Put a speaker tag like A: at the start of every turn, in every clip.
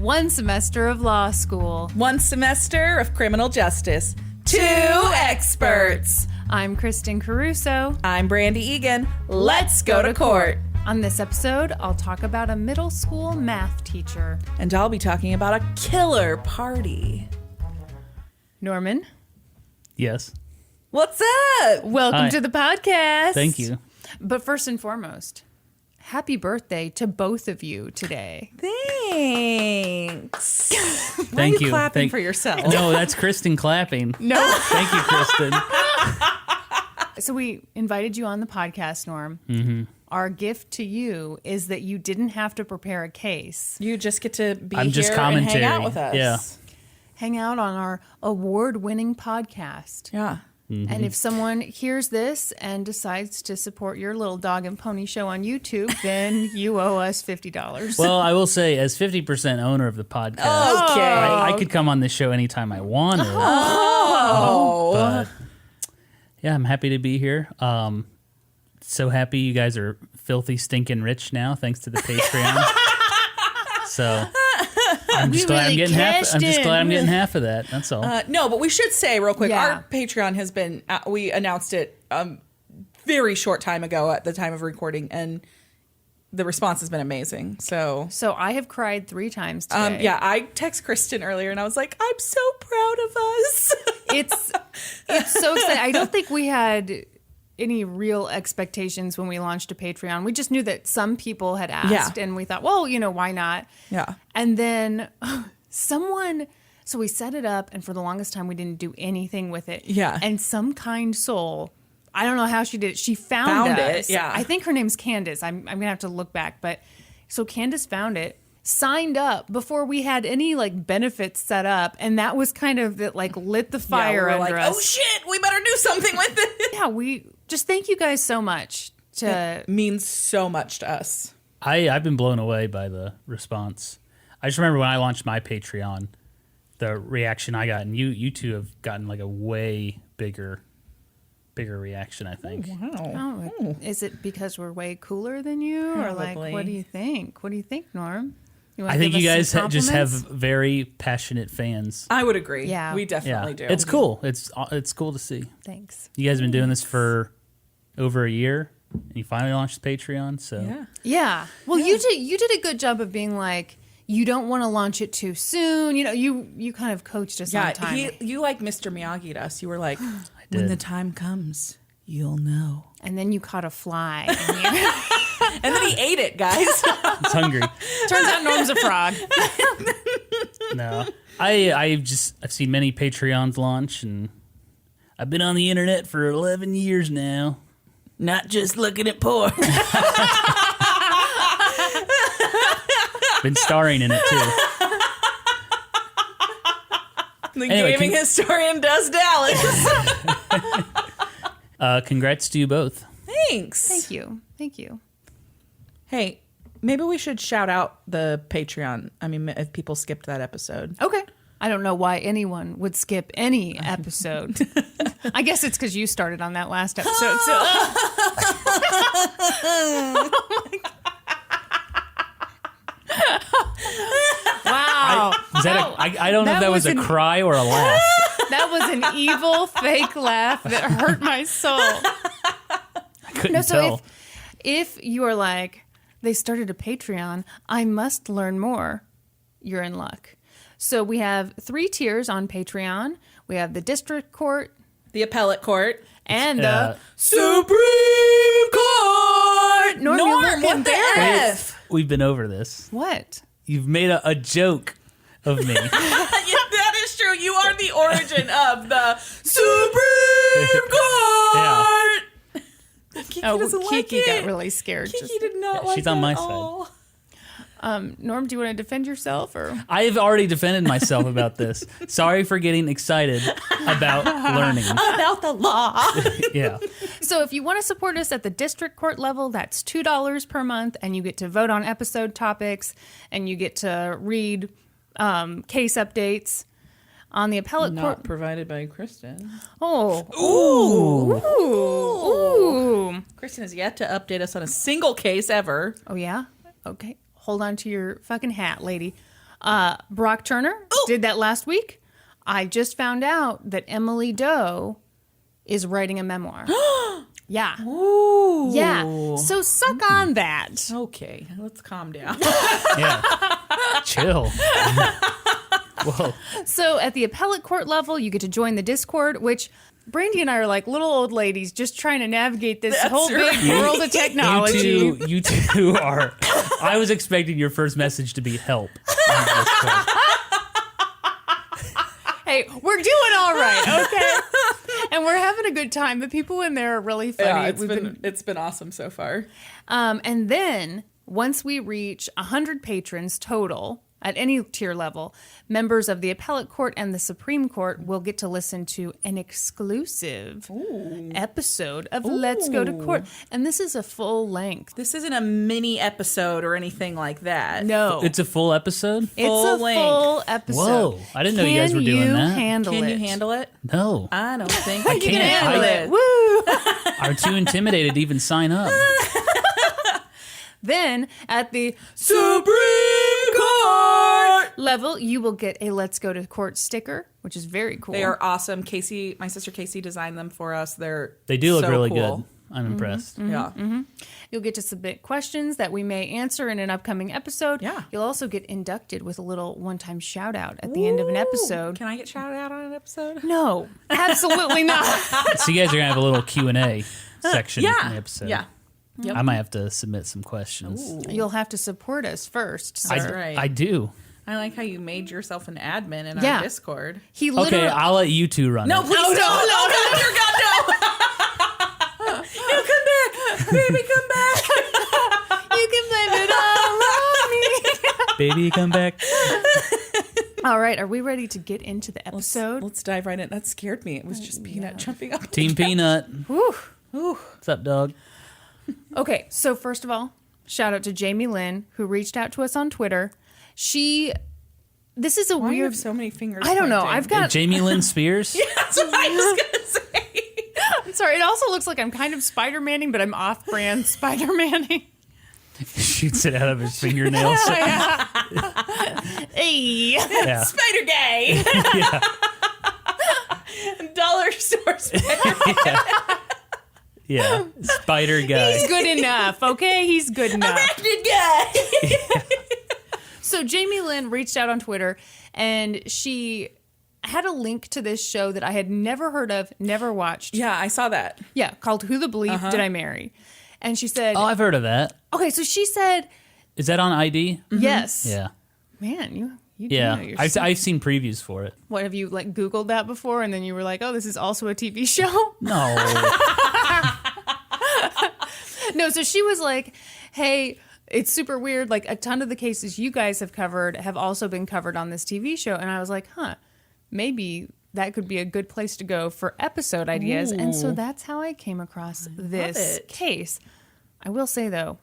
A: 1 semester of law school.
B: 1 semester of criminal justice. 2 experts.
A: I'm Kristen Caruso.
B: I'm Brandi Egan. Let's go to court.
A: On this episode, I'll talk about a middle school math teacher.
B: And I'll be talking about a killer party.
A: Norman?
C: Yes.
B: What's up?
A: Welcome
C: Hi.
A: to the podcast.
C: Thank you.
A: But first and foremost, happy birthday to both of you today.
B: Thanks.
C: Why
B: are you clapping for yourself?
C: No, that's Kristen clapping.
A: No.
C: Thank you, Kristen.
A: So we invited you on the podcast, Norm.
C: Mm-hmm.
A: Our gift to you is that you didn't have to prepare a case.
B: You just get to be
C: I'm
B: here
C: just
B: and
C: commentary.
B: hang out with us.
C: Yeah.
A: Hang out on our award-winning podcast.
B: Yeah.
C: Mm-hmm.
A: And if someone hears this and decides to support your little dog and pony show on YouTube, then you owe us $50.
C: Well, I will say, as 50% owner of the podcast,
B: Okay.
C: I could come on this show anytime I wanted.
B: Oh.
C: But yeah, I'm happy to be here. So happy you guys are filthy, stinking rich now, thanks to the Patreon. So I'm just glad I'm getting half. I'm just glad I'm getting half of that. That's all.
B: No, but we should say real quick,
A: Yeah.
B: our Patreon has been, we announced it very short time ago at the time of recording, and the response has been amazing. So
A: I have cried 3 times today.
B: yeah, I text Kristen earlier, and I was like, I'm so proud of us.
A: It's so exciting. I don't think we had any real expectations when we launched a Patreon. We just knew that some people had asked, and we thought, well, why not?
B: Yeah.
A: And then so we set it up, and for the longest time, we didn't do anything with it.
B: Yeah.
A: And some kind soul, I don't know how she did it. She found us.
B: it, yeah.
A: I think her name's Candace. I'm going to have to look back. But so Candace found it, signed up before we had any benefits set up. And that was kind of it, lit the fire
B: we were
A: under
B: like,
A: us.
B: oh shit, we better do something with it.
A: Yeah, we just thank you guys so much.
B: It means so much to us.
C: I've been blown away by the response. I just remember when I launched my Patreon, the reaction I got, and you two have gotten a way bigger reaction, I think.
B: Wow.
A: Oh, is it because we're way cooler than you? Or
B: Probably.
A: what do you think? What do you think, Norm? You wanna
C: I think
A: give
C: you
A: us
C: guys
A: some
C: just have
A: compliments?
C: very passionate fans.
B: I would agree.
A: Yeah.
B: We definitely do.
C: It's cool. It's cool to see.
A: Thanks.
C: You guys have been doing this for over a year, and you finally launched Patreon. So
B: Yeah.
A: Yeah. Well, you did a good job of being you don't want to launch it too soon. You kind of coached us on time.
B: you like Mr. Miyagi to us. You were like, when
C: did.
B: the time comes, you'll know.
A: And then you caught a fly.
B: And then he ate it, guys.
C: it's hungry.
A: Turns out Norm's a frog.
C: No, I've seen many Patreons launch, and I've been on the internet for 11 years now.
B: Not just looking at porn.
C: Been starring in it too.
B: The
C: Anyway,
B: gaming historian does Dallas.
C: Congrats to you both.
B: Thanks.
A: Thank you. Thank you.
B: Hey, maybe we should shout out the Patreon. I mean, if people skipped that episode.
A: Okay. I don't know why anyone would skip any episode. I guess it's because you started on that last episode. So. Wow.
C: I don't know if that was a cry or a laugh.
A: That was an evil fake laugh that hurt my soul.
C: I couldn't
A: So
C: tell.
A: if you are they started a Patreon, I must learn more, you're in luck. So we have 3 tiers on Patreon. We have the district court
B: The appellate court.
A: and the
B: Supreme Court.
A: Norm, you look
B: what the
A: embarrassed.
B: F?
C: We've been over this.
A: What?
C: You've made a joke of me.
B: Yeah, that is true. You are the origin of the Supreme Court. Kiki doesn't like
A: Kiki
B: it.
A: got really scared.
B: Kiki did not like
C: she's
B: that
C: on my
B: at
C: side.
B: all.
A: Norm, do you want to defend yourself or?
C: I've already defended myself about this. Sorry for getting excited about learning.
B: About the law.
C: Yeah.
A: So if you want to support us at the district court level, that's $2 per month, and you get to vote on episode topics, and you get to read case updates. On the appellate
B: Not
A: court.
B: provided by Kristen.
A: Oh. Ooh.
B: Kristen has yet to update us on a single case ever.
A: Oh, yeah? Okay. Hold on to your fucking hat, lady. Brock Turner did that last week. I just found out that Emily Doe is writing a memoir. Yeah.
B: Ooh.
A: Yeah. So suck on that.
B: Okay, let's calm down.
C: Yeah. Chill. Whoa.
A: So at the appellate court level, you get to join the Discord, which Brandi and I are like little old ladies just trying to navigate this whole big world of technology.
C: You two are. I was expecting your first message to be help.
A: Hey, we're doing all right, okay? And we're having a good time. The people in there are really funny.
B: Yeah, it's been awesome so far.
A: And then once we reach 100 patrons total at any tier level, members of the appellate court and the Supreme Court will get to listen to an exclusive episode of Let's Go to Court. And this is a full length.
B: This isn't a mini episode or anything like that.
A: No.
C: It's a full episode?
A: It's a full episode.
C: Whoa. I didn't know you guys were doing that.
B: Can you handle it?
C: No.
B: I don't think I
A: You
B: can
A: can handle it.
B: Woo!
C: I'm too intimidated to even sign up.
A: Then at the
B: Supreme Court
A: level, you will get a Let's Go to Court sticker, which is very cool.
B: They are awesome. Casey, my sister Casey, designed them for us.
C: They do look
B: so
C: really
B: cool.
C: good. I'm impressed.
B: Yeah.
A: You'll get to submit questions that we may answer in an upcoming episode.
B: Yeah.
A: You'll also get inducted with a little one-time shout out at the end of an episode.
B: Can I get shouted out on an episode?
A: No, absolutely not.
C: So you guys are going to have a little Q&A section in the episode.
B: Yeah. Yep.
C: I might have to submit some questions.
B: Ooh.
A: You'll have to support us first. Sir.
B: That's right.
C: I do.
B: I like how you made yourself an admin in
A: Yeah.
B: our Discord.
A: He literally.
C: Okay, I'll let you two run
B: No,
C: it.
B: please don't. No, dear God, no. No, come back. Baby, come back.
A: You can blame it all on me.
C: Baby, come back.
A: All right, are we ready to get into the episode?
B: Let's dive right in. That scared me. It was just Peanut jumping up.
C: Team Peanut.
A: Whew.
C: What's up, dog?
A: Okay, so first of all, shout out to Jamie Lynn, who reached out to us on Twitter. This is a
B: Why do you
A: weird.
B: have so many fingers?
A: I don't know.
B: pointing?
A: I've got.
C: Jamie Lynn Spears?
B: That's what I was gonna say.
A: I'm sorry. It also looks like I'm kind of Spider-Manning, but I'm off-brand Spider-Manning.
C: Shoots it out of his fingernails.
A: Hey.
C: Yeah.
B: Spider gay.
C: Yeah.
B: Dollar store spider.
C: Yeah. Spider guy.
A: He's good enough, okay? He's good enough.
B: Arachnid guy.
A: So Jamie Lynn reached out on Twitter, and she had a link to this show that I had never heard of, never watched.
B: Yeah, I saw that.
A: Yeah, called Who the Bleep Did I Marry? And she said,
C: Oh, I've heard of that.
A: okay, so she said,
C: Is that on ID?
A: yes.
C: Yeah.
A: Man, you do
C: Yeah.
A: know your
C: I've
A: stuff.
C: seen previews for it.
A: What, have you like Googled that before? And then you were like, oh, this is also a TV show?
C: No.
A: No, so she was like, hey, it's super weird. Like a ton of the cases you guys have covered have also been covered on this TV show. And I was like, maybe that could be a good place to go for episode ideas. And so that's how I came across this case. I will say, though,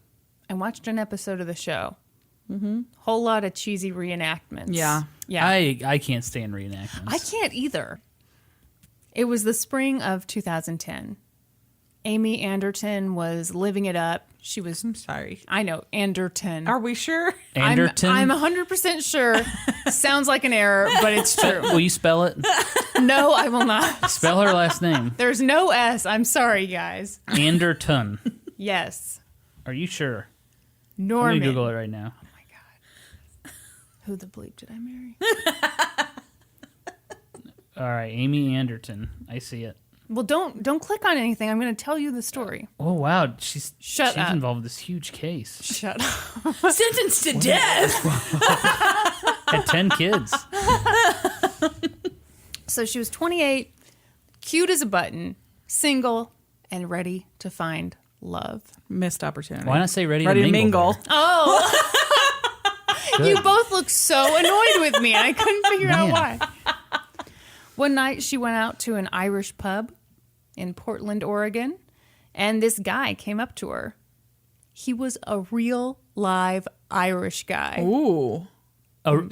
A: I watched an episode of the show. Whole lot of cheesy reenactments.
B: Yeah.
A: Yeah.
C: I can't stand reenactments.
A: I can't either. It was the spring of 2010. Amy Anderton was living it up. She was,
B: I'm sorry.
A: I know, Anderton.
B: Are we sure?
C: Anderton?
A: I'm 100% sure. Sounds like an error, but it's true.
C: Will you spell it?
A: No, I will not.
C: Spell her last name.
A: There's no S. I'm sorry, guys.
C: Anderton.
A: Yes.
C: Are you sure? I'm
A: Norman.
C: going to Google it right now.
A: Oh my God. Who the bleep did I marry?
C: All right, Amy Anderton. I see it.
A: Well, don't click on anything. I'm going to tell you the story.
C: Oh, wow. She's
A: Shut up.
C: involved in this huge case.
A: Shut up.
B: Sentenced to death.
C: Had 10 kids.
A: So she was 28, cute as a button, single, and ready to find love.
B: Missed opportunity.
C: Why not say ready
B: Ready
C: to
B: to
C: mingle?
B: mingle.
A: Oh.
C: Good.
A: You both look so annoyed with me, and I couldn't figure out
C: Man.
A: why. One night, she went out to an Irish pub in Portland, Oregon, and this guy came up to her. He was a real, live Irish guy.
B: Ooh.
C: Oh,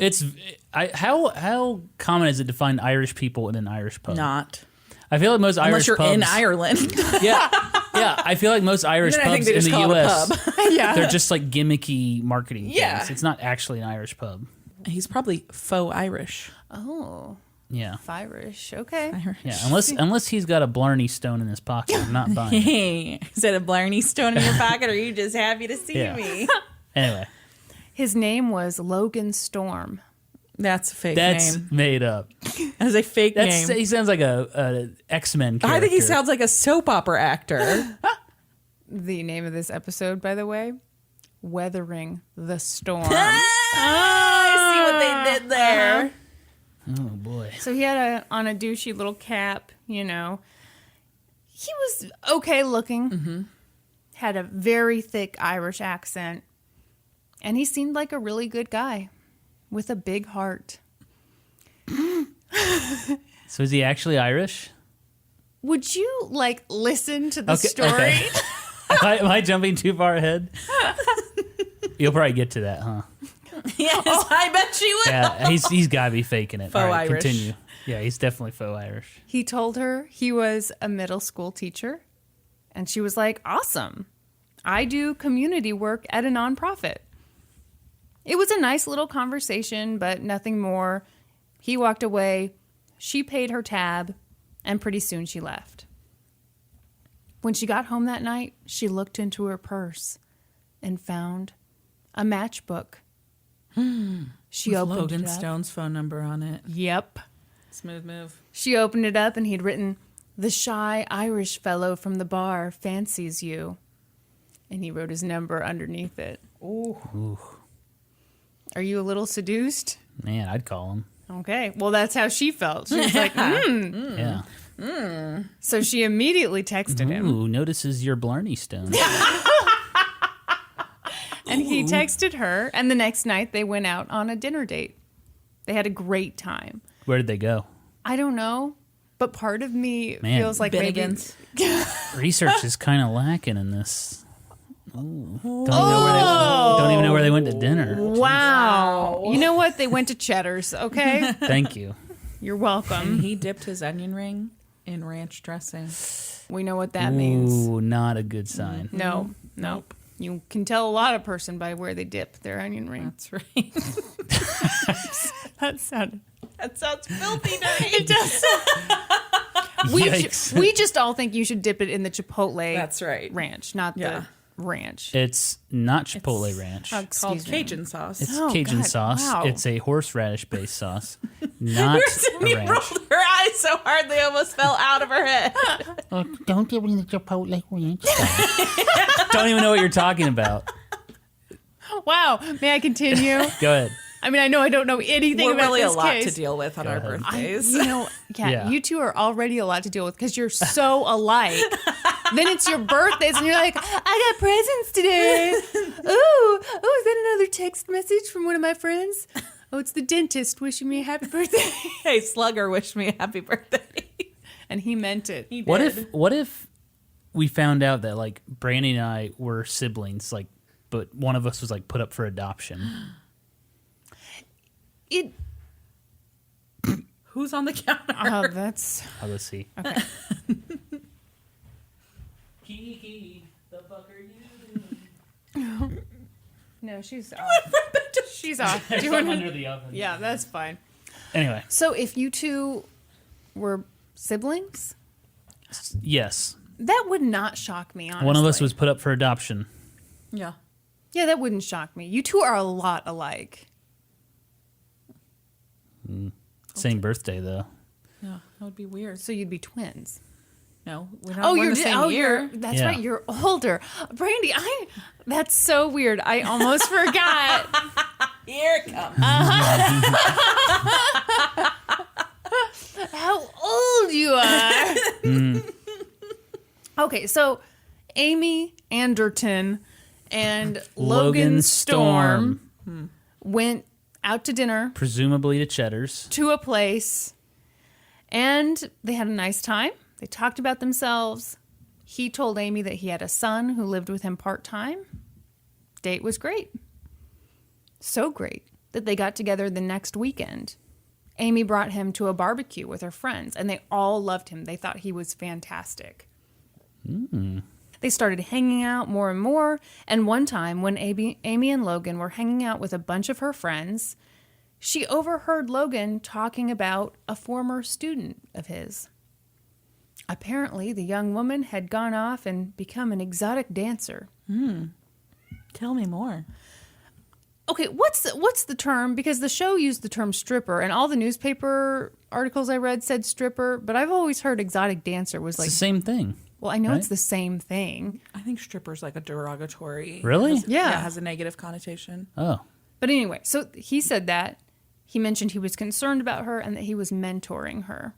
C: how common is it to find Irish people in an Irish pub?
B: Not.
C: I feel like most
B: Unless
C: Irish
B: you're
C: pubs.
B: in Ireland.
C: Yeah, yeah. I feel like most Irish
B: Then I think
C: pubs
B: they
C: in
B: just
C: the
B: call it a
C: U.S.
B: pub.
A: Yeah.
C: They're just like gimmicky marketing
B: Yeah.
C: things. It's not actually an Irish pub.
B: He's probably faux Irish.
A: Oh,
C: Yeah.
A: Irish. Okay.
B: Irish.
C: Yeah. Unless he's got a Blarney Stone in his pocket, I'm not buying it.
B: Hey, is that a Blarney Stone in your pocket, or are you just happy to see me?
C: Anyway.
A: His name was Logan Storm.
B: That's a fake
C: That's
B: name.
C: made up.
B: That's a fake name.
C: He sounds like a X-Men character.
B: I think he sounds like a soap opera actor.
A: The name of this episode, by the way, Weathering the Storm.
B: I see what they did there.
C: Oh boy.
A: So he had on a douchey little cap, you know. He was okay looking. Had a very thick Irish accent. And he seemed like a really good guy with a big heart.
C: So is he actually Irish?
A: Would you, listen to the
C: Okay,
A: story?
C: okay. Am I jumping too far ahead? You'll probably get to that, huh?
B: Yes, I bet she will.
C: Yeah, he's got to be faking it.
B: Faux
C: All right,
B: Irish.
C: Continue. Yeah, he's definitely faux Irish.
A: He told her he was a middle school teacher. And she was like, awesome. I do community work at a nonprofit. It was a nice little conversation, but nothing more. He walked away. She paid her tab, and pretty soon she left. When she got home that night, she looked into her purse and found a matchbook. She
B: With
A: opened
B: Logan
A: it up.
B: Stone's phone number on it.
A: Yep.
B: Smooth move.
A: She opened it up, and he'd written, "The shy Irish fellow from the bar fancies you." And he wrote his number underneath it.
C: Ooh.
A: Are you a little seduced?
C: Man, I'd call him.
A: Okay. Well, that's how she felt. She was like,
C: Yeah.
A: So she immediately texted him.
C: Ooh, notices your Blarney Stone.
A: And he texted her. And the next night they went out on a dinner date. They had a great time.
C: Where did they go?
A: I don't know. But part of me
C: Man.
A: feels like maybe...
B: Bennigan's.
C: Research is kind of lacking in this. Ooh. Don't even know where they went to dinner.
A: Wow. You know what? They went to Cheddar's, okay?
C: Thank you.
A: You're
B: And
A: welcome.
B: he dipped his onion ring in ranch dressing.
A: We know what that means.
C: Ooh, not a good sign.
A: No. Nope. You can tell a lot of person by where they dip their onion ring.
B: That's right.
A: That sounded...
B: That sounds filthy dirty.
A: It does.
C: Yikes.
A: We just all think you should dip it in the Chipotle
B: That's right.
A: ranch, not
B: Yeah.
A: the ranch.
C: It's not Chipotle ranch.
B: It's called
A: Excuse me.
B: Cajun sauce.
C: It's
A: Oh,
C: Cajun
A: God,
C: sauce.
A: wow.
C: It's a horseradish-based sauce, not
B: Sydney
C: a ranch.
B: rolled her eyes so hard they almost fell out of her head.
C: Don't give me the Chipotle ranch. Don't even know what you're talking about.
A: Wow. May I continue?
C: Go ahead.
A: I mean, I know I don't know anything
B: We're
A: about
B: really a
A: this
B: lot
A: case.
B: to deal with on our
C: ahead.
B: birthdays.
A: Yeah,
C: Yeah.
A: you two are already a lot to deal with because you're so alike. Then it's your birthdays and you're like, I got presents today. Ooh, is that another text message from one of my friends? Oh, it's the dentist wishing me a happy birthday.
B: Hey, Slugger wished me a happy birthday.
A: And he meant it.
B: He did.
C: What if we found out that like Brandi and I were siblings, like, but one of us was like put up for adoption?
A: It.
B: Who's on the counter?
A: Oh, that's
C: Oh, let's see.
A: okay.
C: Kiki, the fuck are you doing?
A: No, she's off. She's off.
C: There's
A: Doing
C: some under the oven.
A: Yeah, that's fine.
C: Anyway,
A: So if you two were siblings,
C: yes.
A: that would not shock me, honestly.
C: One of us was put up for adoption.
B: Yeah.
A: Yeah, that wouldn't shock me. You two are a lot alike.
C: Same birthday, though.
B: Yeah, that would be weird.
A: So you'd be twins.
B: No, we're not. We're in the same year.
A: That's
C: Yeah.
A: right. You're older, Brandi. That's so weird. I almost forgot.
B: Here it comes.
A: How old you are. Okay, so Amy Anderton and Logan Storm went out to dinner
C: Presumably to Cheddar's.
A: to a place, and they had a nice time. They talked about themselves. He told Amy that he had a son who lived with him part-time. Date was great. So great that they got together the next weekend. Amy brought him to a barbecue with her friends, and they all loved him. They thought he was fantastic. They started hanging out more and more, and one time when Amy and Logan were hanging out with a bunch of her friends, she overheard Logan talking about a former student of his. Apparently, the young woman had gone off and become an exotic dancer.
B: Tell me more.
A: Okay, what's the term? Because the show used the term stripper, and all the newspaper articles I read said stripper, but I've always heard exotic dancer was like...
C: It's the same thing.
A: Well, I know
C: right?
A: it's the same thing.
B: I think stripper's like a derogatory.
C: Really?
A: Yeah.
B: It has a negative connotation.
C: Oh.
A: But anyway, so he said that. He mentioned he was concerned about her and that he was mentoring her.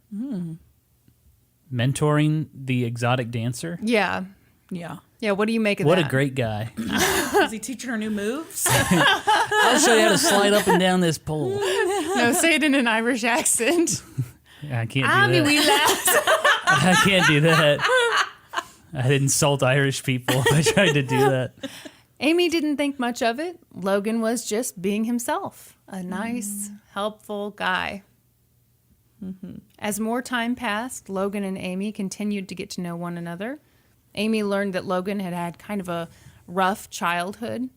C: Mentoring the exotic dancer?
A: Yeah.
B: Yeah.
A: Yeah, what do you make of
C: What
A: that?
C: a great guy.
B: Is he teaching her new moves?
C: I'll show you how to slide up and down this pole.
A: No, say it in an Irish accent.
C: I can't do
A: Ami
C: that.
A: wee lass.
C: I can't do that. I'd insult Irish people if I tried to do that.
A: Amy didn't think much of it. Logan was just being himself. A nice, helpful guy. As more time passed, Logan and Amy continued to get to know one another. Amy learned that Logan had had kind of a rough childhood.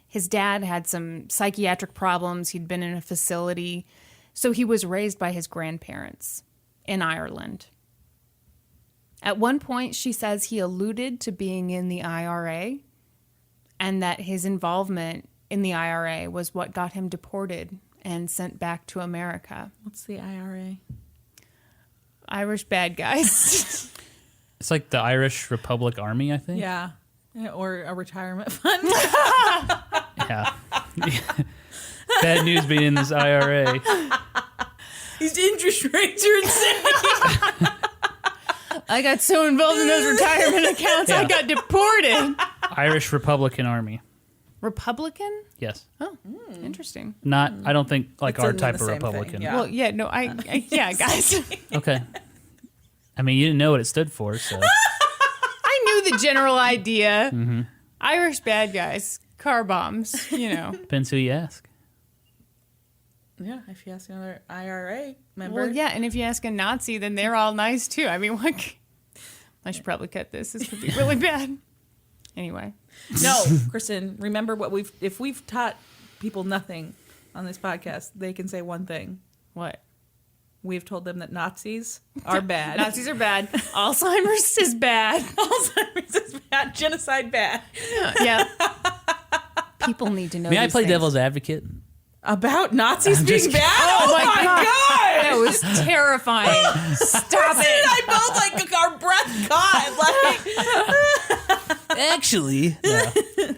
A: His dad had some psychiatric problems. He'd been in a facility. So he was raised by his grandparents in Ireland. At one point, she says he alluded to being in the IRA and that his involvement in the IRA was what got him deported and sent back to America.
B: What's the IRA?
A: Irish bad guys.
C: It's like the Irish Republic Army, I think.
B: Yeah. Or a retirement fund.
C: Yeah. Bad news being in this IRA.
B: These interest rates are insane.
A: I got so involved in those retirement accounts, I
C: Yeah.
A: got deported.
C: Irish Republican Army.
A: Republican?
C: Yes.
A: Oh, interesting.
C: Not, I don't think like
B: It's
C: our
B: in
C: type
B: the
C: of
B: same thing,
C: Republican.
B: yeah.
A: Well, yeah, no, yeah, guys.
C: Okay. I mean, you didn't know what it stood for, so.
A: I knew the general idea. Irish bad guys, car bombs, you know.
C: Depends who you ask.
B: Yeah, if you ask another IRA member.
A: Well, yeah, and if you ask a Nazi, then they're all nice too. I mean, what? I should probably cut this. This could be really bad. Anyway.
B: No, Kristen, remember if we've taught people nothing on this podcast, they can say one thing.
A: What?
B: We've told them that Nazis are bad.
A: Nazis are bad. Alzheimer's is bad.
B: Alzheimer's is bad. Genocide bad.
A: Yeah. People need to know.
C: May I
A: these
C: play
A: things.
C: devil's advocate?
B: About Nazis
C: I'm
B: being
C: just
B: bad?
A: Oh my God. That
B: God!
A: was terrifying. Stop
B: Kristen
A: it.
B: and I both our breath caught.
C: Actually. Yeah.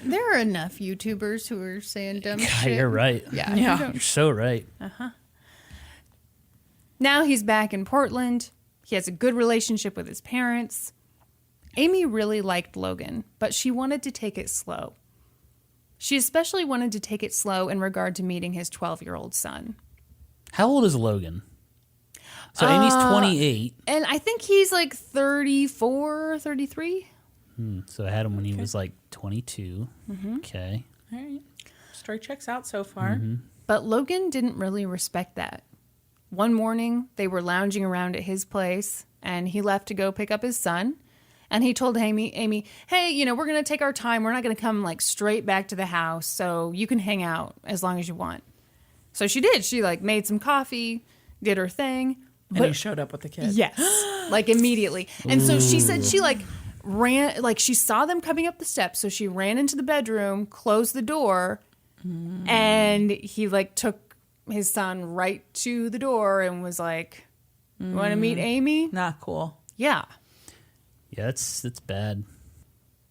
A: There are enough YouTubers who are saying dumb
C: God,
A: shit.
C: you're right.
A: Yeah.
B: Yeah.
A: you don't-
C: You're so right.
A: Now he's back in Portland. He has a good relationship with his parents. Amy really liked Logan, but she wanted to take it slow. She especially wanted to take it slow in regard to meeting his 12-year-old son.
C: How old is Logan? So Amy's 28.
A: And I think he's like 34, 33.
C: So I had him when he was like 22. Okay.
B: All right. Story checks out so far.
A: But Logan didn't really respect that. One morning, they were lounging around at his place, and he left to go pick up his son. And he told Amy, hey, you know, we're going to take our time. We're not going to come like straight back to the house, so you can hang out as long as you want. So she did. She like made some coffee, did her thing.
B: And he showed up with the kid.
A: Yes, like immediately. And so she said she like ran, like she saw them coming up the steps. So she ran into the bedroom, closed the door, and he like took his son right to the door and was like, you want to meet Amy?
B: Not cool.
A: Yeah.
C: Yeah, that's bad.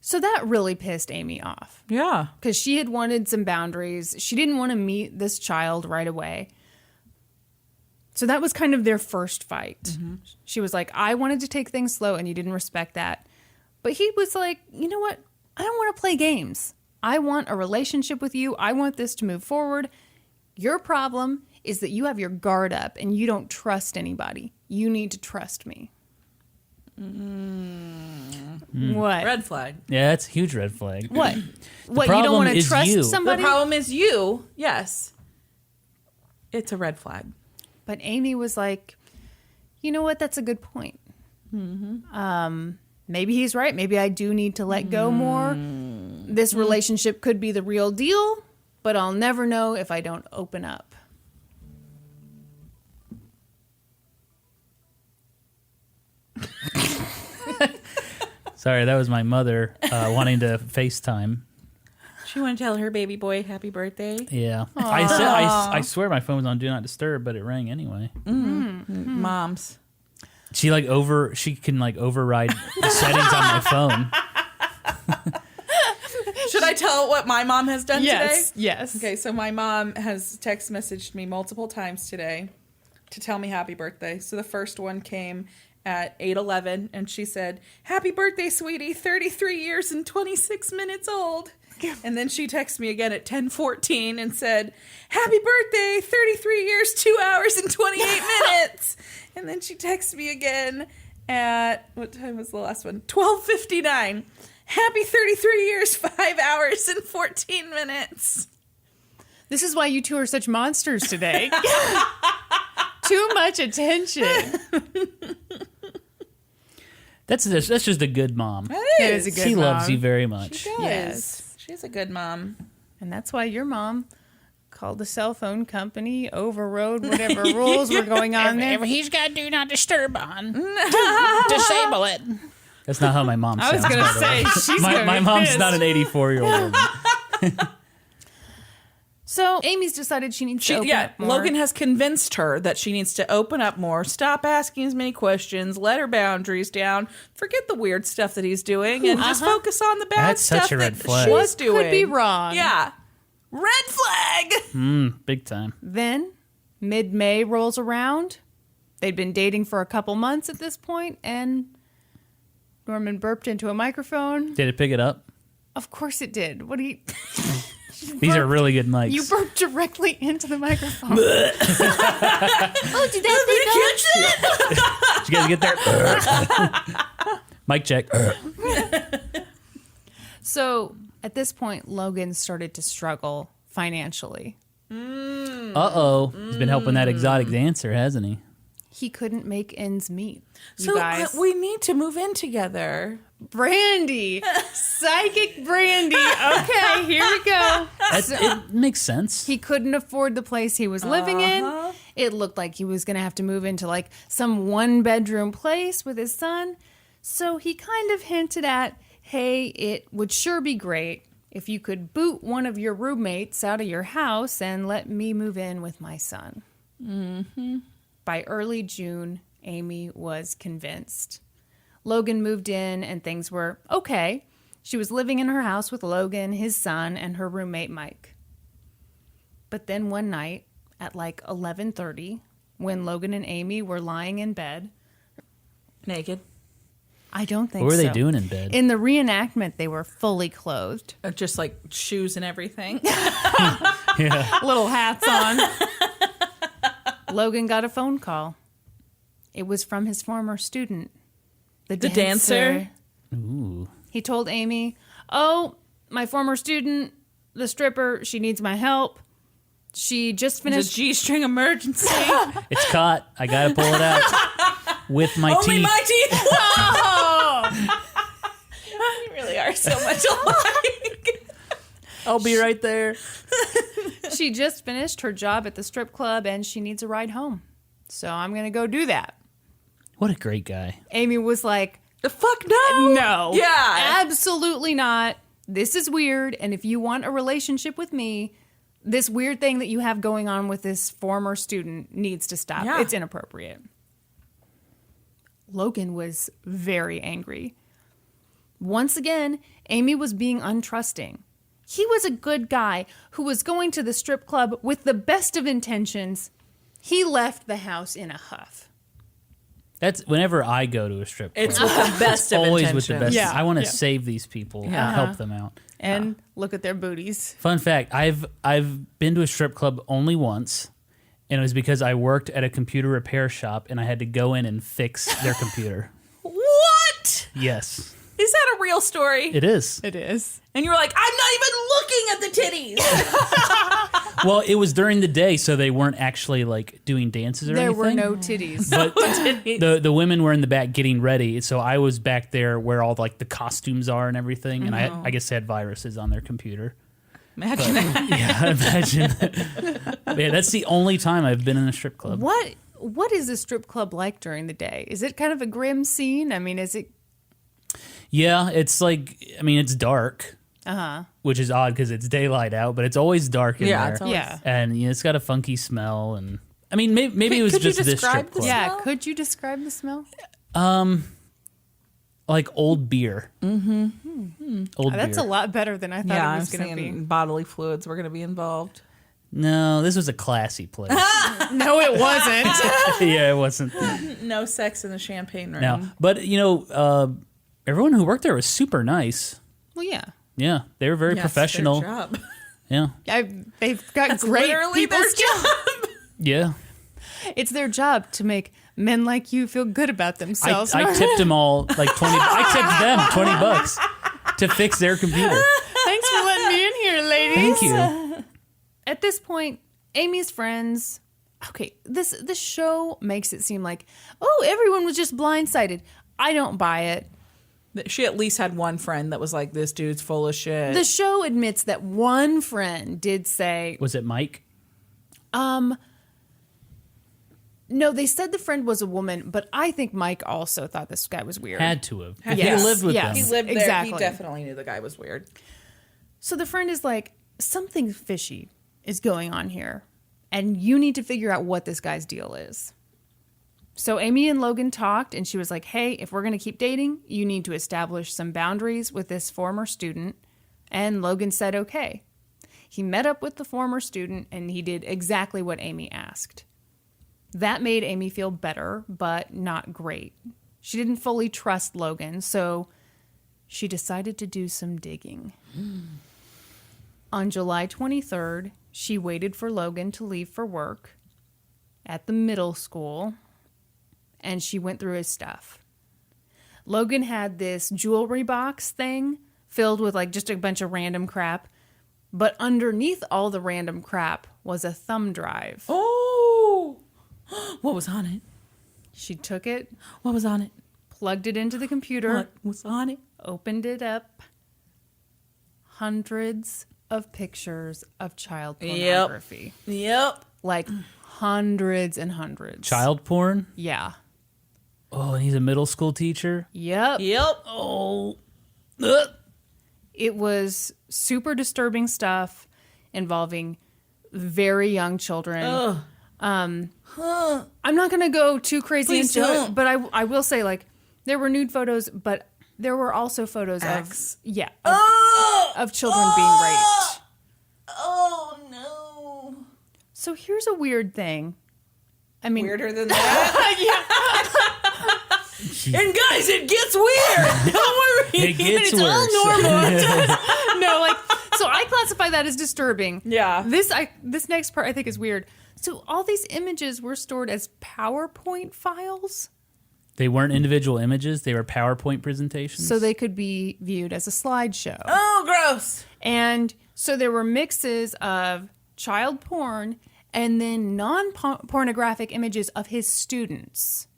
A: So that really pissed Amy off
B: Yeah.
A: because she had wanted some boundaries. She didn't want to meet this child right away. So that was kind of their first fight. She was like, I wanted to take things slow and you didn't respect that. But he was like, you know what? I don't want to play games. I want a relationship with you. I want this to move forward. Your problem is that you have your guard up and you don't trust anybody. You need to trust me. What?
B: Red flag.
C: Yeah, that's a huge red flag.
A: What? What? You
C: problem
A: don't want to
C: is
A: trust
C: you.
A: somebody?
B: The problem is you. Yes. It's a red flag.
A: But Amy was like, you know what? That's a good point. Maybe he's right. Maybe I do need to let go more. This relationship could be the real deal, but I'll never know if I don't open up.
C: Sorry, that was my mother wanting to FaceTime.
B: She want to tell her baby boy happy birthday.
C: Yeah. I swear my phone was on Do Not Disturb, but it rang anyway.
B: Moms.
C: She can override the settings on my phone.
B: Should I tell what my mom has done today?
A: Yes.
B: Okay, so my mom has text messaged me multiple times today to tell me happy birthday. So the first one came at 8:11, and she said, "Happy birthday, sweetie, 33 years and 26 minutes old." And then she texted me again at 10:14 and said, "Happy birthday, 33 years, 2 hours and 28 minutes." And then she texted me again at, what time was the last one? 12:59. "Happy 33 years, 5 hours and 14 minutes."
A: This is why you two are such monsters today. Too much attention.
C: That's just a good mom.
B: It
A: is a good
C: She
A: mom.
C: loves you very much.
B: She does.
A: Yes.
B: She's a good mom.
A: And that's why your mom called the cell phone company, overrode whatever rules were going on there.
D: If he's got Do Not Disturb on, disable it.
C: That's not how my mom
A: I
C: sounds.
A: was going
C: by
A: to
C: the
A: say,
C: way.
A: she's gonna
C: My
A: be
C: mom's
A: pissed.
C: not an 84-year-old woman.
A: So Amy's decided she needs to open up more.
B: Logan has convinced her that she needs to open up more, stop asking as many questions, let her boundaries down, forget the weird stuff that he's doing, and just focus on the bad
C: That's
B: stuff
C: such a red
B: that
C: flag.
B: she's
A: What
B: doing.
A: could be wrong?
B: Yeah. Red flag!
C: Big time.
A: Then mid-May rolls around. They'd been dating for a couple months at this point, and Norman burped into a microphone.
C: Did it pick it up?
A: Of course it did. What do you...
C: These are really good mics.
A: You burped directly into the microphone.
B: Did that
C: Did you guys get there? Mic check.
A: So at this point, Logan started to struggle financially.
C: Uh-oh. He's been helping that exotic dancer, hasn't he?
A: He couldn't make ends meet. You
B: So
A: guys.
B: we need to move in together.
A: Brandi. Psychic Brandi. Okay, here we go.
C: It makes sense.
A: He couldn't afford the place he was living in. It looked like he was going to have to move into like some one-bedroom place with his son. So he kind of hinted at, hey, it would sure be great if you could boot one of your roommates out of your house and let me move in with my son. Mm-hmm. By early June, Amy was convinced. Logan moved in and things were okay. She was living in her house with Logan, his son, and her roommate, Mike. But then one night at like 11:30, when Logan and Amy were lying in bed.
B: Naked.
A: I don't think so.
C: What were they doing in bed?
A: In the reenactment, they were fully clothed.
B: Just like shoes and everything.
C: Yeah.
A: Little hats on. Logan got a phone call. It was from his former student, the
B: dancer.
C: Ooh.
A: He told Amy, "Oh, my former student, the stripper, she needs my help. She just
B: It's a
A: finished."
B: G-string emergency.
C: It's caught. I gotta pull it out with my
B: Only
C: teeth.
B: my teeth.
A: Oh!
B: You really are so much alike.
C: I'll be right there.
A: She just finished her job at the strip club and she needs a ride home. So I'm going to go do that.
C: What a great guy.
A: Amy was like,
B: The fuck no.
A: no.
B: Yeah.
A: Absolutely not. This is weird. And if you want a relationship with me, this weird thing that you have going on with this former student needs to stop.
B: Yeah.
A: It's inappropriate. Logan was very angry. Once again, Amy was being untrusting. He was a good guy who was going to the strip club with the best of intentions. He left the house in a huff.
C: That's whenever I go to a strip club.
B: It's with the best of
C: always
B: intentions.
C: with the best.
A: Yeah,
C: I want to
A: yeah.
C: save these people
B: Yeah.
C: and help them out.
A: And look at their booties.
C: Fun fact, I've been to a strip club only once, and it was because I worked at a computer repair shop and I had to go in and fix their computer.
B: What?
C: Yes,
B: Is that a real story?
C: it is.
A: It is.
B: And you were like, I'm not even looking at the titties.
C: Well, it was during the day, so they weren't actually like doing dances or
A: There
C: anything.
A: were no titties.
C: But the women were in the back getting ready, so I was back there where all like the costumes are and everything, and I guess they had viruses on their computer.
B: Imagine that.
C: Yeah, imagine. Yeah, that's the only time I've been in a strip club.
A: What is a strip club like during the day? Is it kind of a grim scene? I mean, is it...
C: Yeah, it's like, I mean, it's dark, which is odd because it's daylight out, but it's always dark in there.
B: It's always...
A: Yeah.
C: And it's got a funky smell. And I mean, maybe it was just this strip club.
A: Yeah, could you describe the smell?
C: Like old beer. Mm-hmm. Old beer.
A: That's a lot better than I thought it was going to be.
B: Bodily fluids were going to be involved.
C: No, this was a classy place.
A: No, it wasn't.
C: Yeah, it wasn't.
B: No sex in the champagne room.
C: No, but everyone who worked there was super nice.
A: Well, yeah.
C: Yeah, they were very professional.
B: Their job.
C: Yeah.
A: They've got great people skills.
C: Yeah.
A: It's their job to make men like you feel good about themselves.
C: I tipped them all like 20. I tipped them $20 to fix their computer.
A: Thanks for letting me in here, ladies.
C: Thank you.
A: At this point, Amy's friends. Okay, this show makes it seem like, oh, everyone was just blindsided. I don't buy it.
B: She at least had one friend that was like, this dude's full of shit.
A: The show admits that one friend did say,
C: Was it Mike?
A: no, they said the friend was a woman, but I think Mike also thought this guy was weird.
C: Had to have.
A: Yes.
C: He lived with
A: Yes.
C: them.
B: He lived there.
A: Exactly.
B: He definitely knew the guy was weird.
A: So the friend is like, something fishy is going on here, and you need to figure out what this guy's deal is. So Amy and Logan talked, and she was like, hey, if we're going to keep dating, you need to establish some boundaries with this former student. And Logan said, okay. He met up with the former student, and he did exactly what Amy asked. That made Amy feel better, but not great. She didn't fully trust Logan, so she decided to do some digging. On July 23rd, she waited for Logan to leave for work at the middle school, and she went through his stuff. Logan had this jewelry box thing filled with like just a bunch of random crap, but underneath all the random crap was a thumb drive.
B: Oh! What was on it?
A: She took it,
B: What was on it?
A: plugged it into the computer,
B: What was on it?
A: opened it up. Hundreds of pictures of child pornography.
B: Yep.
A: Like hundreds and hundreds.
C: Child porn?
A: Yeah.
C: Oh, and he's a middle school teacher?
A: Yep.
C: Oh.
A: It was super disturbing stuff involving very young children. I'm not going to go too crazy
B: Please
A: into
B: don't.
A: it, but I will say, like, there were nude photos, but there were also photos
B: Acts.
A: of children being raped.
B: Oh, no.
A: So here's a weird thing. I mean,
B: Weirder than that? And guys, it gets weird. Don't worry.
C: It gets
A: it's
C: worse.
A: all normal. No, like, so I classify that as disturbing.
B: Yeah.
A: This next part I think is weird. So all these images were stored as PowerPoint files,
C: They weren't individual images. They were PowerPoint presentations.
A: so they could be viewed as a slideshow.
B: Oh, gross.
A: And so there were mixes of child porn and then non-pornographic images of his students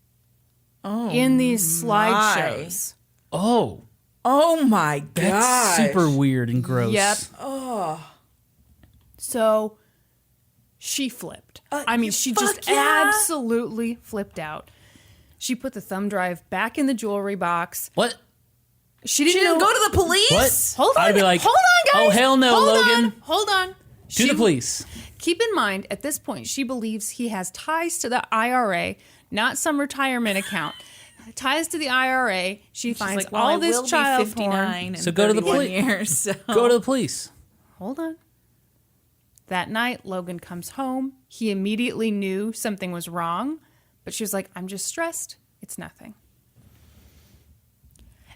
A: in these slideshows.
C: Oh,
B: Oh, my God.
C: that's super weird and gross.
A: Yep. So she flipped. I mean, she just
B: fuck yeah.
A: absolutely flipped out. She put the thumb drive back in the jewelry box.
C: What?
A: She
B: She
A: didn't
B: didn't
A: know-
B: go to the police?
C: What?
A: Hold on.
C: I'd be like,
A: hold on, guys.
C: oh, hell no,
A: Hold
C: Logan.
A: on, hold on.
C: To the police.
A: Keep in mind, at this point, she believes he has ties to the IRA, not some retirement account. Ties to the IRA. She finds
B: Like, well,
A: all
B: I
A: this
B: will
A: child
B: be 59
A: porn.
B: in
C: So go to the
B: 31
C: police.
B: years. So.
C: Go to the police.
A: Hold on. That night, Logan comes home. He immediately knew something was wrong, but she was like, I'm just stressed. It's nothing.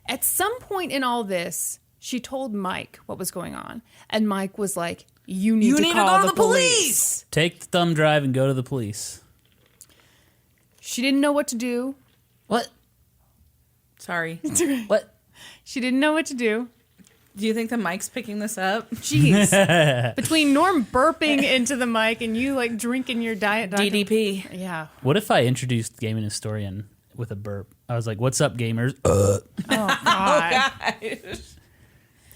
A: At some point in all this, she told Mike what was going on. And Mike was like, you need to call the police.
C: Take the thumb drive and go to the police.
A: She didn't know what to do.
C: What?
B: Sorry.
C: What?
A: She didn't know what to do.
B: Do you think the mic's picking this up?
A: Jeez. Between Norm burping into the mic and you like drinking your diet Dr.
B: DDP.
A: Yeah.
C: What if I introduced Gaming Historian with a burp? I was like, what's up, gamers?
A: God.
B: Gosh.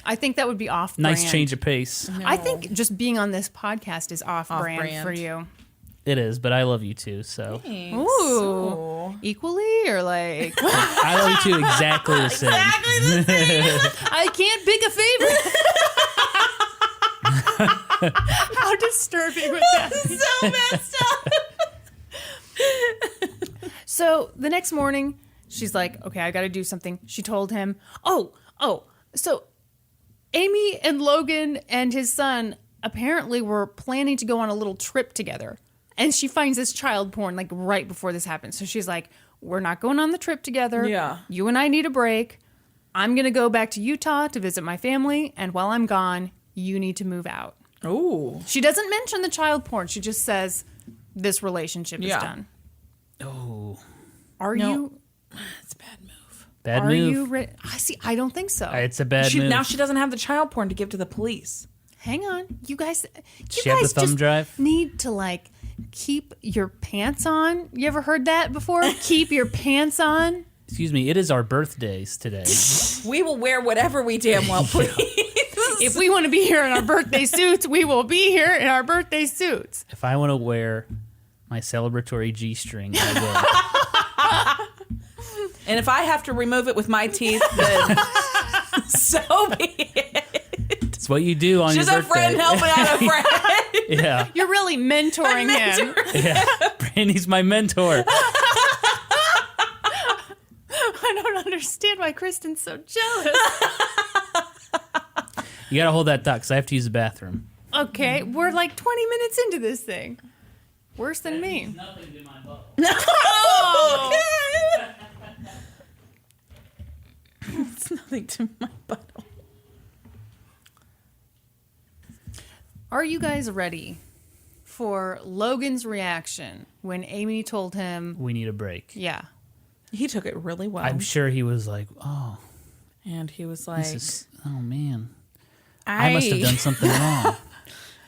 A: I think that would be off brand.
C: Nice change of pace.
A: I think just being on this podcast is off brand
B: Off-brand.
A: for you.
C: It is, but I love you too. So
A: Ooh. Equally or like?
C: I love you too exactly the same.
B: Exactly the same.
A: I can't pick a favorite. How disturbing would that be?
B: So messed up.
A: So the next morning, she's like, okay, I got to do something. She told him, so Amy and Logan and his son apparently were planning to go on a little trip together. And she finds this child porn like right before this happens. So she's like, we're not going on the trip together.
B: Yeah.
A: You and I need a break. I'm going to go back to Utah to visit my family. And while I'm gone, you need to move out.
B: Ooh.
A: She doesn't mention the child porn. She just says this relationship is done.
C: Oh,
A: Are
B: No.
A: you?
B: It's a bad move.
C: bad
A: Are
C: move.
A: you? I see. I don't think so.
C: It's a bad move.
B: Now she doesn't have the child porn to give to the police.
A: Hang on, you guys.
C: She have the thumb
A: just
C: drive?
A: need to like keep your pants on. You ever heard that before? Keep your pants on.
C: Excuse me. It is our birthdays today.
B: We will wear whatever we damn well please.
A: If we want to be here in our birthday suits, we will be here in our birthday suits.
C: If I want to wear my celebratory G-string, I will.
B: And if I have to remove it with my teeth, then so be it.
C: It's what you do on
B: Just
C: your
B: a
C: birthday.
B: friend helping out a friend.
C: Yeah.
A: You're really mentoring him.
C: Yeah. Brandy's my mentor.
A: I don't understand why Kristen's so jealous.
C: You got to hold that thought because I have to use the bathroom.
A: Okay, we're like 20 minutes into this thing. Worse than me.
C: Nothing to my butthole.
A: Oh.
B: It's nothing to my butthole.
A: Are you guys ready for Logan's reaction when Amy told him,
C: We need a break.
A: yeah.
B: He took it really well.
C: I'm sure he was like, oh,
B: And he was like,
C: oh man. I must have done something wrong.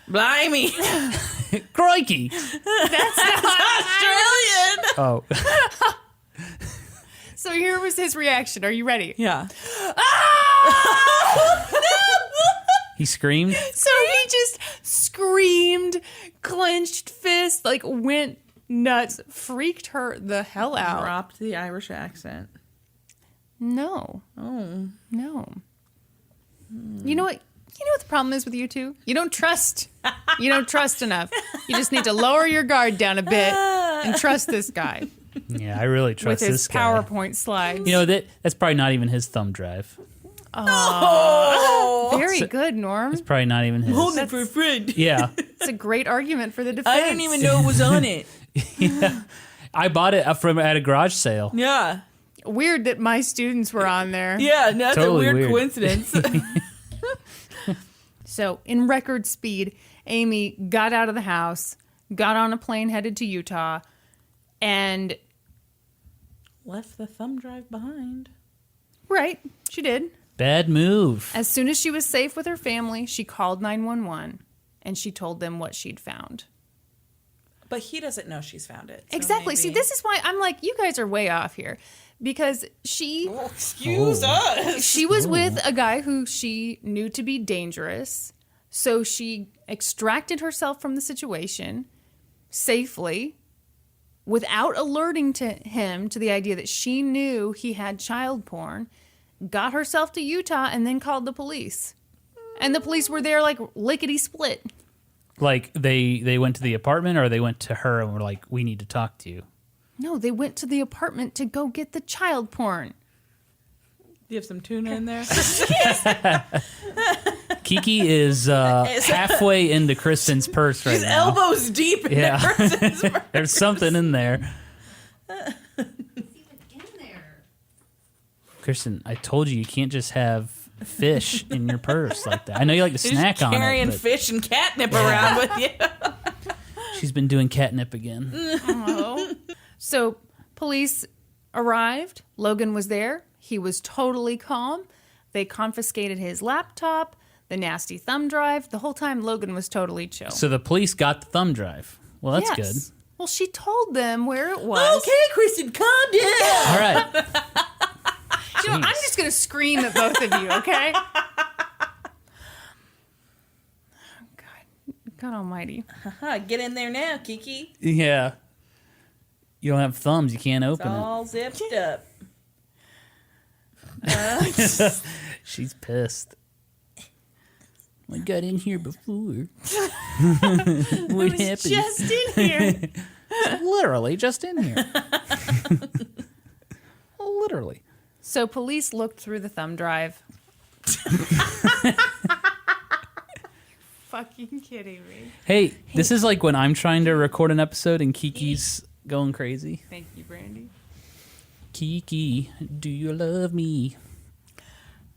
B: Blimey.
C: Crikey.
A: That's not
B: Australian.
C: Oh.
A: So here was his reaction. Are you ready?
B: Yeah.
C: He screamed.
A: So he just screamed, clenched fist, like went nuts, freaked her the hell out.
B: Dropped the Irish accent.
A: No.
B: Oh.
A: No. You know what? You know what the problem is with you two? You don't trust. You don't trust enough. You just need to lower your guard down a bit and trust this guy
C: Yeah, I really trust
A: with his
C: this guy.
A: PowerPoint slides.
C: You know, that's probably not even his thumb drive.
A: Very good, Norm.
C: It's probably not even his.
B: Hold it for a friend.
C: Yeah.
A: It's a great argument for the defense.
B: I didn't even know it was on it.
C: I bought it at a garage sale.
B: Yeah.
A: Weird that my students were on there.
B: Yeah, that's
C: Totally
B: a weird
C: weird.
B: coincidence.
A: So, in record speed, Amy got out of the house, got on a plane headed to Utah, and
B: Left the thumb drive behind.
A: right, she did.
C: Bad move.
A: As soon as she was safe with her family, she called 911 and she told them what she'd found.
B: But he doesn't know she's found it. so
A: Exactly.
B: maybe-
A: See, this is why I'm like, you guys are way off here. Because she
B: Oh, excuse us.
A: she was with a guy who she knew to be dangerous. So she extracted herself from the situation safely without alerting to him to the idea that she knew he had child porn, got herself to Utah, and then called the police. And the police were there like lickety split.
C: Like they went to the apartment or they went to her and were like, we need to talk to you.
A: No, they went to the apartment to go get the child porn.
B: Do you have some tuna in there?
C: Kiki is halfway into Kristen's purse right
B: He's
C: now.
B: elbows deep in
C: Yeah.
B: that person's purse.
C: There's something in there. Kristen, I told you can't just have fish in your purse like that. I know you like to
B: He's
C: snack on
B: carrying
C: it, but
B: fish and catnip around with you.
C: she's been doing catnip again.
A: So police arrived. Logan was there. He was totally calm. They confiscated his laptop, the nasty thumb drive. The whole time Logan was totally chill.
C: So the police got the thumb drive. Well, that's good.
A: Well, she told them where it was.
B: Okay, Kristen, calm down.
C: All right.
A: You know, I'm just going to scream at both of you, okay? God. God almighty.
B: Get in there now, Kiki.
C: Yeah. You don't have thumbs. You can't
B: It's
C: open
B: all zipped up.
C: it. She's pissed. I got in here before. What happened?
A: Just in here.
C: Literally just in here. Literally.
A: So police looked through the thumb drive. Fucking kidding me.
C: Hey, this is like when I'm trying to record an episode and Kiki's going crazy.
A: Thank you, Brandi.
C: Kiki, do you love me?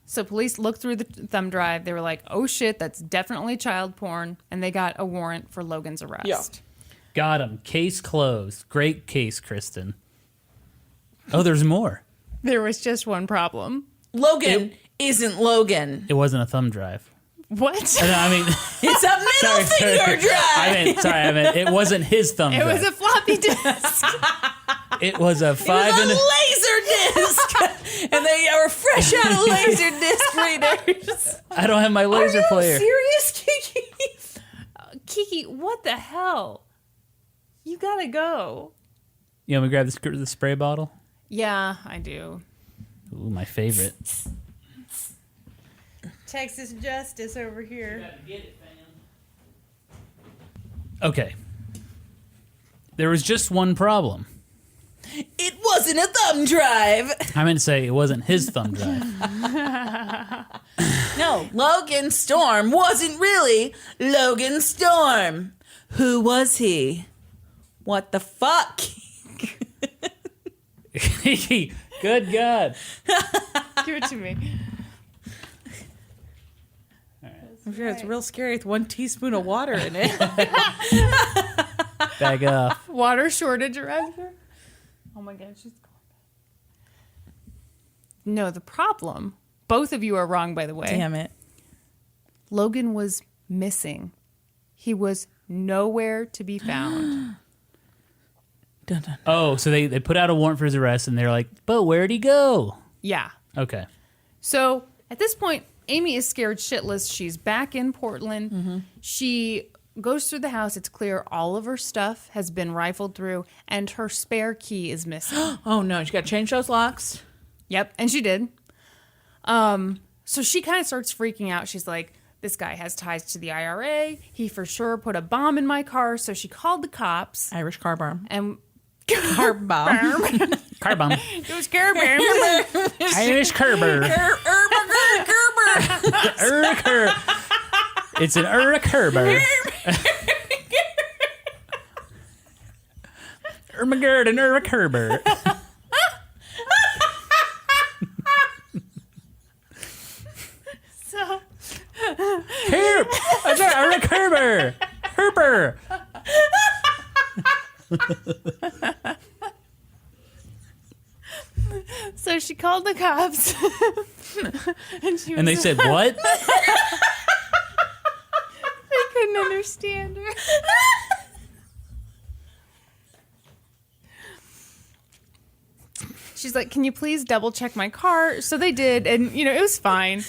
A: So police looked through the thumb drive. They were like, oh shit, that's definitely child porn. And they got a warrant for Logan's arrest.
B: Yeah.
C: Got him. Case closed. Great case, Kristen. Oh, there's more.
A: There was just one problem.
B: Logan isn't Logan.
C: It wasn't a thumb drive.
A: What?
C: I mean,
B: It's a middle finger drive.
C: I meant it wasn't his thumb
A: It
C: drive.
A: was a floppy disk.
C: It was a
B: It
C: five
B: was
C: and
B: a laser disc. And they are fresh out of laser disc readers.
C: I don't have my laser
B: Are you
C: player.
B: serious, Kiki?
A: Kiki, what the hell? You gotta go.
C: You want me to grab the spray bottle?
A: Yeah, I do.
C: Ooh, my favorite.
A: Texas Justice over here.
C: Okay. There was just one problem.
B: It wasn't a thumb drive.
C: I meant to say it wasn't his thumb drive.
B: No, Logan Storm wasn't really Logan Storm. Who was he? What the fuck?
C: Good God.
A: Give it to me.
B: I'm sure it's real scary with 1 teaspoon of water in it.
C: Back off.
A: Water shortage around here. Oh my God, she's going back. No, the problem, both of you are wrong, by the way.
B: Damn it.
A: Logan was missing. He was nowhere to be found.
B: Dun, dun.
C: Oh, so they put out a warrant for his arrest, and they're like, but where'd he go?
A: Yeah.
C: Okay.
A: So at this point, Amy is scared shitless. She's back in Portland.
B: Mm-hmm.
A: She goes through the house. It's clear all of her stuff has been rifled through, and her spare key is missing.
B: Oh no, you got to change those locks.
A: Yep, and she did. So she kind of starts freaking out. She's like, this guy has ties to the IRA. He for sure put a bomb in my car. So she called the cops.
B: Irish car bomb.
A: And
B: Car bomb.
C: Car bomb.
A: it was car bomb.
C: Irish Kerber. It's an Kerber. Ermagerd and Kerber.
A: So
C: Herb. It's Kerber. Herber.
A: So she called the cops.
C: And they said, what?
A: They couldn't understand her. She's like, can you please double check my car? So they did, and it was fine.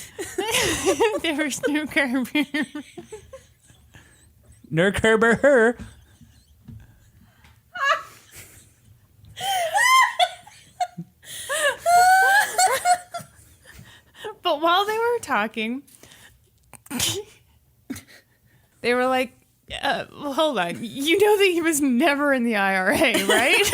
A: There was no Kerber.
C: Kerber her.
A: But while they were talking, they were like, well, hold on. You know that he was never in the IRA, right?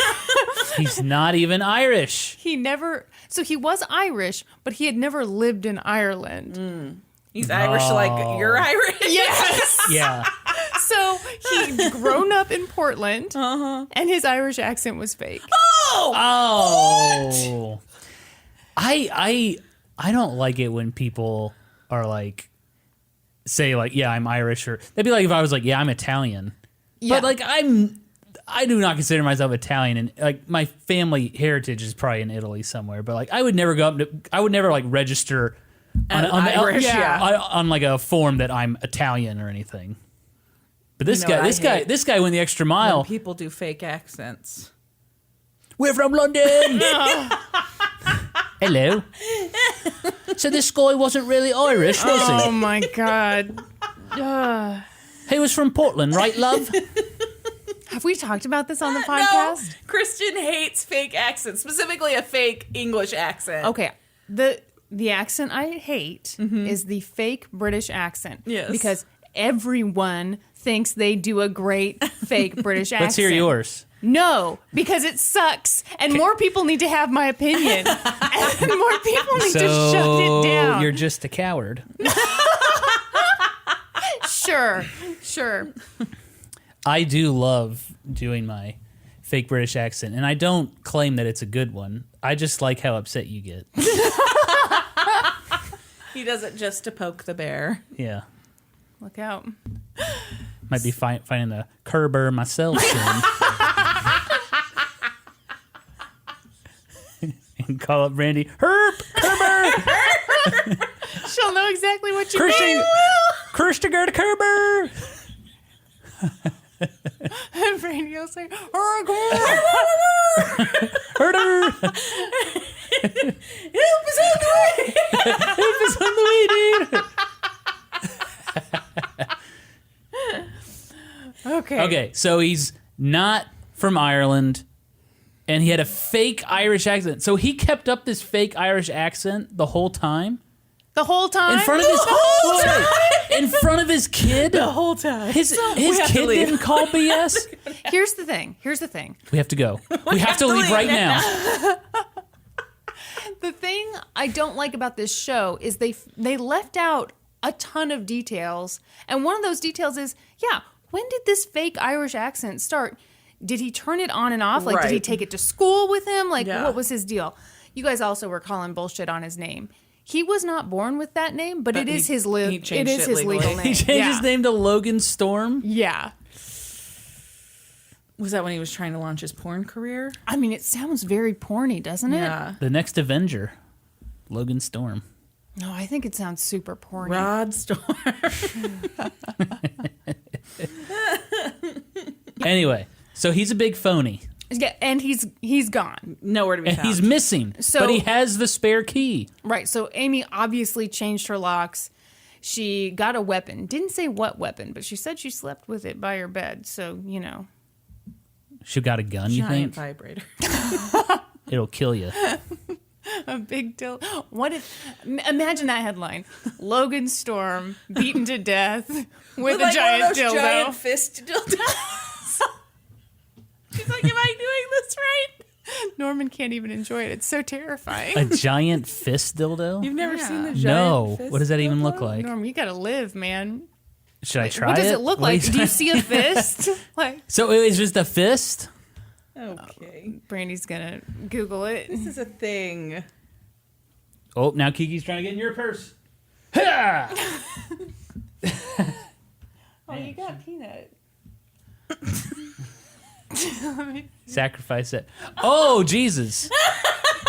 C: He's not even Irish.
A: He was Irish, but he had never lived in Ireland.
B: He's Irish like you're Irish?
A: Yes.
C: Yeah.
A: So he'd grown up in Portland, and his Irish accent was fake.
C: Oh. I don't like it when people are like, say like, yeah, I'm Irish, or that'd be like if I was like, yeah, I'm Italian.
A: Yeah.
C: But like I do not consider myself Italian, and like my family heritage is probably in Italy somewhere. But like I would never like register on
B: Irish,
C: on like a form that I'm Italian or anything. But this guy went the extra mile.
B: When people do fake accents.
C: We're from London. Hello. So this guy wasn't really Irish, was he?
A: Oh my God.
C: He was from Portland, right, love?
A: Have we talked about this on the podcast?
B: No, Christian hates fake accents, specifically a fake English accent.
A: Okay. The accent I hate is the fake British accent.
B: Yes.
A: Because everyone thinks they do a great fake British accent.
C: Let's hear yours.
A: No, because it sucks. And more people need to have my opinion. And more people need to shut it down.
C: You're just a coward.
A: Sure.
C: I do love doing my fake British accent, and I don't claim that it's a good one. I just like how upset you get.
B: He does it just to poke the bear.
C: Yeah.
A: Look out.
C: Might be finding the Kerber myself soon. And call up Brandi. Herb! Kerber!
A: She'll know exactly what you mean.
C: Kirsten Kerber!
A: And Brandi will say,
C: Herder!
B: Help is on the way!
C: Help is on the way, dude! Okay, so he's not from Ireland, and he had a fake Irish accent. So he kept up this fake Irish accent the whole time?
A: The whole time?
C: In front of his in front of his kid?
B: The whole time.
C: His kid didn't call BS?
A: Here's the thing.
C: We have to go. We have to leave right now.
A: The thing I don't like about this show is they left out a ton of details. And one of those details is, when did this fake Irish accent start? Did he turn it on and off? Like, did he
B: Right.
A: take it to school with him? Like,
B: Yeah.
A: what was his deal? You guys also were calling bullshit on his name. He was not born with that name, but it is his legal name.
C: He changed his name to Logan Storm?
A: Yeah.
B: Was that when he was trying to launch his porn career?
A: I mean, it sounds very porny, doesn't it?
B: Yeah.
C: The next Avenger, Logan Storm.
A: No, I think it sounds super porny.
B: Rod Storm.
C: Anyway, so he's a big phony.
A: Yeah, and he's gone.
B: Nowhere to be
C: And
B: found.
C: he's missing,
A: So-
C: but he has the spare key.
A: Right, so Amy obviously changed her locks. She got a weapon. Didn't say what weapon, but she said she slept with it by her bed. So,
C: She got a gun, you
B: Giant
C: think?
B: vibrator.
C: It'll kill you.
A: a big deal. What if, imagine that headline. Logan Storm beaten to death with a
B: like
A: giant
B: one of those
A: dildo.
B: giant fist dildos. She's like, am I doing this right?
A: Norman can't even enjoy it. It's so terrifying.
C: A giant fist dildo?
B: You've never
A: Yeah.
B: seen the giant
C: No.
B: fist
C: What does that even
B: dildo?
C: look like?
A: Norm, you gotta live, man.
C: Should I try
A: What does
C: it?
A: it look
C: What
A: like?
C: do
A: Do you see a fist? Like,
C: So it's just a fist?
B: Okay.
A: Brandy's gonna Google it.
B: This is a thing.
C: Oh, now Kiki's trying to get in your purse. Ha!
A: Oh, you got peanut.
C: Sacrifice it. Oh, Jesus.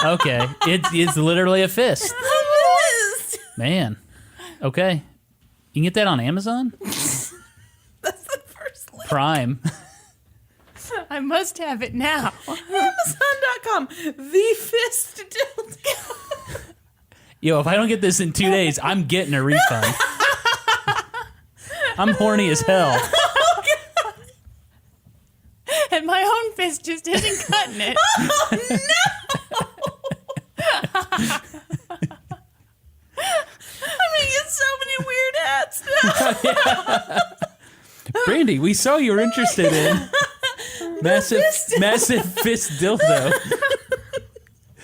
C: Okay. It's literally a fist. Man. Okay. You can get that on Amazon?
B: That's the first link.
C: Prime.
A: I must have it now.
B: Amazon.com. The fist dildo.
C: Yo, if I don't get this in 2 days, I'm getting a refund. I'm horny as hell.
A: And my own fist just isn't cutting it.
B: I'm gonna get so many weird ads now.
C: Brandi, we saw you were interested in massive fist dildo.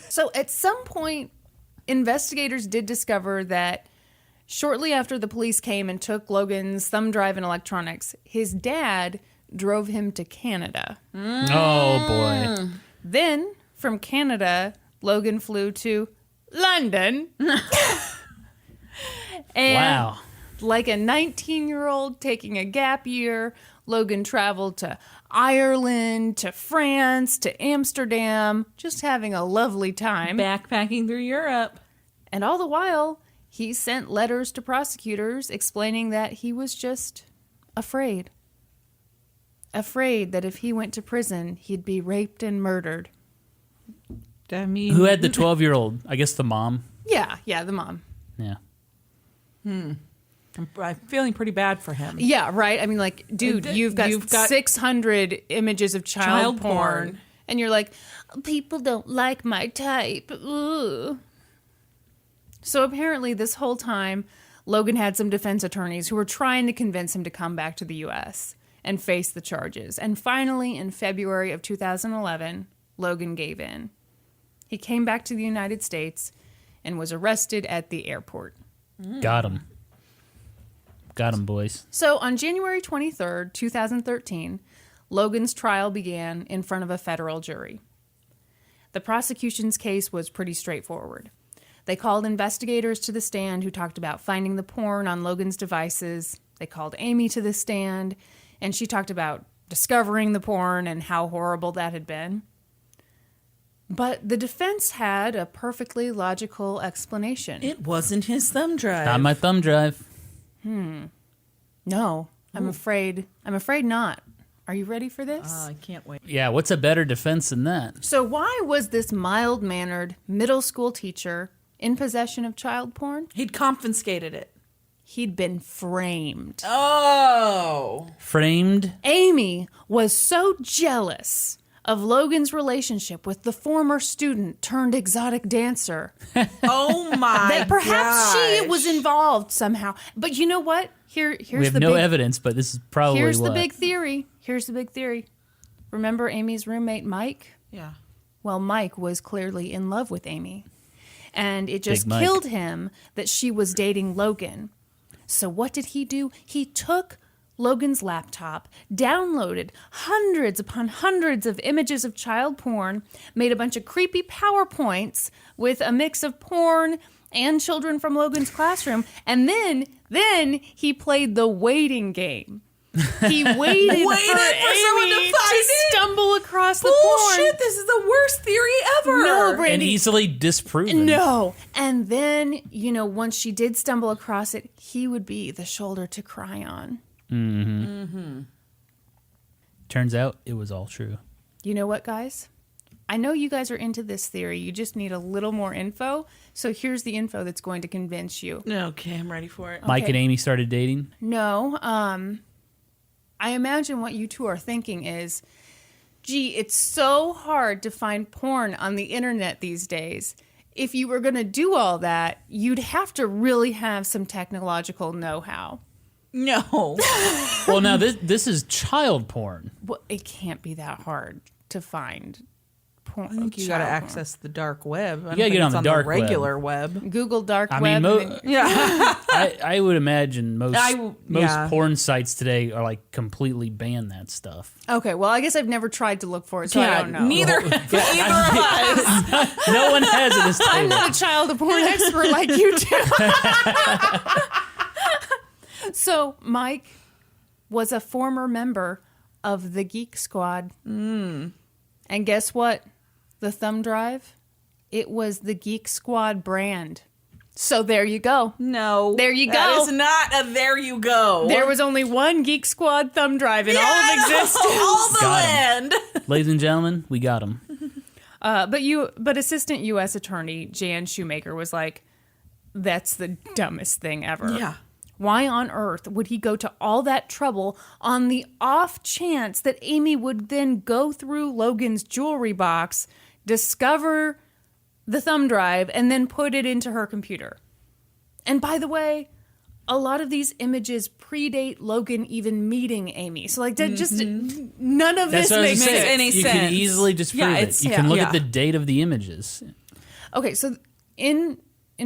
A: So at some point, investigators did discover that shortly after the police came and took Logan's thumb drive and electronics, his dad drove him to Canada.
C: Oh, boy.
A: Then, from Canada, Logan flew to London. And
C: Wow.
A: like a 19-year-old taking a gap year, Logan traveled to Ireland, to France, to Amsterdam, just having a lovely time.
B: Backpacking through Europe.
A: And all the while, he sent letters to prosecutors explaining that he was just afraid. Afraid that if he went to prison, he'd be raped and murdered.
B: I mean,
C: Who had the 12-year-old? I guess the mom.
A: Yeah, the mom.
C: Yeah.
B: I'm feeling pretty bad for him.
A: Yeah, right? I mean, like, dude, you've got 600 images of child porn. And you're like, people don't like my type. Ugh. So apparently this whole time, Logan had some defense attorneys who were trying to convince him to come back to the U.S. and face the charges. And finally, in February of 2011, Logan gave in. He came back to the United States and was arrested at the airport.
C: Got him. Got him, boys.
A: So on January 23rd, 2013, Logan's trial began in front of a federal jury. The prosecution's case was pretty straightforward. They called investigators to the stand who talked about finding the porn on Logan's devices. They called Amy to the stand, and she talked about discovering the porn and how horrible that had been. But the defense had a perfectly logical explanation.
B: It wasn't his thumb drive.
C: Not my thumb drive.
A: No, I'm afraid not. Are you ready for this?
B: I can't wait.
C: Yeah, what's a better defense than that?
A: So why was this mild-mannered middle school teacher in possession of child porn?
B: He'd confiscated it.
A: He'd been framed.
B: Oh.
C: Framed?
A: Amy was so jealous of Logan's relationship with the former student turned exotic dancer
B: Oh my
A: that perhaps she
B: gosh.
A: was involved somehow. But you know what? Here's
C: We have
A: the
C: no
A: big,
C: evidence, but this is probably
A: Here's
C: what.
A: the big theory. Here's the big theory. Remember Amy's roommate, Mike?
B: Yeah.
A: Well, Mike was clearly in love with Amy. And it just
C: Big Mike.
A: killed him that she was dating Logan. So what did he do? He took Logan's laptop, downloaded hundreds upon hundreds of images of child porn, made a bunch of creepy PowerPoints with a mix of porn and children from Logan's classroom, and then he played the waiting game. He waited for
B: someone
A: Amy
B: to find it?
A: stumble across the porn.
B: Bullshit, this is the worst theory ever.
A: No, Brandi.
C: And easily disproven.
A: No. And then, once she did stumble across it, he would be the shoulder to cry on.
C: Turns out it was all true.
A: You know what, guys? I know you guys are into this theory. You just need a little more info. So here's the info that's going to convince you.
B: Okay, I'm ready for it.
C: Mike and Amy started dating.
A: No. I imagine what you two are thinking is, gee, it's so hard to find porn on the internet these days. If you were going to do all that, you'd have to really have some technological know-how.
B: No.
C: Well, now this is child porn.
A: Well, it can't be that hard to find porn.
B: I think you got to access the dark web. I don't
C: gotta
B: think
C: get on
B: it's
C: the
B: on
C: dark
B: the regular web.
A: Google dark
C: I
A: web.
C: mean,
A: and then-
B: Yeah.
C: I would imagine most
B: yeah.
C: porn sites today are like completely ban that stuff.
A: Okay, well, I guess I've never tried to look for it, so I don't know.
B: Neither of us.
C: No one has at this table.
A: I'm not a child porn expert like you two. So, Mike was a former member of the Geek Squad. And guess what? The thumb drive? It was the Geek Squad brand. So there you go.
B: No.
A: There you
B: That
A: go.
B: is not a there you go.
A: There was only one Geek Squad thumb drive in all of existence.
B: All the
C: Got 'em.
B: land.
C: Ladies and gentlemen, we got him.
A: But Assistant U.S. Attorney Jan Shoemaker was like, that's the dumbest thing ever.
B: Yeah.
A: Why on earth would he go to all that trouble on the off chance that Amy would then go through Logan's jewelry box, discover the thumb drive, and then put it into her computer? And by the way, a lot of these images predate Logan even meeting Amy. So like that just none of
C: That's
A: this
C: what I was
A: makes
C: saying.
A: sense.
B: any
C: You can
B: sense.
C: easily disprove
B: Yeah,
C: it.
B: it's-
C: You can look
B: yeah.
C: at the date of the images.
A: Okay, so in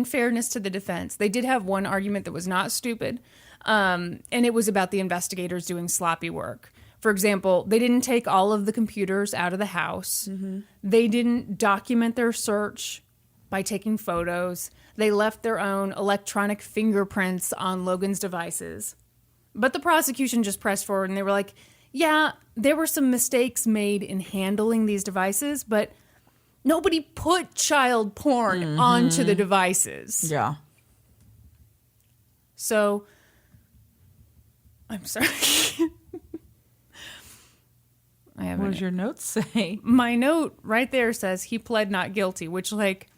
A: fairness to the defense, they did have one argument that was not stupid, and it was about the investigators doing sloppy work. For example, they didn't take all of the computers out of the house. They didn't document their search by taking photos. They left their own electronic fingerprints on Logan's devices. But the prosecution just pressed forward, and they were like, yeah, there were some mistakes made in handling these devices, but nobody put child porn onto the devices.
B: Yeah.
A: So, I'm sorry. I have
B: What does your notes say?
A: my note right there says he pled not guilty, which like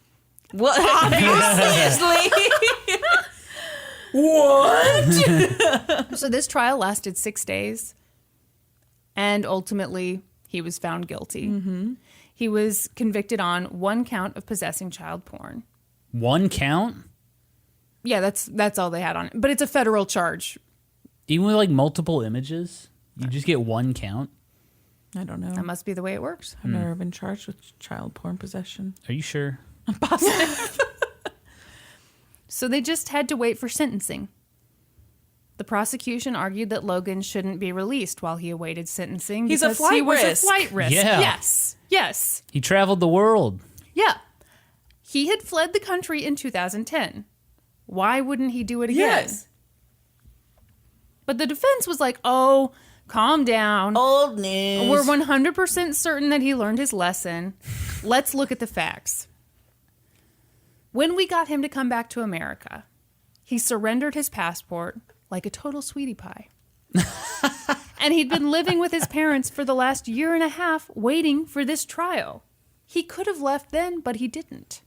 B: Well, obviously. What?
A: So this trial lasted 6 days, and ultimately he was found guilty. Mm-hmm. He was convicted on 1 count of possessing child porn.
C: 1 count?
A: Yeah, that's all they had on it. But it's a federal charge.
C: Even with like multiple images, you just get 1 count.
B: I don't know.
A: That must be the way it works.
B: I've never been charged with child porn possession.
C: Are you sure?
B: I'm positive.
A: So they just had to wait for sentencing. The prosecution argued that Logan shouldn't be released while he awaited sentencing.
B: He's a
A: because
B: flight
A: he was
B: risk.
A: a flight risk.
C: Yeah.
A: Yes.
C: He traveled the world.
A: Yeah. He had fled the country in 2010. Why wouldn't he do it again?
B: Yes.
A: But the defense was like, oh, calm down.
B: Old news.
A: We're 100% certain that he learned his lesson. Let's look at the facts. When we got him to come back to America, he surrendered his passport like a total sweetie pie. And he'd been living with his parents for the last 1.5 years waiting for this trial. He could have left then, but he didn't.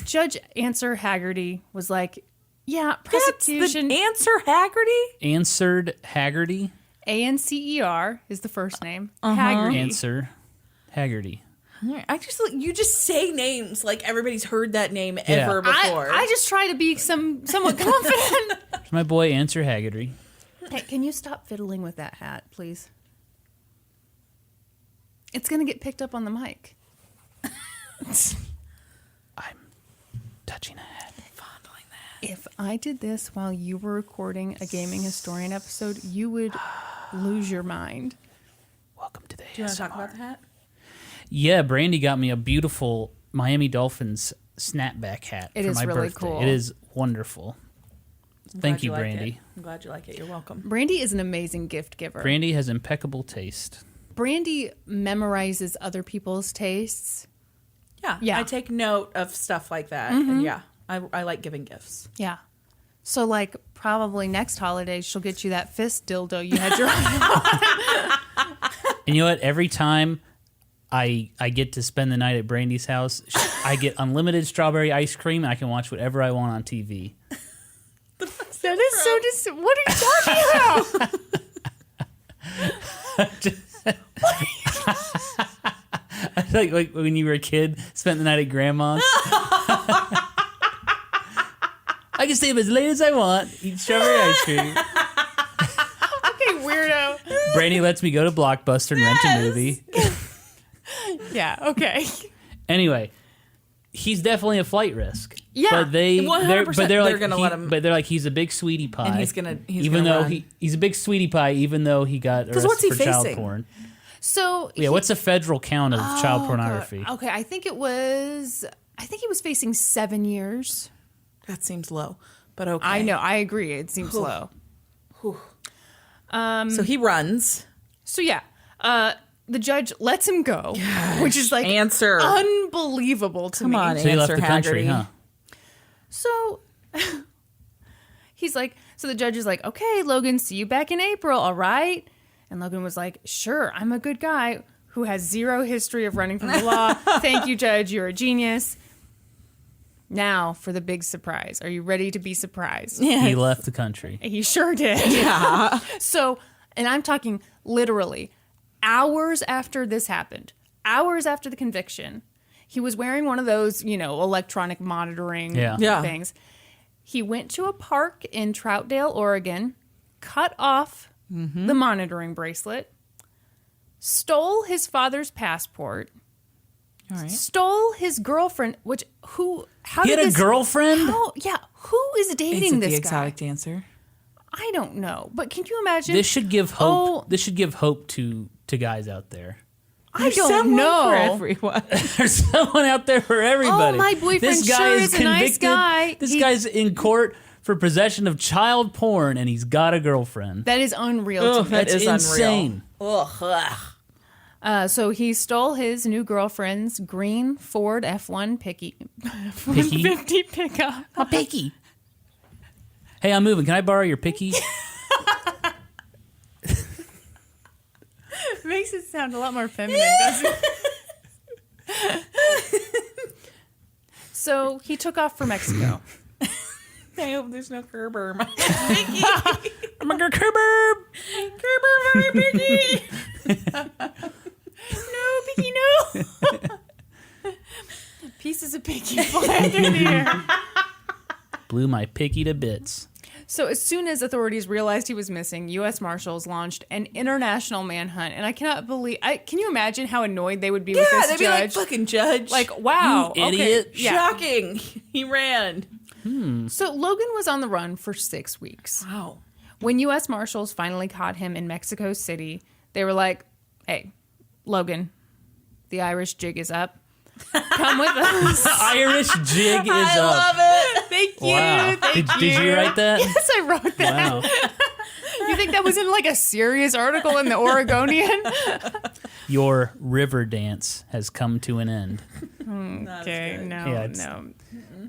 A: Judge Answer Haggerty was like, yeah, prosecution.
B: Answer Haggerty?
C: Answered Haggerty.
A: Ancer is the first name. Haggerty.
C: Answer Haggerty.
B: I just you just say names like everybody's heard that name ever before.
A: I just try to be somewhat confident.
C: It's my boy Answer Haggerty.
A: Hey, can you stop fiddling with that hat, please? It's going to get picked up on the mic.
C: I'm touching a hat.
B: Fondling that.
A: If I did this while you were recording a Gaming Historian episode, you would lose your mind.
C: Welcome to the
B: Do you want to talk about the hat?
C: Yeah, Brandi got me a beautiful Miami Dolphins snapback hat
A: It
C: for
A: is
C: my
A: really
C: birthday.
A: cool.
C: It is wonderful. Thank you,
B: Glad like
C: Brandi.
B: it. I'm glad you like it. You're welcome.
A: Brandi is an amazing gift giver.
C: Brandi has impeccable taste.
A: Brandi memorizes other people's tastes.
B: Yeah. I take note of stuff like that. And yeah, I like giving gifts.
A: Yeah. So, like, probably next holiday, she'll get you that fist dildo you had your eye on.
C: And you know what? Every time I get to spend the night at Brandi's house, I get unlimited strawberry ice cream, and I can watch whatever I want on TV.
A: That is so what are you talking about?
C: like when you were a kid, spent the night at grandma's. I can stay up as late as I want, eat strawberry ice cream.
A: Okay, weirdo.
C: Brandi lets me go to Blockbuster and rent a movie.
A: Yeah, okay.
C: Anyway, he's definitely a flight risk.
A: Yeah,
C: but they're
B: 100%
C: like
B: gonna let him.
C: But they're like he's a big sweetie pie,
B: And he's gonna run.
C: he's a big sweetie pie, even though he got arrested
B: what's he
C: for child
B: facing?
C: porn.
A: So
C: Yeah, what's a federal count of child pornography?
A: God. Okay, I think he was facing 7 years.
B: That seems low, but okay.
A: I know, I agree. It seems low.
B: So he runs.
A: So yeah, the judge lets him go, which is like
B: Answer.
A: unbelievable to
B: Come
A: me.
B: on,
C: So he left
B: Answer
C: the country,
B: Haggerty.
C: huh?
A: So he's like, so the judge is like, okay, Logan, see you back in April, all right? And Logan was like, sure, I'm a good guy who has zero history of running from the law. Thank you, judge. You're a genius. Now for the big surprise. Are you ready to be surprised?
B: Yeah.
C: He left the country.
A: He sure did.
B: Yeah.
A: So, and I'm talking literally hours after this happened, hours after the conviction, he was wearing one of those, electronic monitoring
B: Yeah.
A: things. He went to a park in Troutdale, Oregon, cut off the monitoring bracelet, stole his father's passport,
B: All right.
A: stole his girlfriend, how
C: He
A: did
C: had a
A: this,
C: girlfriend?
A: who is dating
B: Is it
A: this
B: the
A: guy?
B: exotic dancer?
A: I don't know, but can you imagine?
C: This should give hope.
A: Oh.
C: This should give hope to guys out there.
A: I don't
B: Someone
A: know.
B: for everyone.
C: There's someone out there for everybody.
A: Oh, my boyfriend sure is a nice guy.
C: This guy's in court for possession of child porn, and he's got a girlfriend.
A: That is unreal
B: Ugh,
A: to me.
B: that
C: That's
B: is
C: insane.
B: Unreal. Ugh.
A: So he stole his new girlfriend's green Ford F1
C: Picky?
A: 50 pickup.
C: A picky. Hey, I'm moving. Can I borrow your picky?
A: Makes it sound a lot more feminine, doesn't it? So he took off for Mexico.
B: I hope there's no Kerber.
C: I'm a Kerber.
B: Kerber, my piggy.
A: No, Piggy, no. Pieces of Piggy flying through the air.
C: Blew my piggy to bits.
A: So as soon as authorities realized he was missing, U.S. Marshals launched an international manhunt. And I cannot believe... can you imagine how annoyed they would be with this
B: they'd
A: judge?
B: be like, fucking judge.
A: Like, wow.
C: You idiot.
A: Okay, yeah.
B: Shocking. He ran.
A: So Logan was on the run for 6 weeks.
B: Wow.
A: When U.S. Marshals finally caught him in Mexico City, they were like, hey, Logan, the Irish jig is up. Come with us.
C: The Irish jig is
B: I
C: up.
B: love it.
A: Thank you.
C: Wow.
A: Thank
C: Did you write that?
A: Yes, I wrote that.
C: Wow.
A: You think that was in like a serious article in the Oregonian?
C: Your river dance has come to an end.
A: Okay,
B: good.
A: no,
C: Yeah,
A: no.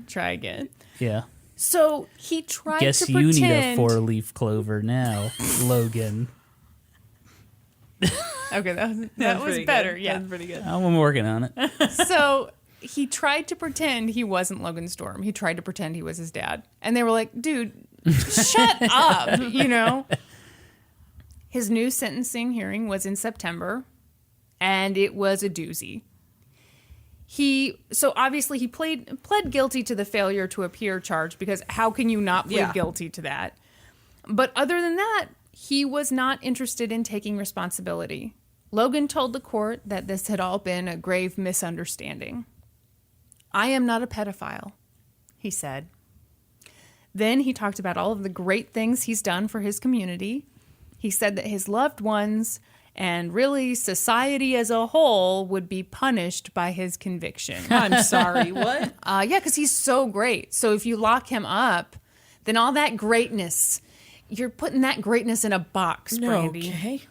A: Try again.
C: Yeah.
A: So he tried
C: Guess
A: to
C: you
A: pretend.
C: need a four-leaf clover now, Logan.
A: Okay, that was
B: pretty
A: better.
B: good.
A: Yeah.
B: That's pretty good.
C: I'm working on it.
A: So he tried to pretend he wasn't Logan Storm. He tried to pretend he was his dad. And they were like, dude, shut up, you know? His new sentencing hearing was in September, and it was a doozy. So obviously he pled guilty to the failure to appear charge, because how can you not plead guilty to that? But other than that, he was not interested in taking responsibility. Logan told the court that this had all been a grave misunderstanding. I am not a pedophile, he said. Then he talked about all of the great things he's done for his community. He said that his loved ones and really society as a whole would be punished by his conviction.
B: I'm sorry. What?
A: Yeah, because he's so great. So if you lock him up, then all that greatness, you're putting that greatness in a box, Brandi.
B: Okay.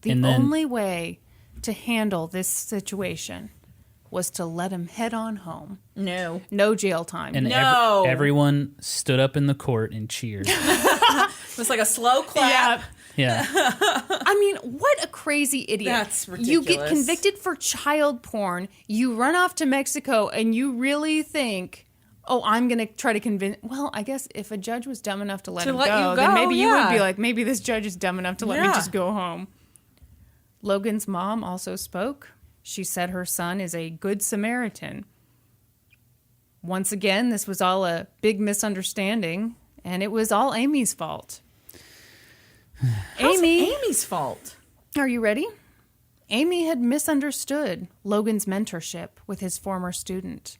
A: The
C: And then-
A: only way to handle this situation was to let him head on home.
B: No.
A: No jail time.
C: And
B: No.
C: everyone stood up in the court and cheered.
B: It was like a slow clap.
A: yeah.
C: Yeah.
A: I mean, what a crazy idiot.
B: That's
A: You get
B: ridiculous.
A: convicted for child porn, you run off to Mexico, and you really think, oh, I'm going to try to convince... Well, I guess if a judge was dumb enough to let him
B: let
A: go,
B: you
A: then
B: go,
A: maybe you would
B: yeah.
A: be like, maybe this judge is dumb enough to let me
B: Yeah.
A: just go home. Logan's mom also spoke. She said her son is a good Samaritan. Once again, this was all a big misunderstanding, and it was all Amy's fault.
B: How's Amy's fault?
A: Are you ready? Amy had misunderstood Logan's mentorship with his former student.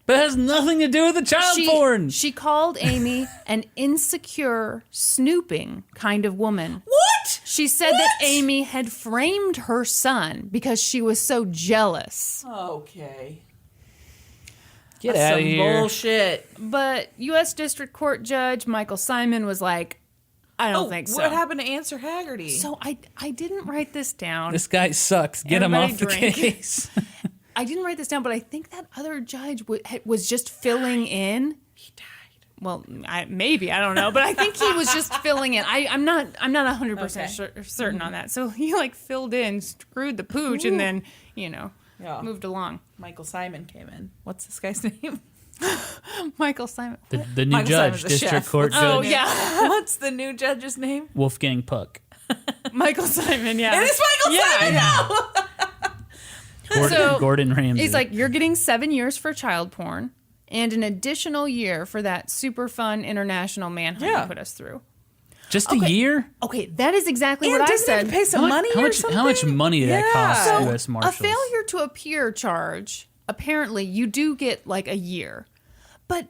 C: But it has nothing to do with the child porn.
A: She called Amy an insecure, snooping kind of woman.
B: What?
A: She said that Amy had framed her son because she was so jealous.
B: Okay.
C: Get
B: That's
C: out of
B: some
C: here.
B: bullshit.
A: But U.S. District Court Judge Michael Simon was like, I don't think so.
B: What happened to Answer Haggerty?
A: So I didn't write this down.
C: This guy sucks. Get him
A: Everybody
C: off the
A: drink.
C: case.
A: I didn't write this down, but I think that other judge was just filling in.
B: He died.
A: Well, maybe, I don't know, but I think he was just filling in. I'm not 100% certain on that. So he like filled in, screwed the pooch, and then moved along.
B: Michael Simon came in. What's this guy's name?
A: Michael Simon.
C: The new
B: Michael
C: judge,
B: Simon's the
C: district
B: chef.
C: court
A: Oh
C: judge,
A: yeah,
B: What's the new judge's name?
C: Wolfgang Puck.
A: Michael Simon. Yeah,
B: It is Michael Simon now.
C: Gordon Ramsay.
A: He's like, you're getting 7 years for child porn and an additional year for that super fun international manhunt you put us through.
C: just a year?
A: Okay, that is exactly
B: And
A: what I
B: doesn't he have
A: said.
B: to pay some money or something?
C: How much money did that cost
B: Yeah.
C: U.S. Marshals?
A: A failure to appear charge, apparently you do get like a year. But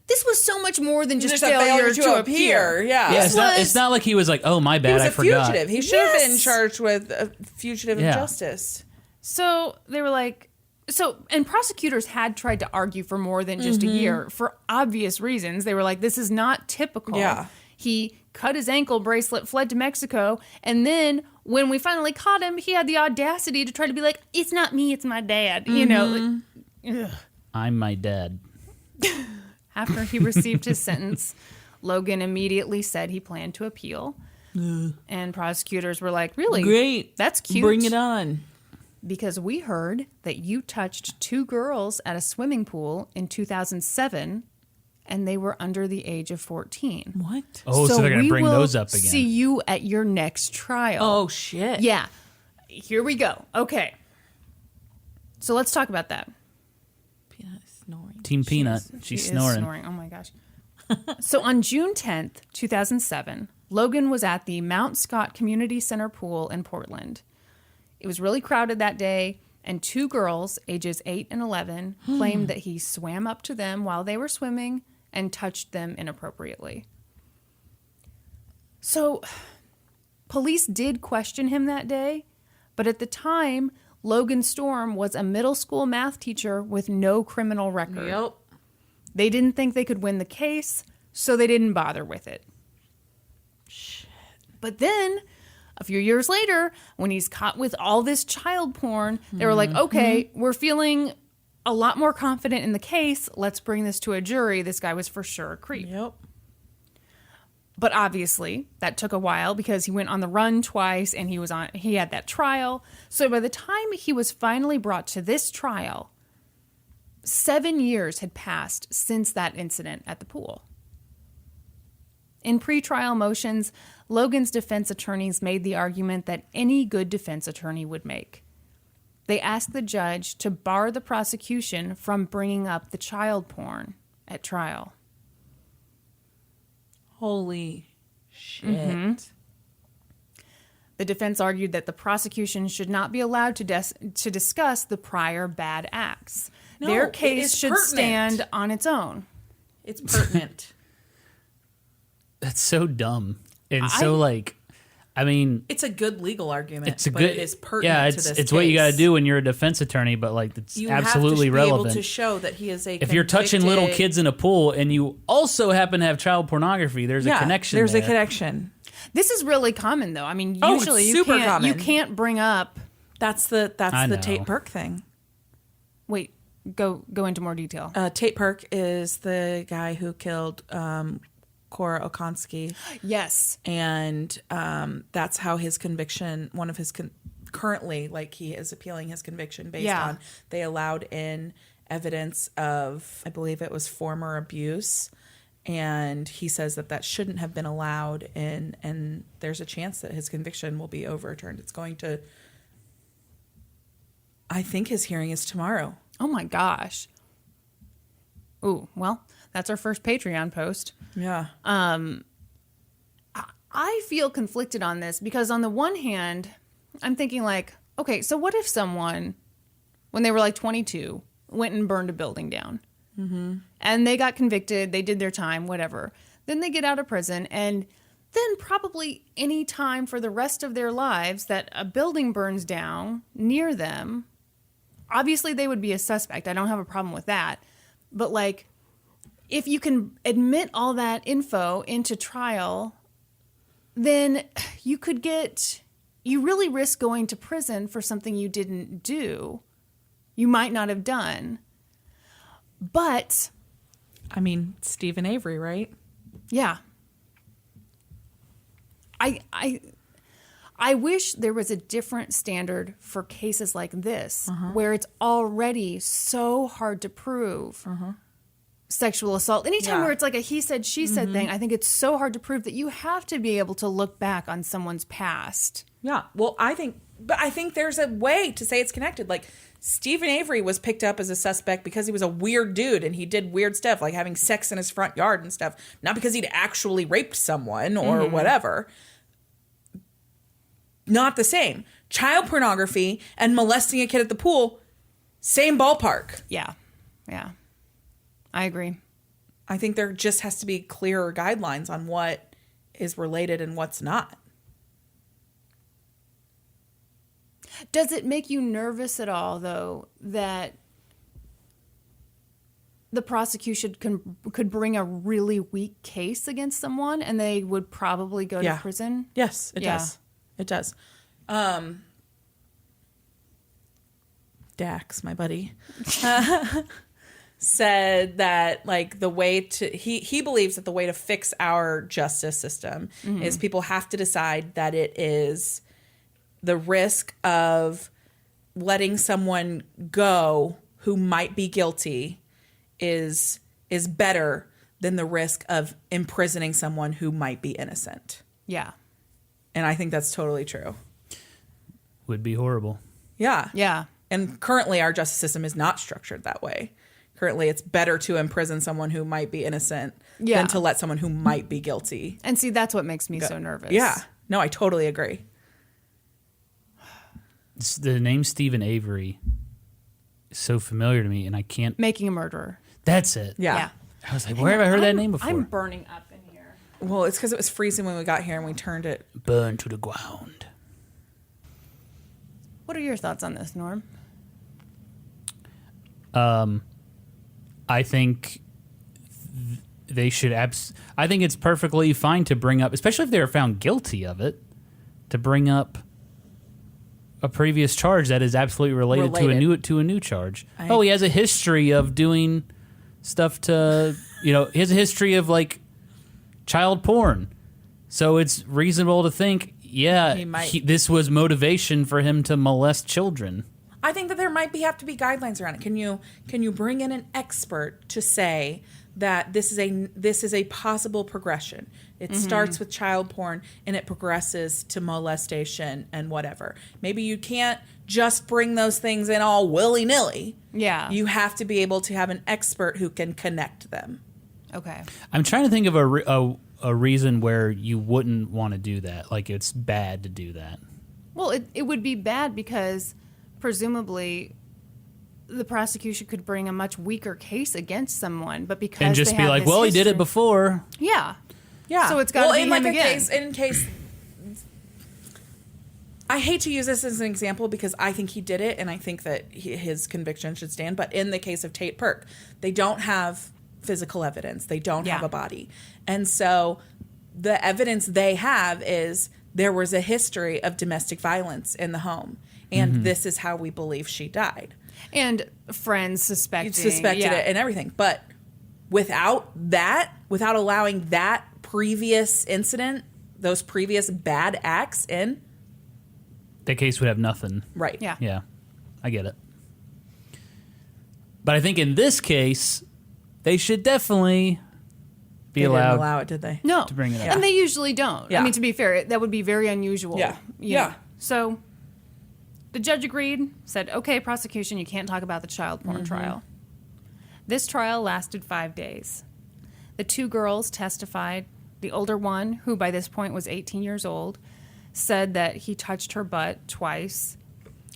A: this was so much more than just
B: Just a
A: failure to appear.
B: Yeah.
C: Yeah,
A: was-
C: it's not like he was like, oh, my
B: He
C: bad,
B: was
C: I
B: a
C: forgot.
B: fugitive. He should have been
A: Yes.
B: charged with a fugitive
C: Yeah.
B: of justice.
A: So they were like, and prosecutors had tried to argue for more than just a year for obvious reasons. They were like, this is not typical.
B: Yeah.
A: He cut his ankle bracelet, fled to Mexico, and then when we finally caught him, he had the audacity to try to be like, it's not me, it's my dad. You know, like, ugh.
C: I'm my dad.
A: After he received his sentence, Logan immediately said he planned to appeal. And prosecutors were like, really?
B: Great.
A: That's cute.
B: Bring it on.
A: Because we heard that you touched 2 girls at a swimming pool in 2007 and they were under the age of 14.
B: What?
C: Oh, so they're going to
A: we
C: bring
A: will
C: those up again.
A: See you at your next trial.
B: Oh, shit.
A: Yeah. Here we go. Okay. So let's talk about that.
B: Peanut is snoring.
C: Team Peanut. She's
A: She is
C: snoring.
A: Oh my gosh. So on June 10th, 2007, Logan was at the Mount Scott Community Center pool in Portland. It was really crowded that day, and 2 girls, ages 8 and 11, claimed that he swam up to them while they were swimming and touched them inappropriately. So police did question him that day, but at the time, Logan Storm was a middle school math teacher with no criminal record.
B: Yep.
A: They didn't think they could win the case, so they didn't bother with it.
B: Shit.
A: But then, a few years later, when he's caught with all this child porn, they were like, okay, we're feeling a lot more confident in the case. Let's bring this to a jury. This guy was for sure a creep.
B: Yep.
A: But obviously, that took a while because he went on the run twice and he had that trial. So by the time he was finally brought to this trial, 7 years had passed since that incident at the pool. In pretrial motions, Logan's defense attorneys made the argument that any good defense attorney would make. They asked the judge to bar the prosecution from bringing up the child porn at trial.
B: Holy shit.
A: The defense argued that the prosecution should not be allowed to discuss the prior bad acts.
B: No,
A: Their
B: it
A: case
B: is
A: should
B: pertinent.
A: stand on its own.
B: It's pertinent.
C: That's so dumb. And so, like, I mean,
B: It's a good legal argument,
C: it's a
B: but
C: good.
B: it is pertinent
C: yeah,
B: to this
C: it's what you got to
B: case.
C: do when you're a defense attorney, but like, it's
B: You
C: absolutely
B: have to
C: relevant.
B: be able to show that he is a
C: If you're touching little
B: convicted-
C: kids in a pool and you also happen to have child pornography, there's a connection.
B: There's
C: there.
B: a connection.
A: This is really common, though. I mean,
B: Oh, it's
A: usually
B: super
A: you
B: common.
A: can't bring up.
B: That's
C: I
B: the
C: know.
B: Tate Perk thing.
A: Wait, go into more detail.
B: Tate Perk is the guy who killed Cora Okonski,
A: Yes.
B: and that's how his conviction. One of his currently, like, he is appealing his conviction based on they allowed in evidence of, I believe it was former abuse. And he says that shouldn't have been allowed in, and there's a chance that his conviction will be overturned. It's going to, I think his hearing is tomorrow.
A: Oh my gosh. Ooh, well, that's our first Patreon post.
B: Yeah.
A: I feel conflicted on this because on the one hand, I'm thinking like, okay, so what if someone, when they were like 22, went and burned a building down? Mm-hmm. And they got convicted, they did their time, whatever. Then they get out of prison, and then probably any time for the rest of their lives that a building burns down near them, obviously they would be a suspect. I don't have a problem with that. But like, if you can admit all that info into trial, then you really risk going to prison for something you didn't do. You might not have done. But,
B: I mean, Stephen Avery, right?
A: yeah. I wish there was a different standard for cases like this, where it's already so hard to prove sexual assault. Anytime where it's like a he said, she said thing, I think it's so hard to prove that you have to be able to look back on someone's past.
B: Yeah. Well, I think there's a way to say it's connected. Like, Stephen Avery was picked up as a suspect because he was a weird dude and he did weird stuff, like having sex in his front yard and stuff. Not because he'd actually raped someone or whatever. Not the same. Child pornography and molesting a kid at the pool, same ballpark.
A: Yeah. Yeah. I agree.
B: I think there just has to be clearer guidelines on what is related and what's not.
A: Does it make you nervous at all, though, that the prosecution could bring a really weak case against someone and they would probably go to prison?
B: Yes, it
A: Yeah.
B: does. It does. Dax, my buddy, said that, like, the way to he believes that the way to fix our justice system is people have to decide that it is the risk of letting someone go who might be guilty is better than the risk of imprisoning someone who might be innocent.
A: Yeah.
B: And I think that's totally true.
C: Would be horrible.
B: Yeah.
A: Yeah.
B: And currently our justice system is not structured that way. Currently it's better to imprison someone who might be innocent than to let someone who might be guilty.
A: And see, that's what makes me so nervous.
B: Yeah. No, I totally agree.
C: The name Stephen Avery is so familiar to me, and I can't...
A: Making a Murderer.
C: That's it.
B: Yeah.
C: I was like, where have I heard that name before?
A: I'm burning up in here.
B: Well, it's because it was freezing when we got here and we turned it.
C: Burn to the ground.
A: What are your thoughts on this, Norm?
C: I think they should... I think it's perfectly fine to bring up, especially if they were found guilty of it, to bring up a previous charge that is absolutely related. to a new charge. He has a history of doing stuff to, he has a history of like child porn. So it's reasonable to think, this was motivation for him to molest children.
B: I think that there might have to be guidelines around it. Can you bring in an expert to say that this is a possible progression? It starts with child porn and it progresses to molestation and whatever. Maybe you can't just bring those things in all willy-nilly.
A: Yeah.
B: You have to be able to have an expert who can connect them.
A: Okay.
C: I'm trying to think of a reason where you wouldn't want to do that. Like it's bad to do that.
A: Well, it would be bad because presumably the prosecution could bring a much weaker case against someone, but because
C: and just
A: they
C: be
A: have
C: like,
A: this
C: he did it
A: history-
C: before.
A: Yeah.
B: Yeah.
A: So it's got to be
B: in
A: him
B: like a
A: again.
B: in case. I hate to use this as an example because I think he did it and I think that his conviction should stand. But in the case of Tate Perk, they don't have physical evidence. They don't have a body. And so the evidence they have is there was a history of domestic violence in the home. And this is how we believe she died.
A: And friends suspected
B: it and everything. But without allowing that previous incident, those previous bad acts in,
C: that case would have nothing.
B: right.
A: Yeah.
C: Yeah, I get it. But I think in this case, they should definitely be
B: They didn't
C: allowed
B: allow it, did they?
A: No.
C: to bring it up.
A: And they usually don't.
B: Yeah.
A: I mean, to be fair, that would be very unusual.
B: Yeah.
A: you know.
B: Yeah.
A: So the judge agreed, said, okay, prosecution, you can't talk about the child porn trial. This trial lasted 5 days. The two girls testified. The older one, who by this point was 18 years old, said that he touched her butt twice.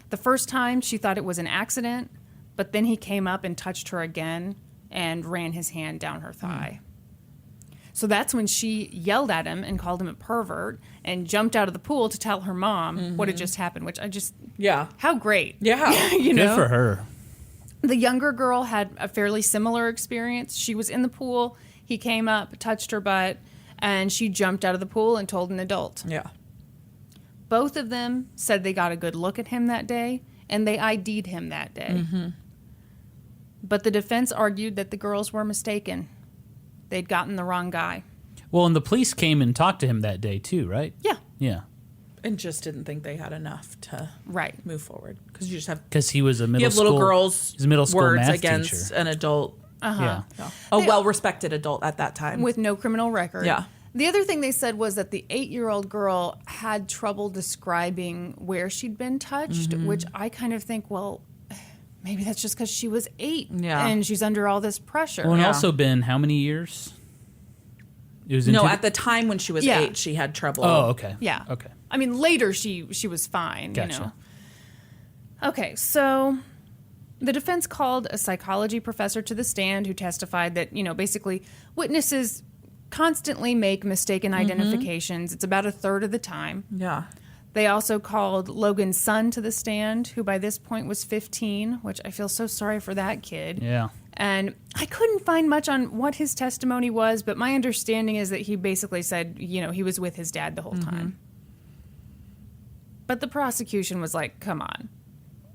A: The first time she thought it was an accident, but then he came up and touched her again and ran his hand down her thigh. So that's when she yelled at him and called him a pervert and jumped out of the pool to tell her mom what had just happened, which how great.
B: Yeah.
A: you know?
C: Good for her.
A: The younger girl had a fairly similar experience. She was in the pool. He came up, touched her butt, and she jumped out of the pool and told an adult.
B: Yeah.
A: Both of them said they got a good look at him that day, and they ID'd him that day. But the defense argued that the girls were mistaken. They'd gotten the wrong guy.
C: Well, and the police came and talked to him that day too, right?
A: Yeah.
C: Yeah.
B: And just didn't think they had enough to
A: Right.
B: move forward. Because you just have
C: Because he was a middle
B: you have
C: school.
B: little girls'
C: He's a middle school
B: words
C: math
B: against
C: teacher.
B: an adult,
C: Yeah.
B: a well-respected adult at that time.
A: With no criminal record.
B: Yeah.
A: The other thing they said was that the 8-year-old girl had trouble describing where she'd been touched, which I kind of think, well, maybe that's just because she was 8
B: Yeah.
A: and she's under all this pressure.
C: Well, and
B: Yeah.
C: also been how many years? It was
B: no, at the time when she was
A: Yeah.
B: 8, she had trouble.
C: Oh, okay.
A: Yeah.
C: Okay.
A: I mean, later she was fine.
C: Gotcha.
A: You know? Okay, so the defense called a psychology professor to the stand who testified that, basically witnesses constantly make mistaken identifications. It's about a third of the time.
B: Yeah.
A: They also called Logan's son to the stand, who by this point was 15, which I feel so sorry for that kid.
C: Yeah.
A: And I couldn't find much on what his testimony was, but my understanding is that he basically said, he was with his dad the whole time. But the prosecution was like, come on.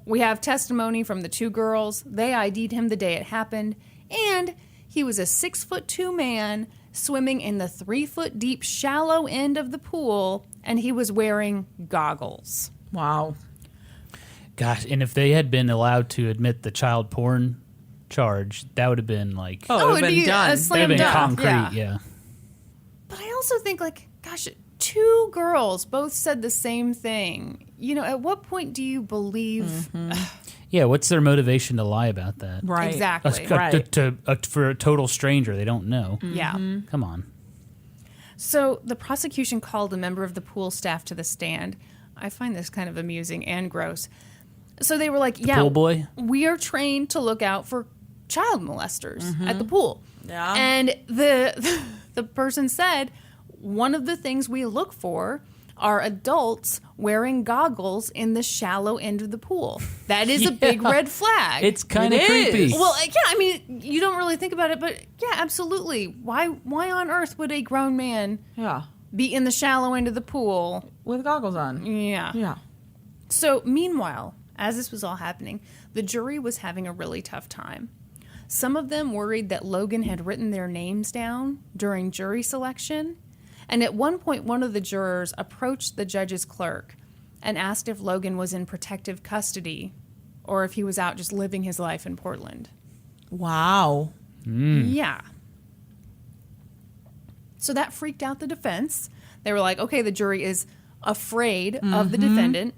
A: We have testimony from the two girls. They ID'd him the day it happened. And he was a 6'2" man swimming in the 3-foot deep shallow end of the pool, and he was wearing goggles.
B: Wow.
C: Gosh, and if they had been allowed to admit the child porn charge, that would have been like
B: Oh, it would have
A: it'd
B: been
A: be
B: done.
A: a
C: that would
A: slam
C: have been
A: dunk.
C: concrete. Yeah.
A: But I also think, like, gosh, 2 girls both said the same thing. You know, at what point do you believe?
C: Yeah. What's their motivation to lie about that?
B: Right.
A: Exactly.
B: Right.
C: For a total stranger they don't know.
A: Yeah.
C: Come on.
A: So the prosecution called a member of the pool staff to the stand. I find this kind of amusing and gross. So they were like, yeah,
C: Pool boy?
A: we are trained to look out for child molesters at the pool.
B: Yeah.
A: And the person said, one of the things we look for are adults wearing goggles in the shallow end of the pool. That is a big red flag.
C: It's kind of
B: It is.
C: creepy.
A: Well, yeah, I mean, you don't really think about it, but yeah, absolutely. Why on earth would a grown man
B: Yeah.
A: be in the shallow end of the pool?
B: With goggles on.
A: Yeah.
B: Yeah.
A: So, meanwhile, as this was all happening, the jury was having a really tough time. Some of them worried that Logan had written their names down during jury selection. And at one point, one of the jurors approached the judge's clerk and asked if Logan was in protective custody or if he was out just living his life in Portland.
B: Wow.
A: Yeah. So that freaked out the defense. They were like, okay, the jury is afraid of the defendant.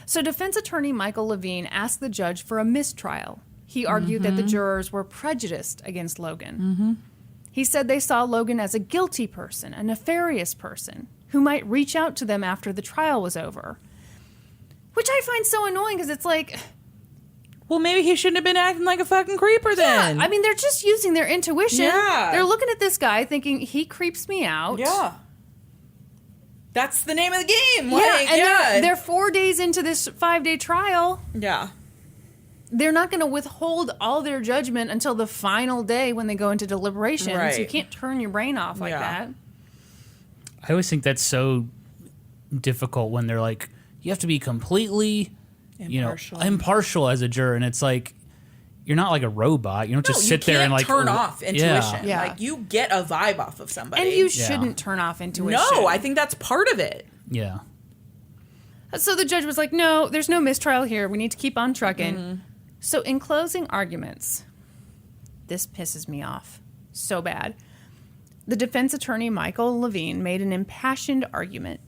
A: So defense attorney Michael Levine asked the judge for a mistrial. He argued that the jurors were prejudiced against Logan. He said they saw Logan as a guilty person, a nefarious person, who might reach out to them after the trial was over. Which I find so annoying because it's like,
B: Well, maybe he shouldn't have been acting like a fucking creeper then.
A: I mean, they're just using their intuition.
B: Yeah.
A: They're looking at this guy thinking, he creeps me out.
B: Yeah. That's the name of the game.
A: Yeah,
B: Like,
A: and they're 4 days into this 5-day trial.
B: Yeah.
A: They're not going to withhold all their judgment until the final day when they go into deliberations.
B: Right.
A: You can't turn your brain off like
B: Yeah.
A: that.
C: I always think that's so difficult when they're like, you have to be completely, impartial as a juror, and it's like you're not like a robot. You don't just sit there and like
B: turn off intuition.
A: Yeah.
B: Like you get a vibe off of somebody.
A: And you shouldn't turn off intuition.
B: No, I think that's part of it.
C: Yeah.
A: So the judge was like, no, there's no mistrial here. We need to keep on trucking. So in closing arguments, this pisses me off so bad. The defense attorney, Michael Levine, made an impassioned argument.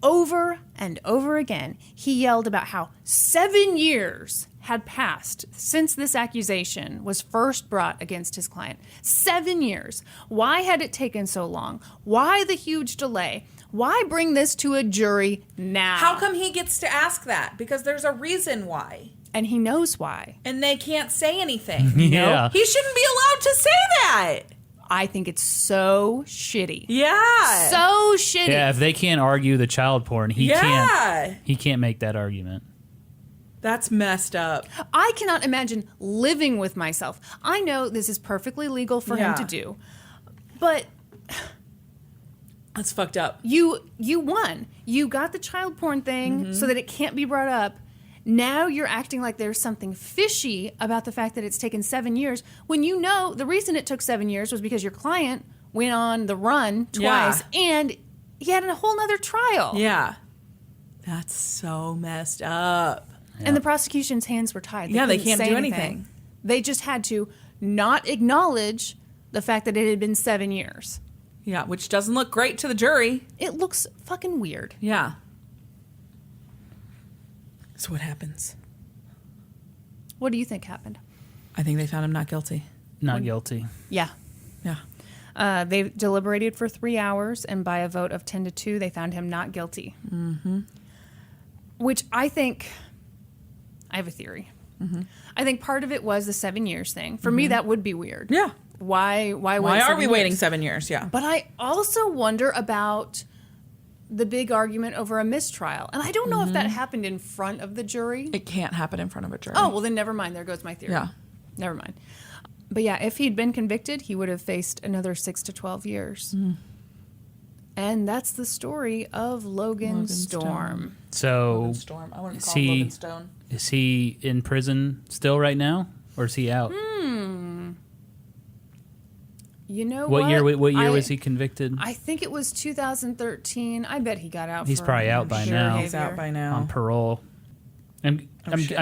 A: Over and over again, he yelled about how 7 years had passed since this accusation was first brought against his client. 7 years. Why had it taken so long? Why the huge delay? Why bring this to a jury now?
B: How come he gets to ask that? Because there's a reason why.
A: And he knows why.
B: And they can't say anything.
C: Yeah.
B: He shouldn't be allowed to say that.
A: I think it's so shitty.
B: Yeah.
A: So shitty.
C: Yeah, if they can't argue the child porn, he can't make that argument.
B: That's messed up.
A: I cannot imagine living with myself. I know this is perfectly legal for him
B: Yeah.
A: to do. But
B: That's fucked up.
A: you won. You got the child porn thing so that it can't be brought up. Now you're acting like there's something fishy about the fact that it's taken 7 years when you know the reason it took 7 years was because your client went on the run twice and he had a whole nother trial.
B: Yeah. That's so messed up.
A: And the prosecution's hands were tied.
B: Yeah, they
A: couldn't
B: can't
A: say
B: do anything.
A: They just had to not acknowledge the fact that it had been 7 years.
B: Yeah, which doesn't look great to the jury.
A: It looks fucking weird.
B: Yeah. So what happens?
A: What do you think happened?
B: I think they found him not guilty.
C: Not guilty.
A: Yeah.
B: Yeah.
A: They deliberated for 3 hours, and by a vote of 10-2, they found him not guilty. Mm-hmm. Which I think, I have a theory. Mm-hmm. I think part of it was the 7 years thing. For me, that would be weird.
B: Yeah.
A: Why
B: Why are we waiting 7 years? Yeah.
A: But I also wonder about the big argument over a mistrial. And I don't know if that happened in front of the jury.
B: It can't happen in front of a jury.
A: Oh, well, then never mind. There goes my theory.
B: Yeah.
A: Never mind. But yeah, if he'd been convicted, he would have faced another 6 to 12 years. And that's the story of Logan Storm.
C: So
B: Logan Storm. I want to
C: is
B: call him
C: he-
B: Logan Stone.
C: is he in prison still right now, or is he out?
A: You know what?
C: What year was he convicted?
A: I think it was 2013. I bet he got out.
C: He's
A: for
C: probably out by
A: pure
C: now.
A: behavior.
B: He's out by now.
C: On parole. I'm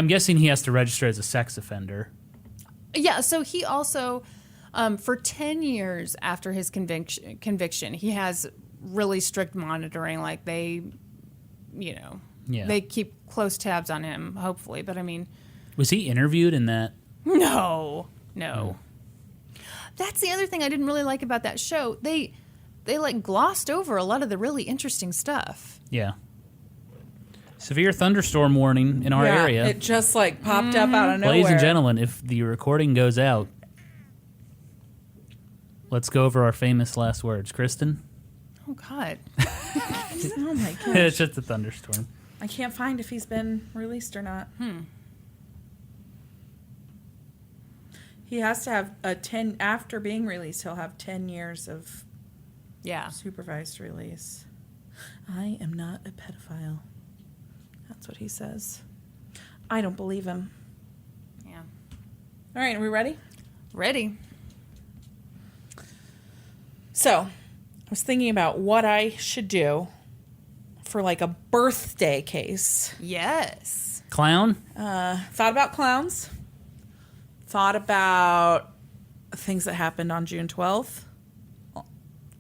C: guessing he has to register as a sex offender.
A: Yeah, so he also, for 10 years after his conviction, he has really strict monitoring. Like they, they keep close tabs on him, hopefully. But I mean...
C: Was he interviewed in that?
A: No. That's the other thing I didn't really like about that show. They like glossed over a lot of the really interesting stuff.
C: Yeah. Severe thunderstorm warning in our area.
B: It just like popped up out of nowhere.
C: Ladies and gentlemen, if the recording goes out, let's go over our famous last words. Kristen?
A: Oh, God.
B: Oh, my gosh.
C: It's just a thunderstorm.
B: I can't find if he's been released or not. He has to have after being released, he'll have 10 years of supervised release. I am not a pedophile. That's what he says. I don't believe him.
A: Yeah.
B: All right, are we ready?
A: Ready.
B: So, I was thinking about what I should do for like a birthday case.
A: Yes.
C: Clown?
B: Thought about clowns. Thought about things that happened on June 12th.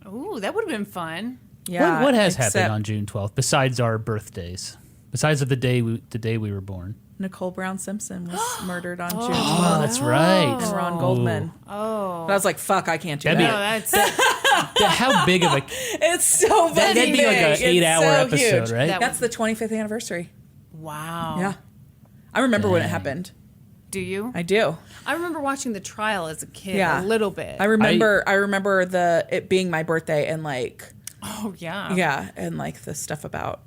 A: Ooh, that would have been fun.
B: Yeah.
C: What has happened on June 12th besides our birthdays? Besides the day we were born?
B: Nicole Brown Simpson was murdered on June 12th.
C: Oh, that's right.
B: And Ron Goldman.
A: Oh.
B: But I was like, fuck, I can't do
C: That'd be
B: that.
A: That's
C: How big of a...
B: It's so fucking
C: That'd be like an
B: big.
C: 8-hour
B: It's so
C: episode,
B: huge.
C: right?
B: That's the 25th anniversary.
A: wow.
B: Yeah. I remember when it
C: Dang.
B: happened.
A: Do you?
B: I do.
A: I remember watching the trial as a kid
B: Yeah.
A: a little bit.
B: I remember it being my birthday and like
A: Oh, yeah.
B: yeah, and like the stuff about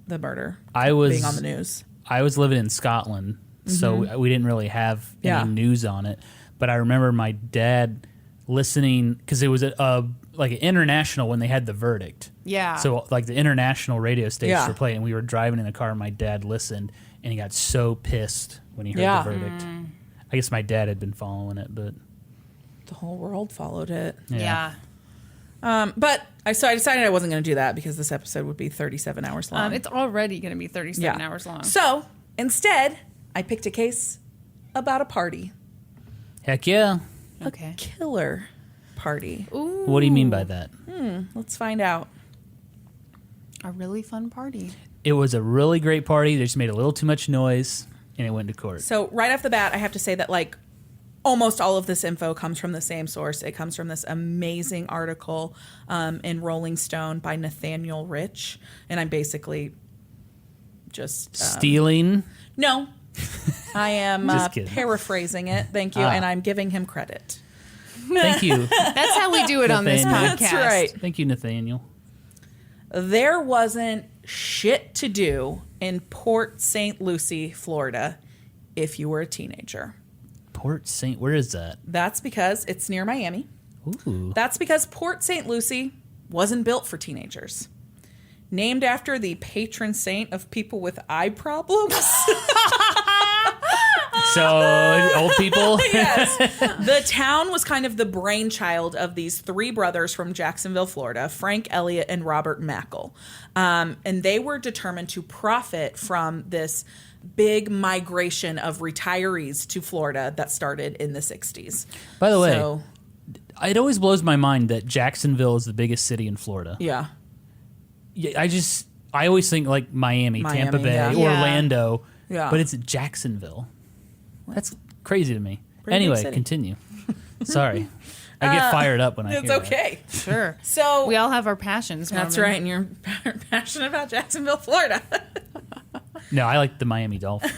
B: the murder
C: I was
B: being on the news.
C: I was living in Scotland, so we didn't really have any news on it. But I remember my dad listening because it was like an international when they had the verdict.
A: Yeah.
C: So like the international radio stations
B: Yeah.
C: were playing. We were driving in the car, and my dad listened, and he got so pissed when he heard
B: Yeah.
C: the verdict. I guess my dad had been following it, but
B: The whole world followed it.
A: Yeah.
B: But I decided I wasn't going to do that because this episode would be 37 hours long.
A: It's already going to be 37 hours long.
B: So instead, I picked a case about a party.
C: heck yeah.
A: Okay.
B: Killer party.
A: Ooh.
C: What do you mean by that?
B: Let's find out.
A: A really fun party.
C: It was a really great party. They just made a little too much noise, and it went to court.
B: So right off the bat, I have to say that like almost all of this info comes from the same source. It comes from this amazing article in Rolling Stone by Nathaniel Rich. And I'm basically just...
C: Stealing.
B: No. I am
C: Just kidding.
B: paraphrasing it. Thank you. And I'm giving him credit.
C: Thank you.
A: That's how we do it on this
C: Nathaniel.
A: podcast.
B: That's right.
C: Thank you, Nathaniel.
B: There wasn't shit to do in Port St. Lucie, Florida, if you were a teenager.
C: Port St. Where is that?
B: That's because it's near Miami.
C: Ooh.
B: That's because Port St. Lucie wasn't built for teenagers. Named after the patron saint of people with eye problems.
C: So, old people?
B: Yes. The town was kind of the brainchild of these three brothers from Jacksonville, Florida, Frank, Elliott, and Robert Mackle. And they were determined to profit from this big migration of retirees to Florida that started in the 60s.
C: By the way,
B: So,
C: it always blows my mind that Jacksonville is the biggest city in Florida.
B: yeah.
C: Yeah, I always think like Miami, Tampa Bay,
B: yeah.
A: Yeah.
C: Orlando,
B: Yeah.
C: but it's Jacksonville. That's crazy to me.
B: Pretty big
C: Anyway,
B: city.
C: continue. Sorry. I get fired up when I
B: It's
C: hear
B: okay.
A: Sure.
B: So
A: We all have our passions.
B: that's
A: Norman.
B: right, and you're passionate about Jacksonville, Florida.
C: that. No, I like the Miami Dolphins.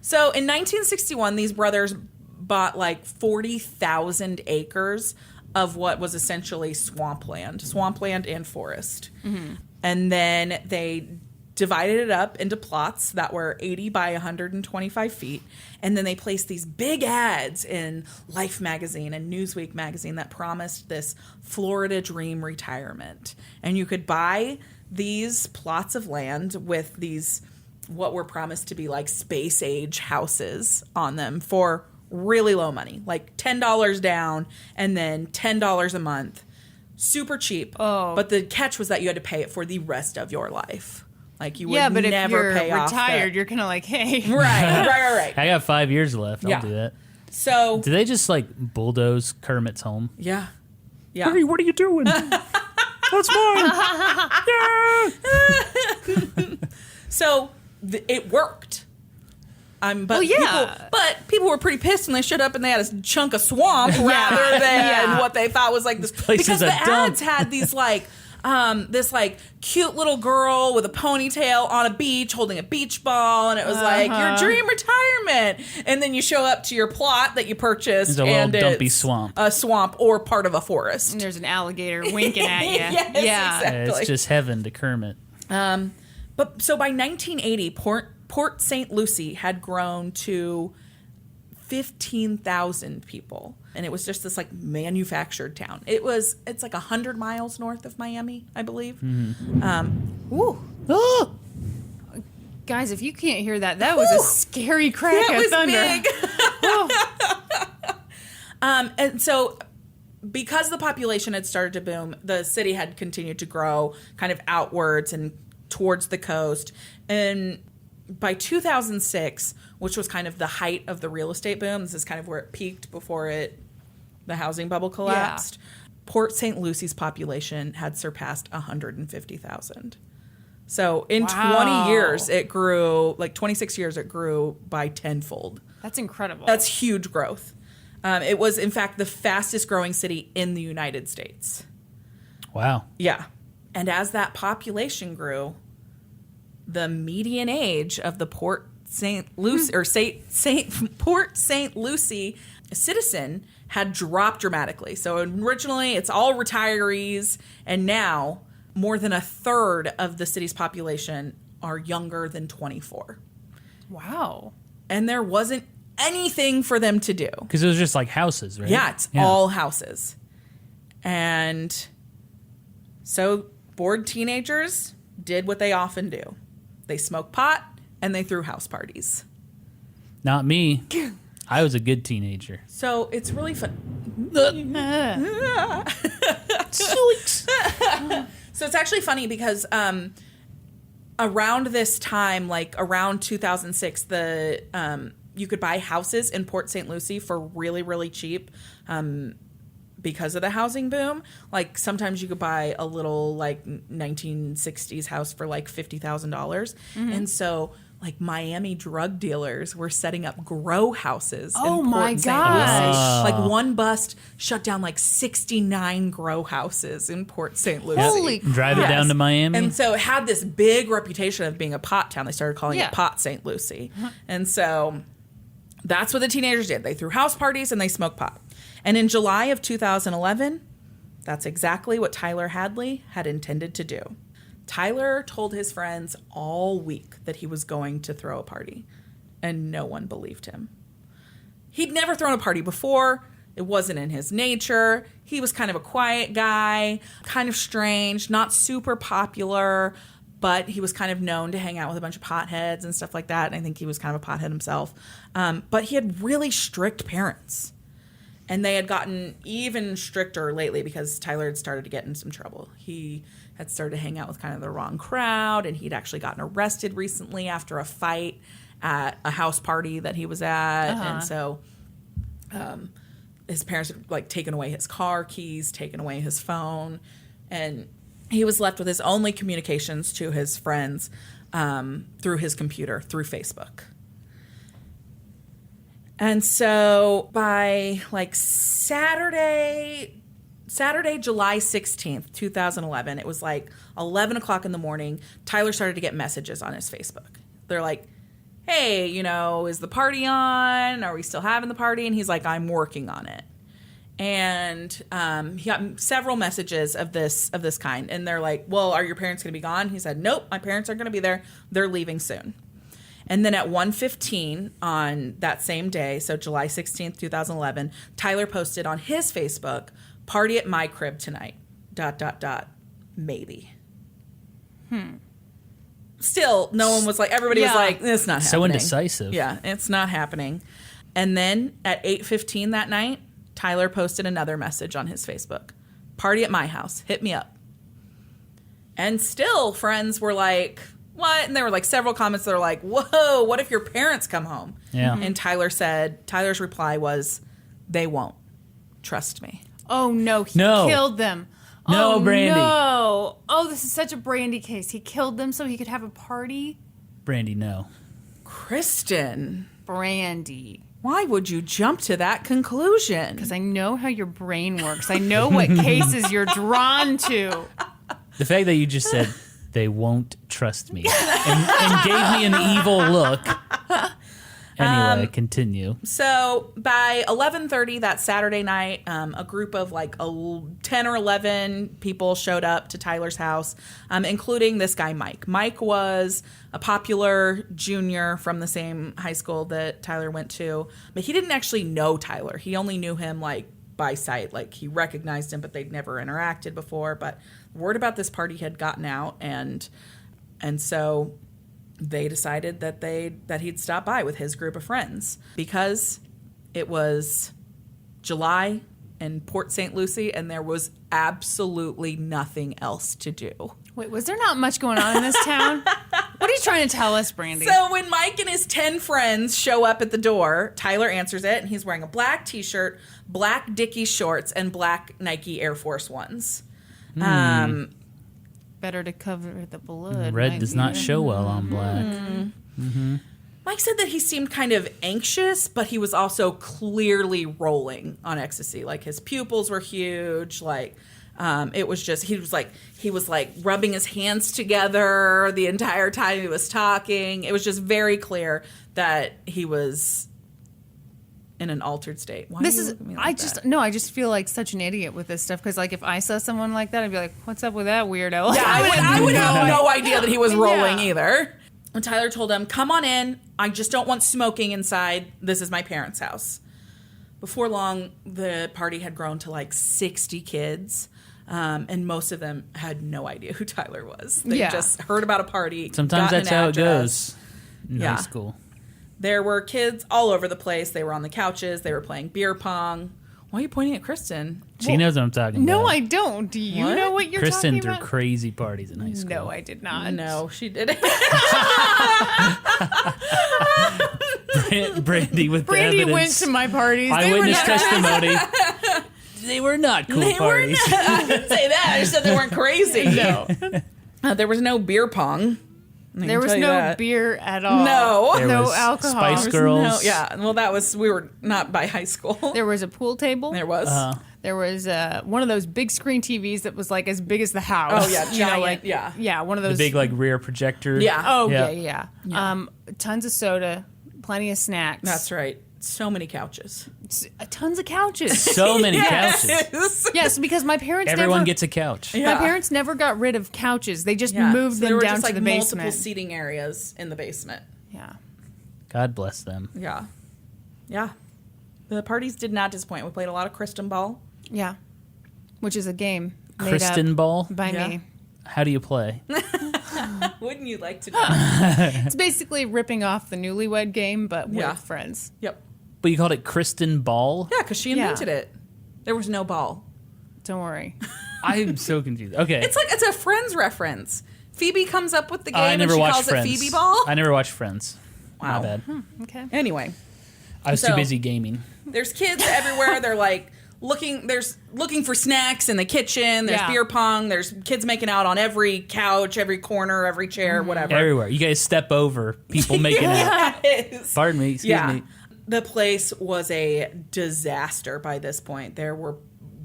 B: So in 1961, these brothers bought like 40,000 acres of what was essentially swampland and forest. And then they divided it up into plots that were 80 by 125 feet. And then they placed these big ads in Life magazine and Newsweek magazine that promised this Florida dream retirement. And you could buy these plots of land with these what were promised to be like space age houses on them for really low money, like $10 down and then $10 a month. Super cheap.
A: Oh.
B: But the catch was that you had to pay it for the rest of your life. Like you would
A: Yeah, but
B: never
A: if
B: pay
A: you're
B: off.
A: retired, you're kind of like, hey.
B: Right.
C: I got 5 years left.
B: Yeah.
C: I'll do that.
B: So
C: Do they just like bulldoze Kermit's home?
B: yeah.
C: Hey, what are you doing? That's mine.
B: So it worked. But
A: yeah.
B: people were pretty pissed when they showed up and they had a chunk of swamp rather than what they thought was like this
C: place
B: because
C: is a
B: the
C: dump.
B: ads had these like this like cute little girl with a ponytail on a beach holding a beach ball, and it was like your dream retirement, and then you show up to your plot that you purchased
C: It's a little
B: and
C: dumpy
B: it's
C: swamp.
B: a swamp or part of a forest.
A: And there's an alligator winking at you.
B: Yes,
A: yeah.
B: exactly.
C: It's just heaven to Kermit.
B: But so by 1980, Port St. Lucie had grown to 15,000 people, and it was just this like manufactured town. It's like 100 miles north of Miami, I believe.
A: Ooh. Guys, if you can't hear that, that was a scary crack of thunder.
B: Big. And so because the population had started to boom, the city had continued to grow kind of outwards and towards the coast. And by 2006, which was kind of the height of the real estate boom, this is kind of where it peaked before the housing bubble collapsed, Port St. Lucie's population had surpassed 150,000. So in 20 years, it grew, like 26 years, it grew by tenfold.
A: That's incredible.
B: That's huge growth. It was, in fact, the fastest growing city in the United States.
C: Wow.
B: Yeah. And as that population grew, the median age of the Port St. Lucie Port St. Lucie citizen had dropped dramatically. So originally it's all retirees, and now more than a third of the city's population are younger than 24.
A: wow.
B: And there wasn't anything for them to do.
C: Because it was just like houses, right?
B: Yeah, it's all houses. And so bored teenagers did what they often do. They smoked pot and they threw house parties.
C: Not me. I was a good teenager.
B: So it's really fun. So it's actually funny because around this time, like around 2006, you could buy houses in Port St. Lucie for really, really cheap because of the housing boom. Like sometimes you could buy a little like 1960s house for like $50,000. And so like Miami drug dealers were setting up grow houses in Port St. Lucie. Like one bust shut down like 69 grow houses in Port St. Lucie.
A: Holy
C: Drive it down to Miami.
B: And so it had this big reputation of being a pot town. They started calling it
A: Yeah.
B: Pot St. Lucie. And so that's what the teenagers did. They threw house parties and they smoked pot. And in July of 2011, that's exactly what Tyler Hadley had intended to do. Tyler told his friends all week that he was going to throw a party, and no one believed him. He'd never thrown a party before. It wasn't in his nature. He was kind of a quiet guy, kind of strange, not super popular, but he was kind of known to hang out with a bunch of potheads and stuff like that. And I think he was kind of a pothead himself. But he had really strict parents. And they had gotten even stricter lately because Tyler had started to get in some trouble. He had started to hang out with kind of the wrong crowd, and he'd actually gotten arrested recently after a fight at a house party that he was at. And so his parents had like taken away his car keys, taken away his phone, and he was left with his only communications to his friends through his computer, through Facebook. And so by like Saturday, July 16th, 2011, it was like 11 o'clock in the morning, Tyler started to get messages on his Facebook. They're like, hey, is the party on? Are we still having the party? And he's like, I'm working on it. And he got several messages of this kind. And they're like, well, are your parents going to be gone? He said, nope, my parents aren't going to be there. They're leaving soon. And then at 1:15 on that same day, so July 16th, 2011, Tyler posted on his Facebook, party at my crib tonight, ... maybe. Still, no one was like, everybody was like, it's not happening.
C: So indecisive.
B: Yeah, it's not happening. And then at 8:15 that night, Tyler posted another message on his Facebook, party at my house, hit me up. And still, friends were like, what? And there were like several comments that are like, whoa, what if your parents come home?
C: Yeah.
B: And Tyler's reply was, they won't. Trust me.
A: Oh, no. He
C: No.
A: killed them.
C: No,
A: oh,
C: Brandi.
A: No. Oh, this is such a Brandi case. He killed them so he could have a party?
C: Brandi, no.
B: Kristen,
A: Brandi.
B: why would you jump to that conclusion?
A: Because I know how your brain works. I know what cases you're drawn to.
C: The fact that you just said, they won't trust me, and gave me an evil look. Anyway, continue.
B: So by 11:30 that Saturday night, a group of like 10 or 11 people showed up to Tyler's house, including this guy, Mike. Mike was a popular junior from the same high school that Tyler went to, but he didn't actually know Tyler. He only knew him like by sight. Like he recognized him, but they'd never interacted before. But word about this party had gotten out, and so they decided that he'd stop by with his group of friends because it was July in Port St. Lucie and there was absolutely nothing else to do.
A: Wait, was there not much going on in this town? What are you trying to tell us, Brandi?
B: So when Mike and his 10 friends show up at the door, Tyler answers it and he's wearing a black t-shirt, black Dickies shorts, and black Nike Air Force Ones.
A: Better to cover the blood.
C: Red does not show well on black.
B: Mike said that he seemed kind of anxious, but he was also clearly rolling on ecstasy. Like his pupils were huge. Like it was just he was like rubbing his hands together the entire time he was talking. It was just very clear that he was in an altered state. Why
A: This
B: do you
A: is
B: look at me like
A: I
B: that?
A: just feel like such an idiot with this stuff because like if I saw someone like that I'd be like, what's up with that weirdo?
B: Yeah, I would have no idea that he was rolling
A: Yeah.
B: either. And Tyler told him, come on in. I just don't want smoking inside. This is my parents' house. Before long, the party had grown to like 60 kids. And most of them had no idea who Tyler was. They
A: Yeah.
B: just heard about a party.
C: Sometimes
B: gotten
C: that's
B: an
C: how it
B: address.
C: goes in
B: Yeah.
C: high school.
B: There were kids all over the place. They were on the couches. They were playing beer pong. Why are you pointing at Kristen?
C: She knows what I'm talking
A: No,
C: about.
A: I don't. Do you
B: What?
A: know what you're
C: Kristen
A: talking
C: threw
A: about?
C: crazy parties in high school.
A: No, I did not.
B: No, she didn't.
C: Brandi with the
A: Brandi
C: evidence.
A: went to my parties. They were
C: Eyewitness
A: not-
C: testimony. They were not cool
B: They were
C: parties.
B: not. I didn't say that. I just said they weren't crazy.
A: No.
B: There was no beer pong.
A: There was no beer at all.
B: No.
C: There
A: no
C: was
A: alcohol.
C: Spice Girls.
B: No, yeah. Well, we were not by high school.
A: There was a pool table.
B: There was.
A: There was one of those big screen TVs that was like as big as the house.
B: Oh, yeah,
A: You know,
B: giant,
A: like,
B: yeah.
A: yeah, one of
C: The
A: those
C: big like rear projector.
B: Yeah.
A: Oh
C: Yeah.
A: yeah. Tons of soda, plenty of snacks.
B: That's right. So many couches.
A: Tons of couches.
C: So many couches.
B: Yes.
A: Yes, because my parents
C: Everyone
A: never,
C: gets a couch.
B: Yeah.
A: my parents never got rid of couches. They just
B: Yeah.
A: moved
B: So
A: them
B: there were
A: down
B: just
A: to
B: like
A: the
B: multiple
A: basement.
B: seating areas in the basement.
A: Yeah.
C: God bless them.
B: Yeah. Yeah. The parties did not disappoint. We played a lot of Kristen Ball.
A: Yeah. Which is a game made
C: Kristen
A: up
C: Ball.
A: by
B: Yeah.
A: me.
C: How do you play?
B: Wouldn't you like to know?
A: It's basically ripping off the Newlywed Game, but
B: Yeah.
A: with friends.
B: Yep.
C: But you called it Kristen Ball?
B: Yeah, because she invented it. There was no ball.
A: Don't worry.
C: I'm so confused. Okay.
B: It's a Friends reference. Phoebe comes up with the game
C: I
B: and
C: never
B: she
C: watched
B: calls
C: Friends.
B: it Phoebe Ball.
C: I never watched Friends.
B: Wow.
C: My bad.
A: Okay.
B: Anyway,
C: I was too
B: So-
C: busy gaming.
B: there's kids everywhere. They're like looking for snacks in the kitchen. There's
A: Yeah.
B: beer pong. There's kids making out on every couch, every corner, every chair, whatever.
C: Everywhere. You guys step over people making out.
B: Yes.
C: Pardon me. Excuse me.
B: The place was a disaster by this point. There were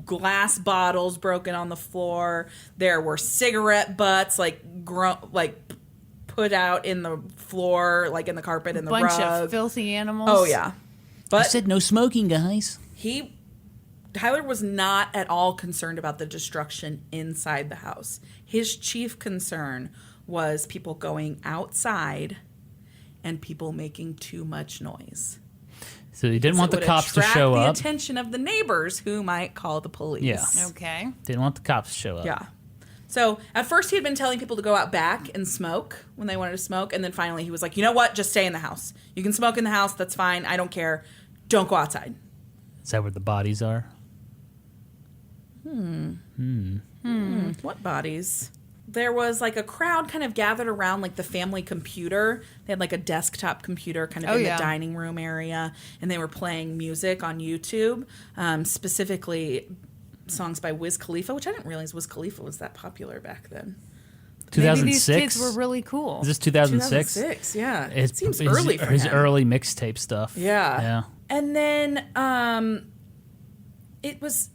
B: glass bottles broken on the floor. There were cigarette butts put out in the floor, like in the carpet and the
A: Bunch
B: rug.
A: of filthy animals.
B: Oh yeah.
C: I
B: But
C: said no smoking, guys.
B: Tyler was not at all concerned about the destruction inside the house. His chief concern was people going outside and people making too much noise.
C: So he didn't want the
B: It would
C: cops to
B: attract
C: show
B: the
C: up.
B: attention of the neighbors who might call the police.
C: Yeah.
A: Okay.
C: Didn't want the cops to show up.
B: Yeah. So at first he had been telling people to go out back and smoke when they wanted to smoke. And then finally he was like, you know what? Just stay in the house. You can smoke in the house. That's fine. I don't care. Don't go outside.
C: Is that where the bodies are?
B: What bodies? there was like a crowd kind of gathered around like the family computer. They had like a desktop computer kind of in the dining room area, and they were playing music on YouTube, specifically songs by Wiz Khalifa, which I didn't realize Wiz Khalifa was that popular back then.
C: 2006.
A: Maybe these kids were really cool.
C: Is this 2006?
B: 2006, yeah. It seems early for
C: his
B: him.
C: early mixtape stuff.
B: Yeah. And then it was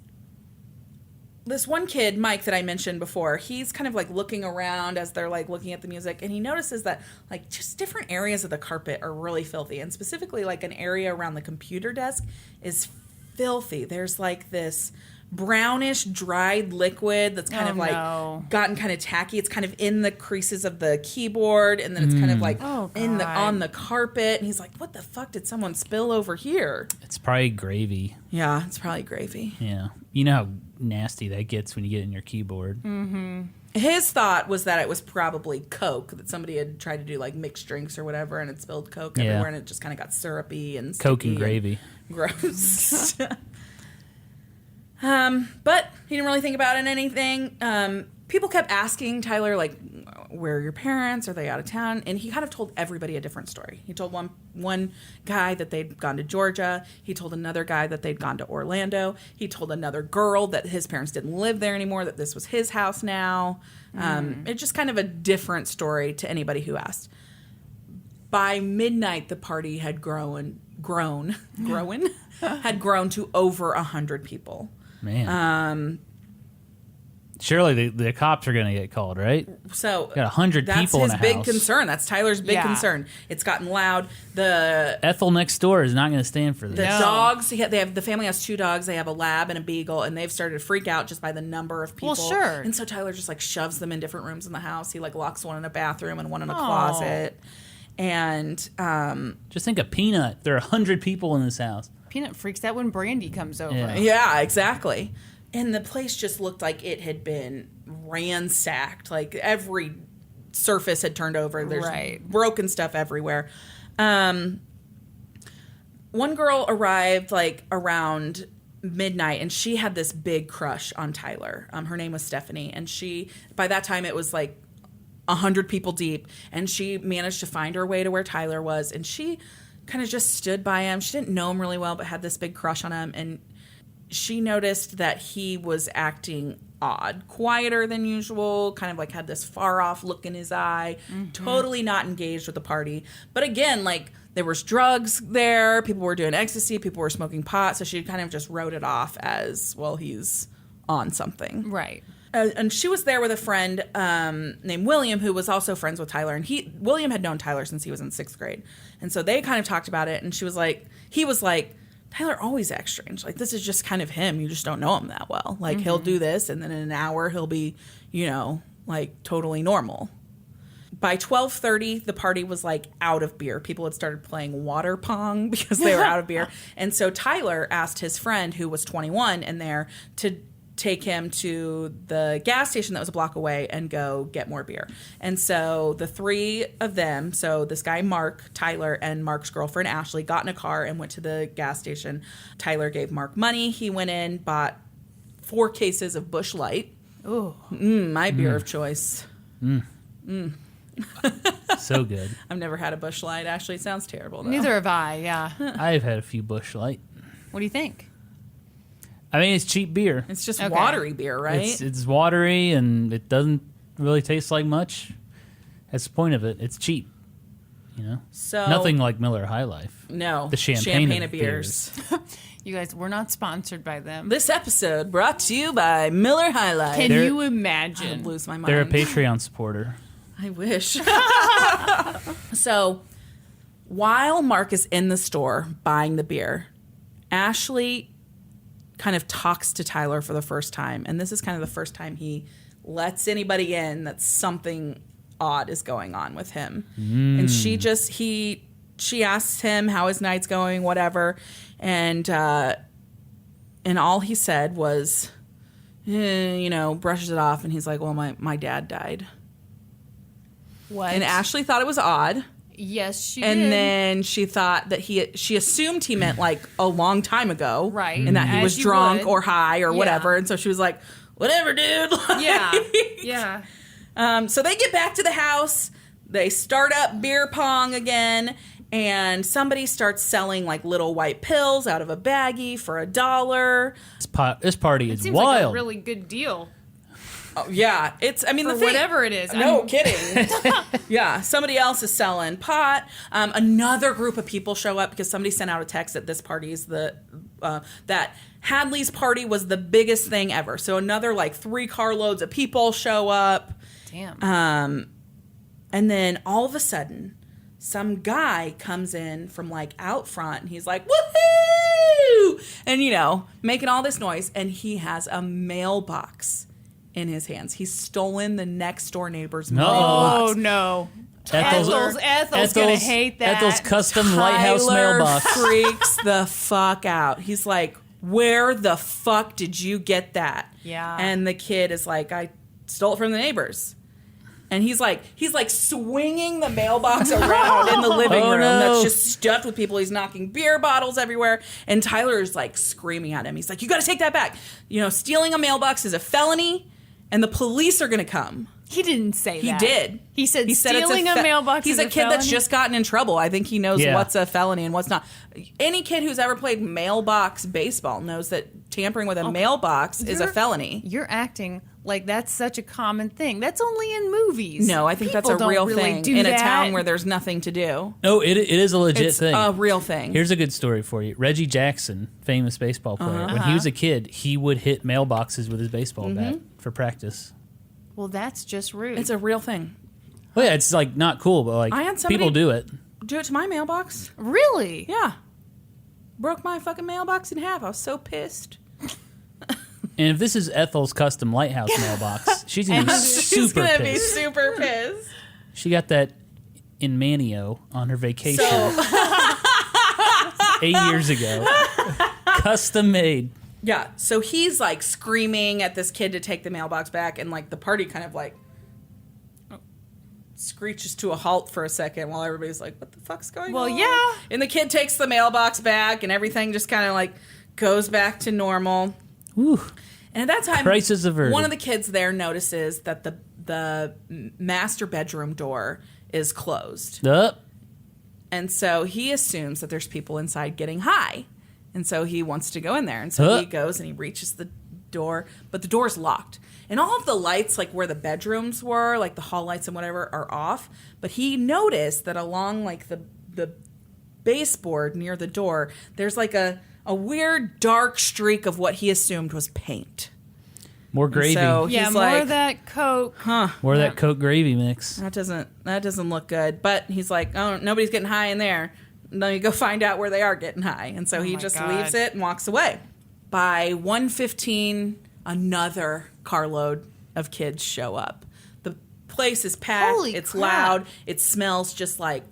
B: this one kid, Mike, that I mentioned before. He's kind of like looking around as they're like looking at the music, and he notices that like just different areas of the carpet are really filthy, and specifically like an area around the computer desk is filthy. There's like this brownish dried liquid that's kind of like gotten kind of tacky. It's kind of in the creases of the keyboard, and then it's kind of like on the carpet, and he's like, what the fuck did someone spill over here?
C: It's probably gravy.
B: Yeah, it's probably gravy.
C: Yeah. You know how nasty that gets when you get in your keyboard.
A: Mm-hmm.
B: His thought was that it was probably Coke, that somebody had tried to do like mixed drinks or whatever, and it spilled Coke everywhere, and it just kind of got syrupy and
C: Coke and gravy.
B: Gross. But he didn't really think about it anything. People kept asking Tyler, like, where are your parents? Are they out of town? And he kind of told everybody a different story. He told one guy that they'd gone to Georgia. He told another guy that they'd gone to Orlando. He told another girl that his parents didn't live there anymore, that this was his house now. It's just kind of a different story to anybody who asked. By midnight, the party had grown to over 100 people.
C: Man. Surely the cops are going to get called, right?
B: So
C: got 100 people in a house.
B: That's his big concern. That's Tyler's big concern. It's gotten loud.
C: Ethel next door is not going to stand for this.
B: The dogs. The family has 2 dogs. They have a lab and a beagle, and they've started to freak out just by the number of people.
A: Well, sure.
B: And so Tyler just like shoves them in different rooms in the house. He like locks one in a bathroom and one in a closet. And
C: just think of Peanut. There are 100 people in this house.
A: Peanut freaks out when Brandi comes over.
B: Yeah, exactly. And the place just looked like it had been ransacked. Like every surface had turned over. There's broken stuff everywhere. One girl arrived like around midnight, and she had this big crush on Tyler. Her name was Stephanie, and by that time it was like 100 people deep, and she managed to find her way to where Tyler was, and she kind of just stood by him. She didn't know him really well, but had this big crush on him, and she noticed that he was acting odd, quieter than usual, kind of like had this far off look in his eye, totally not engaged with the party. But again, like there was drugs there, people were doing ecstasy, people were smoking pot, so she kind of just wrote it off as, well, he's on something.
A: Right.
B: And she was there with a friend named William, who was also friends with Tyler. And William had known Tyler since he was in 6th grade. And so they kind of talked about it. And he was like, Tyler always acts strange. Like, this is just kind of him. You just don't know him that well. Like, he'll do this, and then in an hour he'll be, like, totally normal. By 12:30, the party was, like, out of beer. People had started playing water pong because they were out of beer. And so Tyler asked his friend, who was 21 in there, to take him to the gas station that was a block away and go get more beer. And so the 3 of them, so this guy Mark, Tyler, and Mark's girlfriend Ashley, got in a car and went to the gas station. Tyler gave Mark money. He went in, bought 4 cases of Busch Light.
A: Ooh.
B: My beer of choice.
C: So good.
B: I've never had a Busch Light. Ashley, it sounds terrible, though.
A: Neither have I, yeah.
C: I've had a few Busch Light.
A: What do you think?
C: I mean, it's cheap beer.
B: It's just watery beer, right?
C: It's watery, and it doesn't really taste like much. That's the point of it. It's cheap.
B: So
C: nothing like Miller High Life.
B: No.
C: The champagne of
B: beers.
A: You guys, we're not sponsored by them.
B: This episode brought to you by Miller High Life.
A: Can you imagine?
B: I'd lose my mind.
C: They're a Patreon supporter.
B: I wish. So, while Mark is in the store buying the beer, Ashley kind of talks to Tyler for the first time. And this is kind of the first time he lets anybody in that something odd is going on with him. And she asks him how his night's going, whatever. And all he said was, brushes it off. And he's like, well, my dad died.
A: What?
B: And Ashley thought it was odd.
A: Yes, she
B: and
A: did.
B: And then she thought that she assumed he meant like a long time ago.
A: Right.
B: And that he was drunk or high or whatever. And so she was like, whatever, dude.
A: Yeah. Yeah.
B: So they get back to the house. They start up beer pong again. And somebody starts selling like little white pills out of a baggie for $1.
C: This party is
A: Seems
C: wild.
A: like a really good deal.
B: Oh, yeah, it's. I mean,
A: For
B: the thing,
A: whatever it is.
B: No kidding. Yeah, somebody else is selling pot. Another group of people show up because somebody sent out a text that this party is that Hadley's party was the biggest thing ever. So another like 3 carloads of people show up.
A: Damn.
B: And then all of a sudden, some guy comes in from like out front and he's like, woohoo! And making all this noise, and he has a mailbox in his hands. He's stolen the next door neighbor's mailbox.
A: Oh no.
C: Ethel's
A: gonna hate that.
C: Ethel's custom lighthouse
B: Tyler
C: mailbox.
B: freaks the fuck out. He's like, where the fuck did you get that?
A: Yeah.
B: And the kid is like, I stole it from the neighbors. And he's like swinging the mailbox around in the living room that's just stuffed with people. He's knocking beer bottles everywhere. And Tyler is like screaming at him. He's like, you got to take that back. Stealing a mailbox is a felony and the police are going to come.
A: He didn't say
B: He
A: that.
B: did.
A: He said
B: it's
A: stealing a mailbox
B: He's
A: is
B: a kid that's
A: felony?
B: just gotten in trouble. I think he knows
C: Yeah.
B: what's a felony and what's not. Any kid who's ever played mailbox baseball knows that tampering with a mailbox is a felony.
A: You're acting like that's such a common thing. That's only in movies.
B: No, I think that's
A: People
B: a
A: don't
B: real
A: really
B: thing
A: do
B: in
A: that.
B: a town where there's nothing to do.
C: No, it is a legit
B: It's
C: thing.
B: a real thing.
C: Here's a good story for you. Reggie Jackson, famous baseball player. When he was a kid, he would hit mailboxes with his baseball bat for practice.
A: Well, that's just rude.
B: It's a real thing.
C: Well, yeah, it's like not cool, but like
B: I had somebody-
C: people do it.
B: Do it to my mailbox.
A: Really?
B: Yeah. Broke my fucking mailbox in half. I was so pissed.
C: And if this is Ethel's custom lighthouse mailbox, she's gonna be
B: She's
C: super
B: going to be
C: pissed.
B: super pissed.
C: She got that in Manio on her vacation
B: So,
C: 8 years ago. Custom made.
B: yeah. So he's like screaming at this kid to take the mailbox back. And like the party kind of like screeches to a halt for a second while everybody's like, what the fuck's going
A: Well,
B: on?
A: yeah.
B: And the kid takes the mailbox back and everything just kind of like goes back to normal.
C: Whew.
B: And at that time,
C: Crisis averted.
B: one of the kids there notices that the master bedroom door is closed. And so he assumes that there's people inside getting high. And so he wants to go in there. And so he goes and he reaches the door, but the door's locked. And all of the lights, like where the bedrooms were, like the hall lights and whatever, are off. But he noticed that along like the baseboard near the door, there's like a weird dark streak of what he assumed was paint.
C: More gravy.
B: So
A: Yeah,
B: he's
A: more
B: like,
A: of that Coke.
C: More of that Coke gravy mix.
B: That doesn't look good. But he's like, oh, nobody's getting high in there. Let me go find out where they are getting high. And so he
A: my
B: just
A: God.
B: leaves it and walks away. By 1:15, another carload of kids show up. The place is packed.
A: Holy
B: it's
A: crap.
B: loud. It smells just like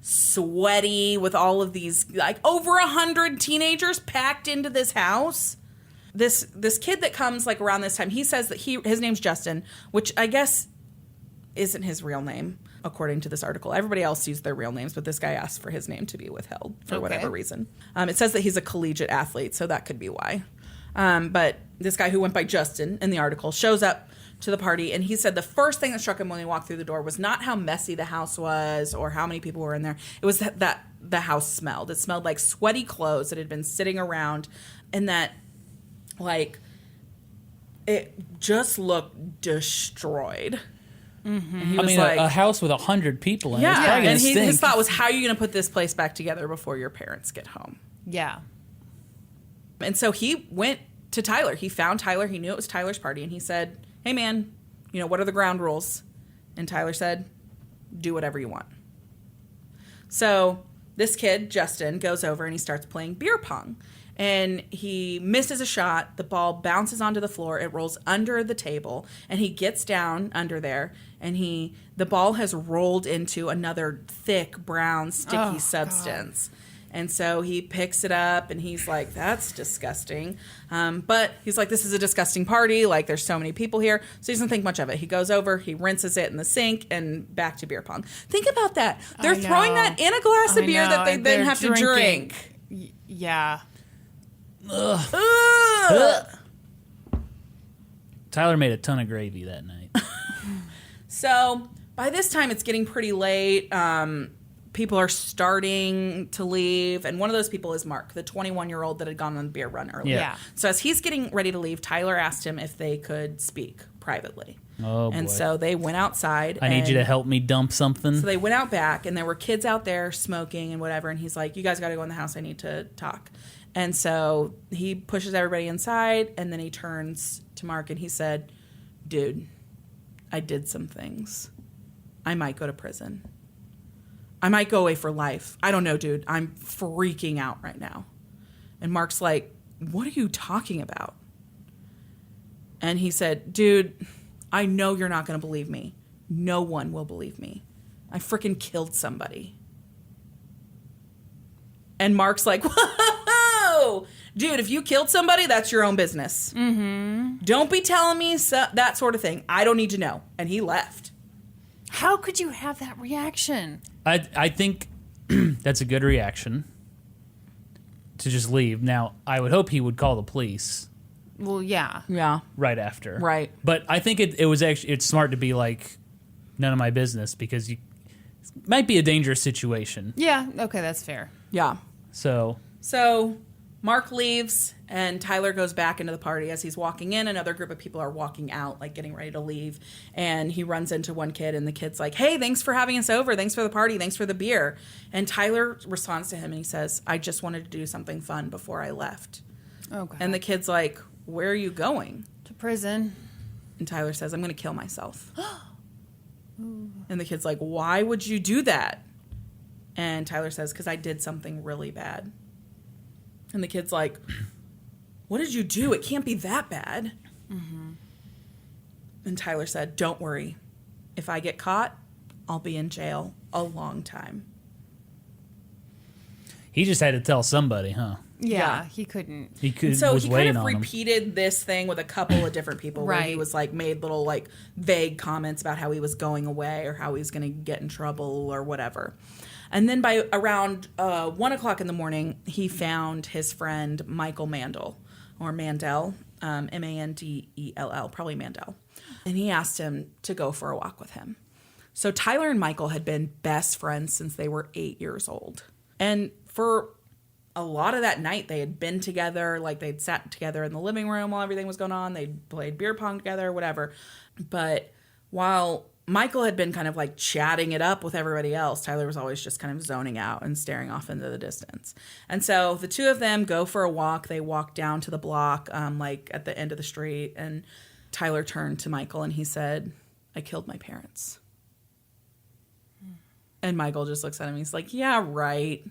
B: sweaty with all of these, like over 100 teenagers packed into this house. This kid that comes like around this time, he says that his name's Justin, which I guess isn't his real name, according to this article. Everybody else used their real names, but this guy asked for his name to be withheld for whatever reason. It says that he's a collegiate athlete, so that could be why. But this guy who went by Justin in the article shows up to the party, and he said the first thing that struck him when he walked through the door was not how messy the house was or how many people were in there. It was that the house smelled. It smelled like sweaty clothes that had been sitting around, and that like it just looked destroyed. Mm-hmm. And he was like,
C: a house with 100 people in it.
B: yeah.
C: It's probably gonna
B: And
C: stink.
B: his thought was, how are you going to put this place back together before your parents get home?
A: Yeah.
B: And so he went to Tyler. He found Tyler. He knew it was Tyler's party. And he said, hey, man, what are the ground rules? And Tyler said, do whatever you want. So this kid, Justin, goes over and he starts playing beer pong. And he misses a shot. The ball bounces onto the floor. It rolls under the table. And he gets down under there. And the ball has rolled into another thick, brown, sticky substance. And so he picks it up and he's like, that's disgusting. But he's like, this is a disgusting party. Like, there's so many people here. So he doesn't think much of it. He goes over, he rinses it in the sink, and back to beer pong. Think about that. They're
A: I
B: throwing
A: know.
B: that in a glass of
A: I
B: beer
A: know,
B: that they
A: and
B: then
A: they're
B: have to
A: drinking.
B: drink.
A: Yeah.
B: Ugh.
C: Tyler made a ton of gravy that night.
B: So by this time, it's getting pretty late. People are starting to leave. And one of those people is Mark, the 21-year-old that had gone on the beer run earlier.
A: Yeah.
B: So as he's getting ready to leave, Tyler asked him if they could speak privately.
C: Oh,
B: and
C: boy.
B: so they went outside.
C: I need you to help me dump something.
B: So they went out back, and there were kids out there smoking and whatever. And he's like, you guys got to go in the house. I need to talk. And so he pushes everybody inside, and then he turns to Mark, and he said, dude, I did some things. I might go to prison. I might go away for life. I don't know, dude. I'm freaking out right now. And Mark's like, what are you talking about? And he said, dude, I know you're not going to believe me. No one will believe me. I freaking killed somebody. And Mark's like, whoa, dude, if you killed somebody, that's your own business. Mm-hmm. Don't be telling me that sort of thing. I don't need to know. And he left.
A: How could you have that reaction?
C: I think that's a good reaction to just leave. Now, I would hope he would call the police
A: Well, yeah.
B: Yeah.
C: right after.
B: Right.
C: But I think it's smart to be like, none of my business, because it might be a dangerous situation.
A: Yeah, okay, that's fair.
B: Yeah.
C: So
B: Mark leaves, and Tyler goes back into the party. As he's walking in, another group of people are walking out, like getting ready to leave. And he runs into one kid, and the kid's like, hey, thanks for having us over. Thanks for the party. Thanks for the beer. And Tyler responds to him, and he says, I just wanted to do something fun before I left.
A: Okay.
B: And the kid's like, where are you going?
A: To prison.
B: And Tyler says, I'm going to kill myself. And the kid's like, why would you do that? And Tyler says, because I did something really bad. And the kid's like, what did you do? It can't be that bad. Mm-hmm. And Tyler said, don't worry. If I get caught, I'll be in jail a long time.
C: he just had to tell somebody, huh?
A: Yeah, he couldn't.
C: He could.
B: So
C: was
B: he
C: waiting
B: kind of
C: on him.
B: repeated this thing with a couple of different people. Where he
A: Right.
B: was like made little like vague comments about how he was going away or how he was going to get in trouble or whatever. And then by around 1 o'clock in the morning, he found his friend Michael Mandel, or Mandel, Mandell, probably Mandel. And he asked him to go for a walk with him. So Tyler and Michael had been best friends since they were 8 years old. And for a lot of that night, they had been together, like they'd sat together in the living room while everything was going on. They'd played beer pong together, whatever. But while Michael had been kind of like chatting it up with everybody else, Tyler was always just kind of zoning out and staring off into the distance. And so the two of them go for a walk. They walk down to the block, like at the end of the street. And Tyler turned to Michael and he said, I killed my parents. And Michael just looks at him. He's like, yeah, right.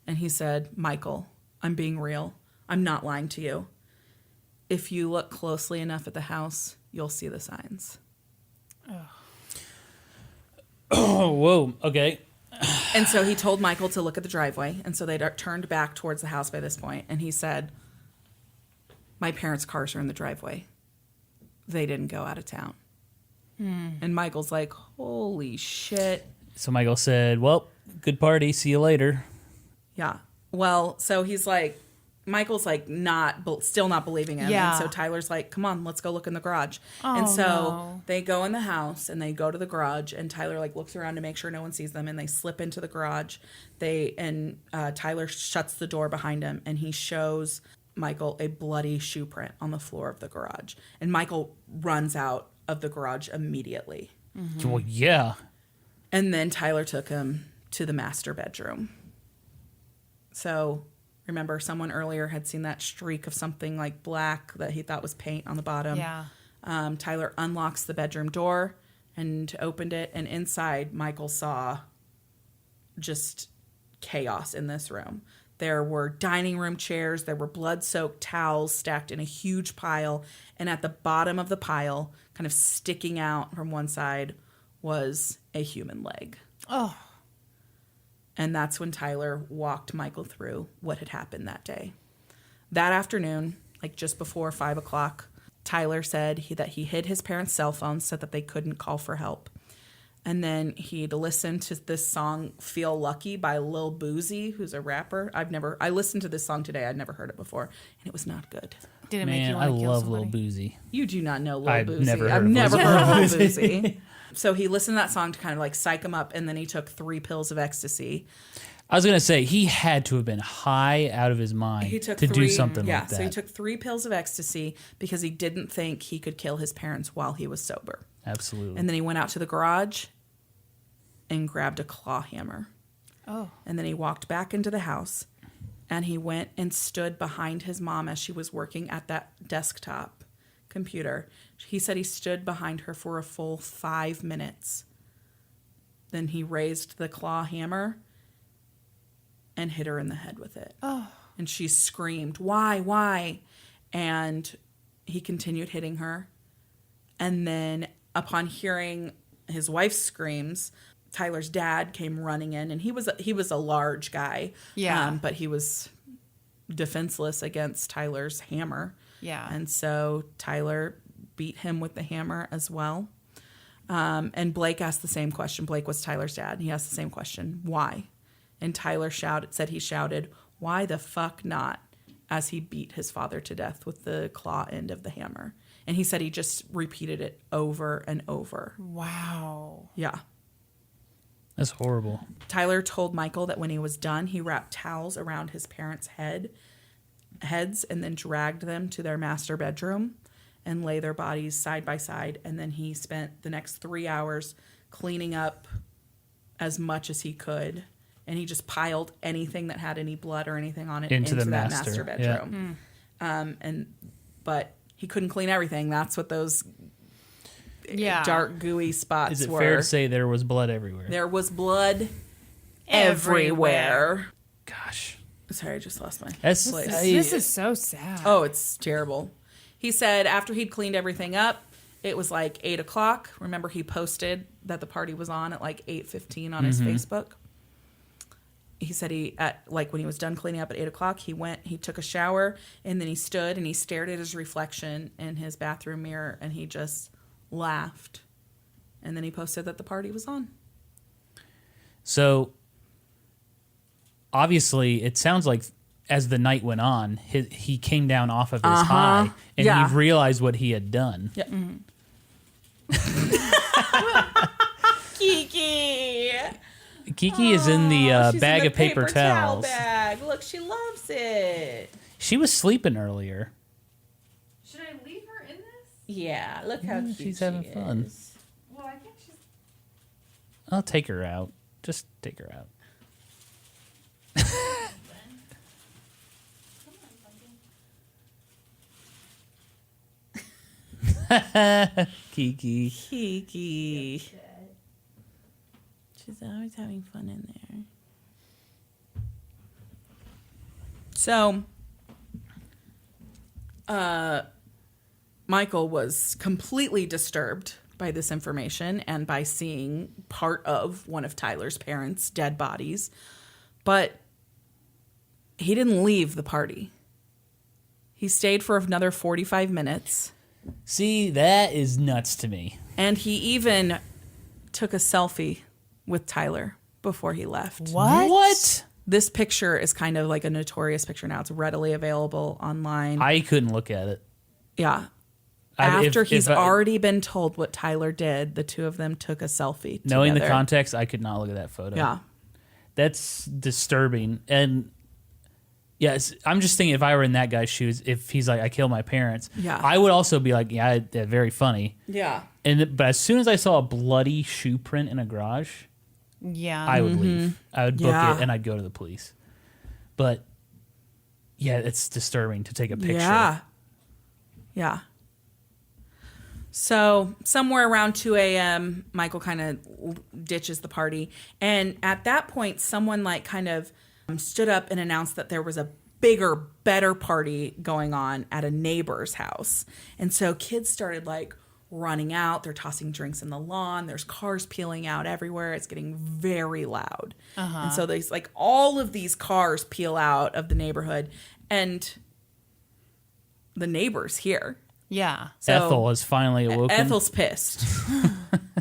B: And he said, Michael, I'm being real. I'm not lying to you. If you look closely enough at the house, you'll see the signs.
C: Oh, whoa. Okay.
B: And so he told Michael to look at the driveway. And so they turned back towards the house by this point. And he said, my parents' cars are in the driveway. They didn't go out of town. And Michael's like, holy shit.
C: So Michael said, well, good party. See you later.
B: Yeah. Well, so he's like, Michael's like still not believing him.
A: Yeah.
B: And so Tyler's like, come on, let's go look in the garage.
A: Oh,
B: and so
A: no.
B: they go in the house and they go to the garage and Tyler like looks around to make sure no one sees them and they slip into the garage. Tyler shuts the door behind him and he shows Michael a bloody shoe print on the floor of the garage. And Michael runs out of the garage immediately.
A: Mm-hmm.
C: Well, yeah.
B: And then Tyler took him to the master bedroom. So remember, someone earlier had seen that streak of something like black that he thought was paint on the bottom.
A: Yeah.
B: Tyler unlocks the bedroom door and opened it. And inside, Michael saw just chaos in this room. There were dining room chairs. There were blood-soaked towels stacked in a huge pile. And at the bottom of the pile, kind of sticking out from one side, was a human leg.
A: Oh.
B: And that's when Tyler walked Michael through what had happened that day. That afternoon, like just before 5 o'clock, Tyler said that he hid his parents' cell phones so that they couldn't call for help. And then he'd listened to this song, Feel Lucky by Lil Boozy, who's a rapper. I listened to this song today. I'd never heard it before. And it was not good.
A: Did it make
C: Man,
A: you
C: I
A: want to kill
C: love
A: somebody?
C: Lil Boozy.
B: You do not know Lil
C: I've
B: Boozy.
C: never heard
B: I've
C: of
B: never
C: Lil
B: heard of Lil
C: Boozy.
B: Boozy. So he listened to that song to kind of like psych him up, and then he took 3 pills of ecstasy.
C: I was going to say, he had to have been high out of his mind to do something like that.
B: So he took 3 pills of ecstasy because he didn't think he could kill his parents while he was sober.
C: Absolutely.
B: And then he went out to the garage and grabbed a claw hammer.
A: Oh.
B: And then he walked back into the house, and he went and stood behind his mom as she was working at that desktop computer. He said he stood behind her for a full 5 minutes. Then he raised the claw hammer and hit her in the head with it.
A: Oh.
B: And she screamed, "Why? And he continued hitting her. And then upon hearing his wife's screams, Tyler's dad came running in, and he was a large guy.
A: Yeah.
B: But he was defenseless against Tyler's hammer.
A: Yeah.
B: And so Tyler beat him with the hammer as well. And Blake asked the same question. Blake was Tyler's dad. And he asked the same question, why? And Tyler shouted, "Why the fuck not?" as he beat his father to death with the claw end of the hammer. And he said he just repeated it over and over.
A: Wow.
B: Yeah.
C: That's horrible.
B: Tyler told Michael that when he was done, he wrapped towels around his parents' heads and then dragged them to their master bedroom and lay their bodies side by side. And then he spent the next 3 hours cleaning up as much as he could. And he just piled anything that had any blood or anything on it into that master bedroom.
C: Yeah.
B: But he couldn't clean everything. That's what those dark, gooey spots
C: Is it
B: were.
C: fair to say there was blood everywhere?
B: There was blood everywhere.
C: Gosh.
B: Sorry, I just lost my
C: That's,
B: place.
A: This is so sad.
B: Oh, it's terrible. He said after he'd cleaned everything up, it was like 8 o'clock. Remember, he posted that the party was on at like 8:15 on his Facebook. He said when he was done cleaning up at 8 o'clock, he took a shower, and then he stood and he stared at his reflection in his bathroom mirror, and he just laughed. And then he posted that the party was on.
C: So, obviously, it sounds like as the night went on, he came down off of his high, and he realized what he had done.
B: Yeah. Kiki.
C: Kiki is in the
B: She's
C: bag
B: in the
C: of paper
B: towel
C: towels.
B: bag. Look, she loves it.
C: She was sleeping earlier.
A: Should I leave her in this?
B: Yeah, look how cute
C: She's having
B: she
C: fun.
B: is.
A: Well, I think she's...
C: I'll take her out. Just take her out. Kiki.
B: Kiki. She's always having fun in there. So, Michael was completely disturbed by this information and by seeing part of one of Tyler's parents' dead bodies. But he didn't leave the party. He stayed for another 45 minutes.
C: See, that is nuts to me.
B: And he even took a selfie with Tyler before he left.
C: What?
B: This picture is kind of like a notorious picture now. It's readily available online.
C: I couldn't look at it.
B: Yeah.
C: If
B: He's
C: I-
B: already been told what Tyler did, the two of them took a selfie
C: Knowing the
B: together.
C: context, I could not look at that photo.
B: Yeah.
C: That's disturbing. And yes, I'm just thinking if I were in that guy's shoes, if he's like, I killed my parents,
B: Yeah.
C: I would also be like, yeah, very funny.
B: Yeah.
C: But as soon as I saw a bloody shoe print in a garage,
A: Yeah.
C: I would leave. I would book
B: Yeah.
C: it and I'd go to the police. But yeah, it's disturbing to take a picture.
B: Yeah. Yeah. So somewhere around 2 a.m., Michael kind of ditches the party. And at that point, someone like kind of stood up and announced that there was a bigger, better party going on at a neighbor's house. And so kids started like running out. They're tossing drinks in the lawn. There's cars peeling out everywhere. It's getting very loud. And so there's like all of these cars peel out of the neighborhood. And the neighbor's here.
A: Yeah.
B: So
C: Ethel has finally awoken.
B: Ethel's pissed.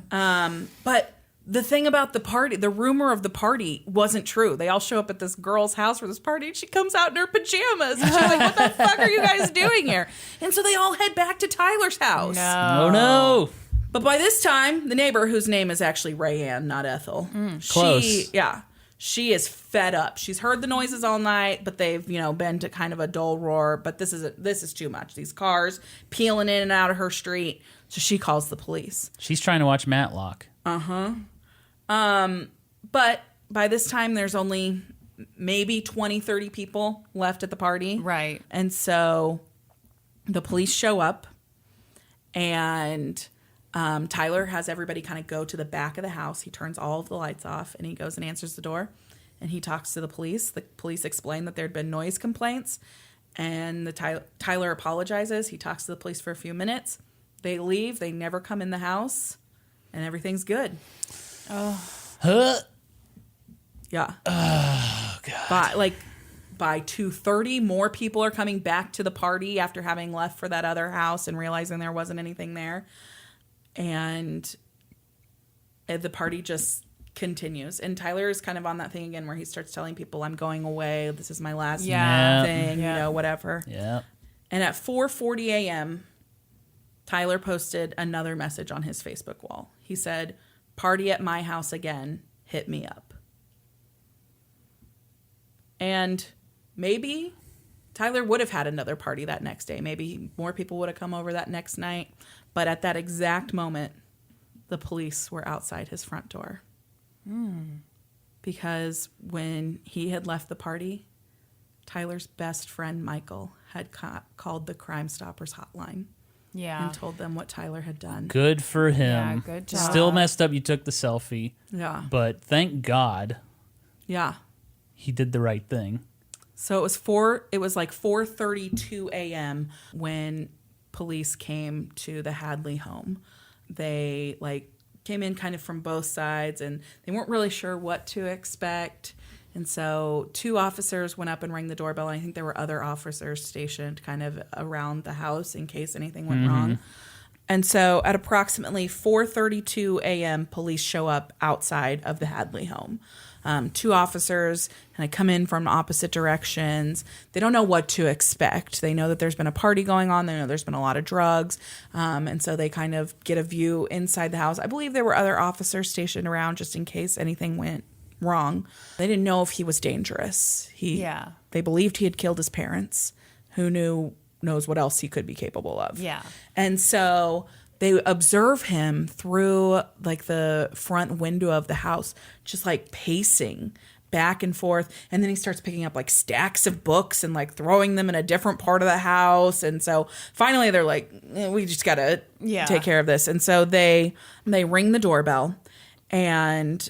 B: But the thing about the party, the rumor of the party wasn't true. They all show up at this girl's house for this party, and she comes out in her pajamas. And she's like, what the fuck are you guys doing here? And so they all head back to Tyler's house.
C: Oh no.
B: But by this time, the neighbor, whose name is actually Rayanne, not Ethel.
C: Close.
B: She is fed up. She's heard the noises all night, but they've, been to kind of a dull roar. But this is too much. These cars peeling in and out of her street. So she calls the police.
C: She's trying to watch Matlock.
B: But by this time, there's only maybe 20, 30 people left at the party.
A: Right.
B: And so the police show up, and Tyler has everybody kind of go to the back of the house. He turns all of the lights off, and he goes and answers the door, and he talks to the police. The police explain that there had been noise complaints, and Tyler apologizes. He talks to the police for a few minutes. They leave. They never come in the house, and everything's good.
C: Huh?
B: Yeah.
C: Oh, God.
B: By 2:30, more people are coming back to the party after having left for that other house and realizing there wasn't anything there. And the party just continues. And Tyler is kind of on that thing again where he starts telling people, I'm going away. This is my last thing, whatever.
C: Yeah.
B: And at 4:40 a.m., Tyler posted another message on his Facebook wall. He said, "Party at my house again. Hit me up." And maybe Tyler would have had another party that next day. Maybe more people would have come over that next night. But at that exact moment, the police were outside his front door. Because when he had left the party, Tyler's best friend, Michael, had called the Crime Stoppers hotline.
A: Yeah.
B: And told them what Tyler had done.
C: Good for him.
A: Yeah, good job.
C: Still messed up you took the selfie.
B: Yeah.
C: But thank God
B: Yeah.
C: he did the right thing.
B: So it was like 4:32 a.m. when police came to the Hadley home. They came in kind of from both sides, and they weren't really sure what to expect. And so 2 officers went up and rang the doorbell. And I think there were other officers stationed kind of around the house in case anything went wrong. And so at approximately 4:32 a.m., police show up outside of the Hadley home. 2 officers kind of come in from opposite directions. They don't know what to expect. They know that there's been a party going on. They know there's been a lot of drugs. And so they kind of get a view inside the house. I believe there were other officers stationed around just in case anything went wrong. They didn't know if he was dangerous. They believed he had killed his parents. Who knows what else he could be capable of.
A: Yeah.
B: And so they observe him through the front window of the house, just pacing back and forth. And then he starts picking up stacks of books and throwing them in a different part of the house. And so finally they're like, we just got to take care of this. And so they ring the doorbell, and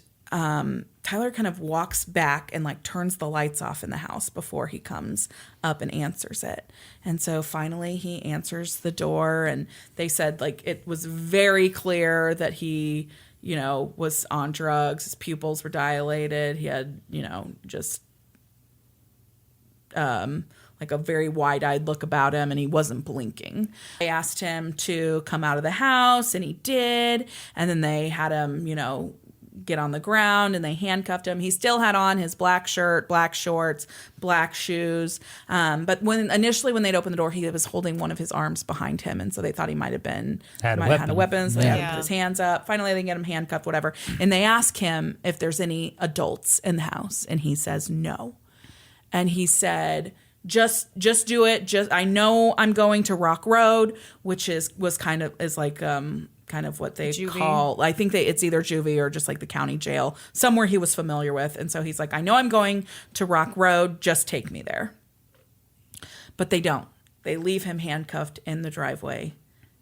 B: Tyler kind of walks back and turns the lights off in the house before he comes up and answers it. And so finally he answers the door, and they said it was very clear that he, was on drugs. His pupils were dilated. He had, just a very wide-eyed look about him, and he wasn't blinking. They asked him to come out of the house, and he did. And then they had him, get on the ground, and they handcuffed him. He still had on his black shirt, black shorts, black shoes. But when they'd opened the door, he was holding one of his arms behind him. And so they thought he might have had a weapon. So they had him put his hands up. Finally, they get him handcuffed, whatever. And they ask him if there's any adults in the house. And he says no. And he said, just do it. I know I'm going to Rock Road, which is kind of what they call, I think it's either juvie or just the county jail, somewhere he was familiar with. And so he's like, I know I'm going to Rock Road, just take me there. But they don't. They leave him handcuffed in the driveway,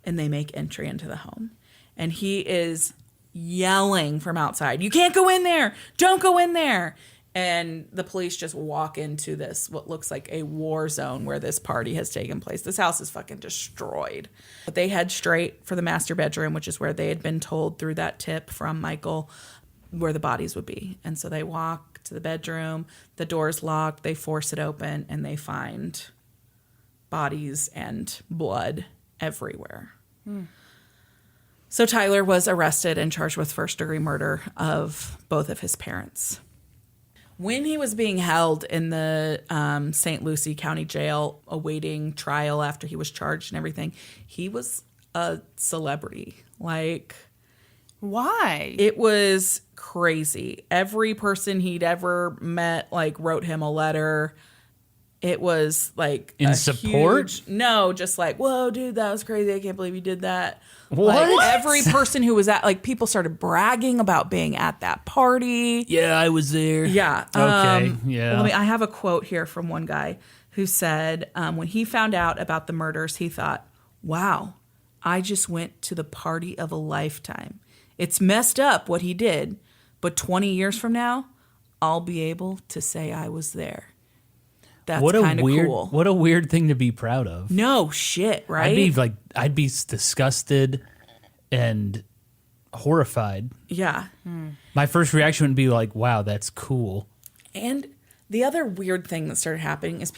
B: and they make entry into the home. And he is yelling from outside, you can't go in there, don't go in there. And the police just walk into this, what looks like a war zone where this party has taken place. This house is fucking destroyed. But they head straight for the master bedroom, which is where they had been told through that tip from Michael where the bodies would be. And so they walk to the bedroom. The door's locked. They force it open, and they find bodies and blood everywhere. So Tyler was arrested and charged with first-degree murder of both of his parents. When he was being held in the St. Lucie County Jail awaiting trial after he was charged and everything, he was a celebrity. Like,
A: Why?
B: it was crazy. Every person he'd ever met, like, wrote him a letter. It was like
C: In support?
B: No, just like, whoa, dude, that was crazy. I can't believe you did that.
C: What?
B: Like, every person who was at, like, people started bragging about being at that party.
C: Yeah, I was there.
B: Yeah.
C: Okay. Yeah.
B: I have a quote here from one guy who said, when he found out about the murders, he thought, wow, I just went to the party of a lifetime. It's messed up what he did, but 20 years from now, I'll be able to say I was there. That's kind of cool.
C: What a weird thing to be proud of.
B: No shit, right?
C: I'd be disgusted and horrified.
B: Yeah.
C: My first reaction would be like, wow, that's cool.
B: And the other weird thing that started happening is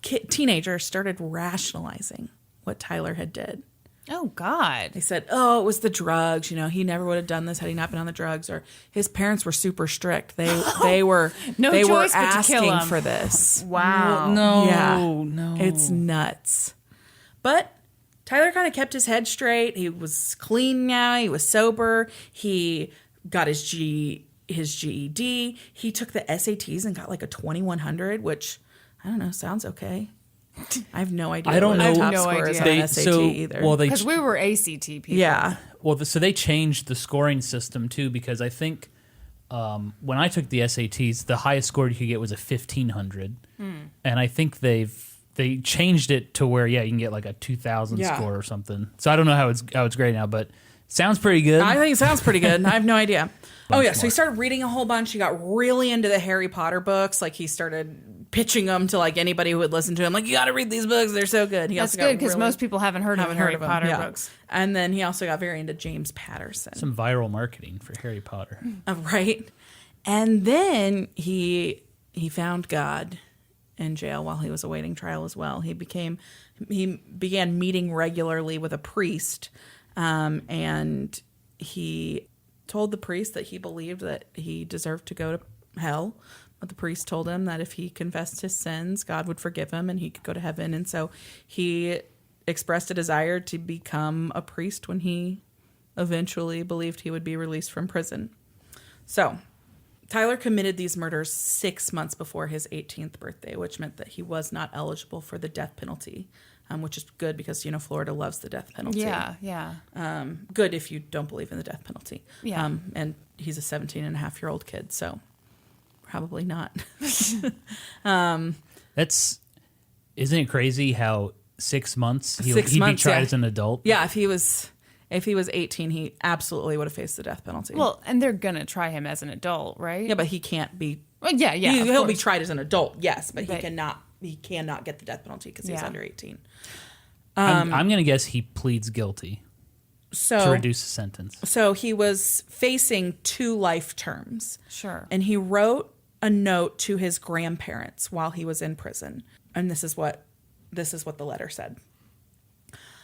B: teenagers started rationalizing what Tyler had did.
A: Oh, God.
B: They said, oh, it was the drugs. You know, he never would have done this had he not been on the drugs. Or his parents were super strict. They were
A: No
B: they were
A: choice but to kill
B: asking
A: him.
B: for this.
A: Wow.
C: No,
B: Yeah.
C: no.
B: It's nuts. But Tyler kind of kept his head straight. He was clean now. He was sober. He got his GED. He took the SATs and got like a 2100, which, I don't know, sounds okay. I have no idea.
C: I don't
B: what
C: know.
B: the
A: I have
B: top
A: no
B: score is
A: idea.
B: on SAT either.
C: Well,
A: Because we were ACT people.
B: yeah.
C: So they changed the scoring system too, because I think when I took the SATs, the highest score you could get was a 1500, and I think they changed it to where you can get like a 2000
B: Yeah.
C: score or something. So I don't know how it's great now, but sounds pretty good.
B: I think it sounds pretty good. I have no idea. Oh, yeah. So he
C: more.
B: started reading a whole bunch. He got really into the Harry Potter books. Like, he started pitching them to, like, anybody who would listen to him. Like, you got to read these books. They're so good. He
A: That's
B: also got
A: good because
B: really-
A: most people haven't heard of
B: haven't
A: Harry
B: heard of
A: Potter
B: him.
A: books.
B: And then he also got very into James Patterson.
C: Some viral marketing for Harry Potter.
B: Right? And then he found God in jail while he was awaiting trial as well. He began meeting regularly with a priest, and he told the priest that he believed that he deserved to go to hell. But the priest told him that if he confessed his sins, God would forgive him and he could go to heaven. And so he expressed a desire to become a priest when he eventually believed he would be released from prison. So Tyler committed these murders 6 months before his 18th birthday, which meant that he was not eligible for the death penalty, which is good because, you know, Florida loves the death penalty.
A: Yeah.
B: Good if you don't believe in the death penalty.
A: Yeah.
B: And he's a 17-and-a-half-year-old kid, so probably not.
C: Isn't it crazy how 6 months he'd
B: months,
C: be tried
B: yeah.
C: as an adult?
B: Yeah, if he was 18, he absolutely would have faced the death penalty.
A: Well, and they're going to try him as an adult, right?
B: yeah, but he can't be.
A: Well, yeah.
B: He'll
A: of
B: be
A: course.
B: tried as an adult, yes, but he
A: But-
B: cannot. He cannot get the death penalty because he's
A: Yeah.
B: under 18.
C: I'm going to guess he pleads guilty to
B: So
C: reduce the sentence.
B: So he was facing 2 life terms.
A: Sure.
B: And he wrote a note to his grandparents while he was in prison. And this is what the letter said.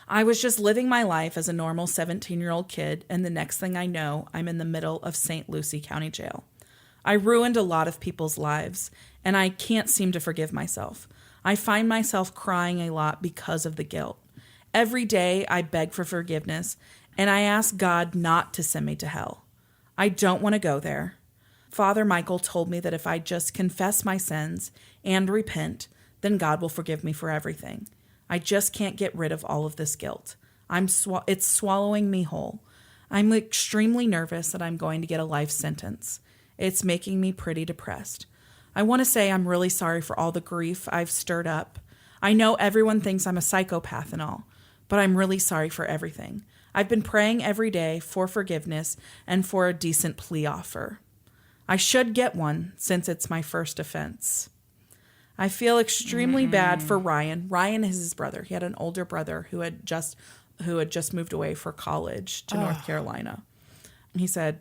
B: I was just living my life as a normal 17-year-old kid, and the next thing I know, I'm in the middle of St. Lucie County Jail. I ruined a lot of people's lives, and I can't seem to forgive myself. I find myself crying a lot because of the guilt. Every day I beg for forgiveness, and I ask God not to send me to hell. I don't want to go there. Father Michael told me that if I just confess my sins and repent, then God will forgive me for everything. I just can't get rid of all of this guilt. It's swallowing me whole. I'm extremely nervous that I'm going to get a life sentence. It's making me pretty depressed. I want to say I'm really sorry for all the grief I've stirred up. I know everyone thinks I'm a psychopath and all, but I'm really sorry for everything. I've been praying every day for forgiveness and for a decent plea offer. I should get one since it's my first offense. I feel extremely bad for Ryan. Ryan is his brother. He had an older brother who had just moved away for college to North Carolina. And he said,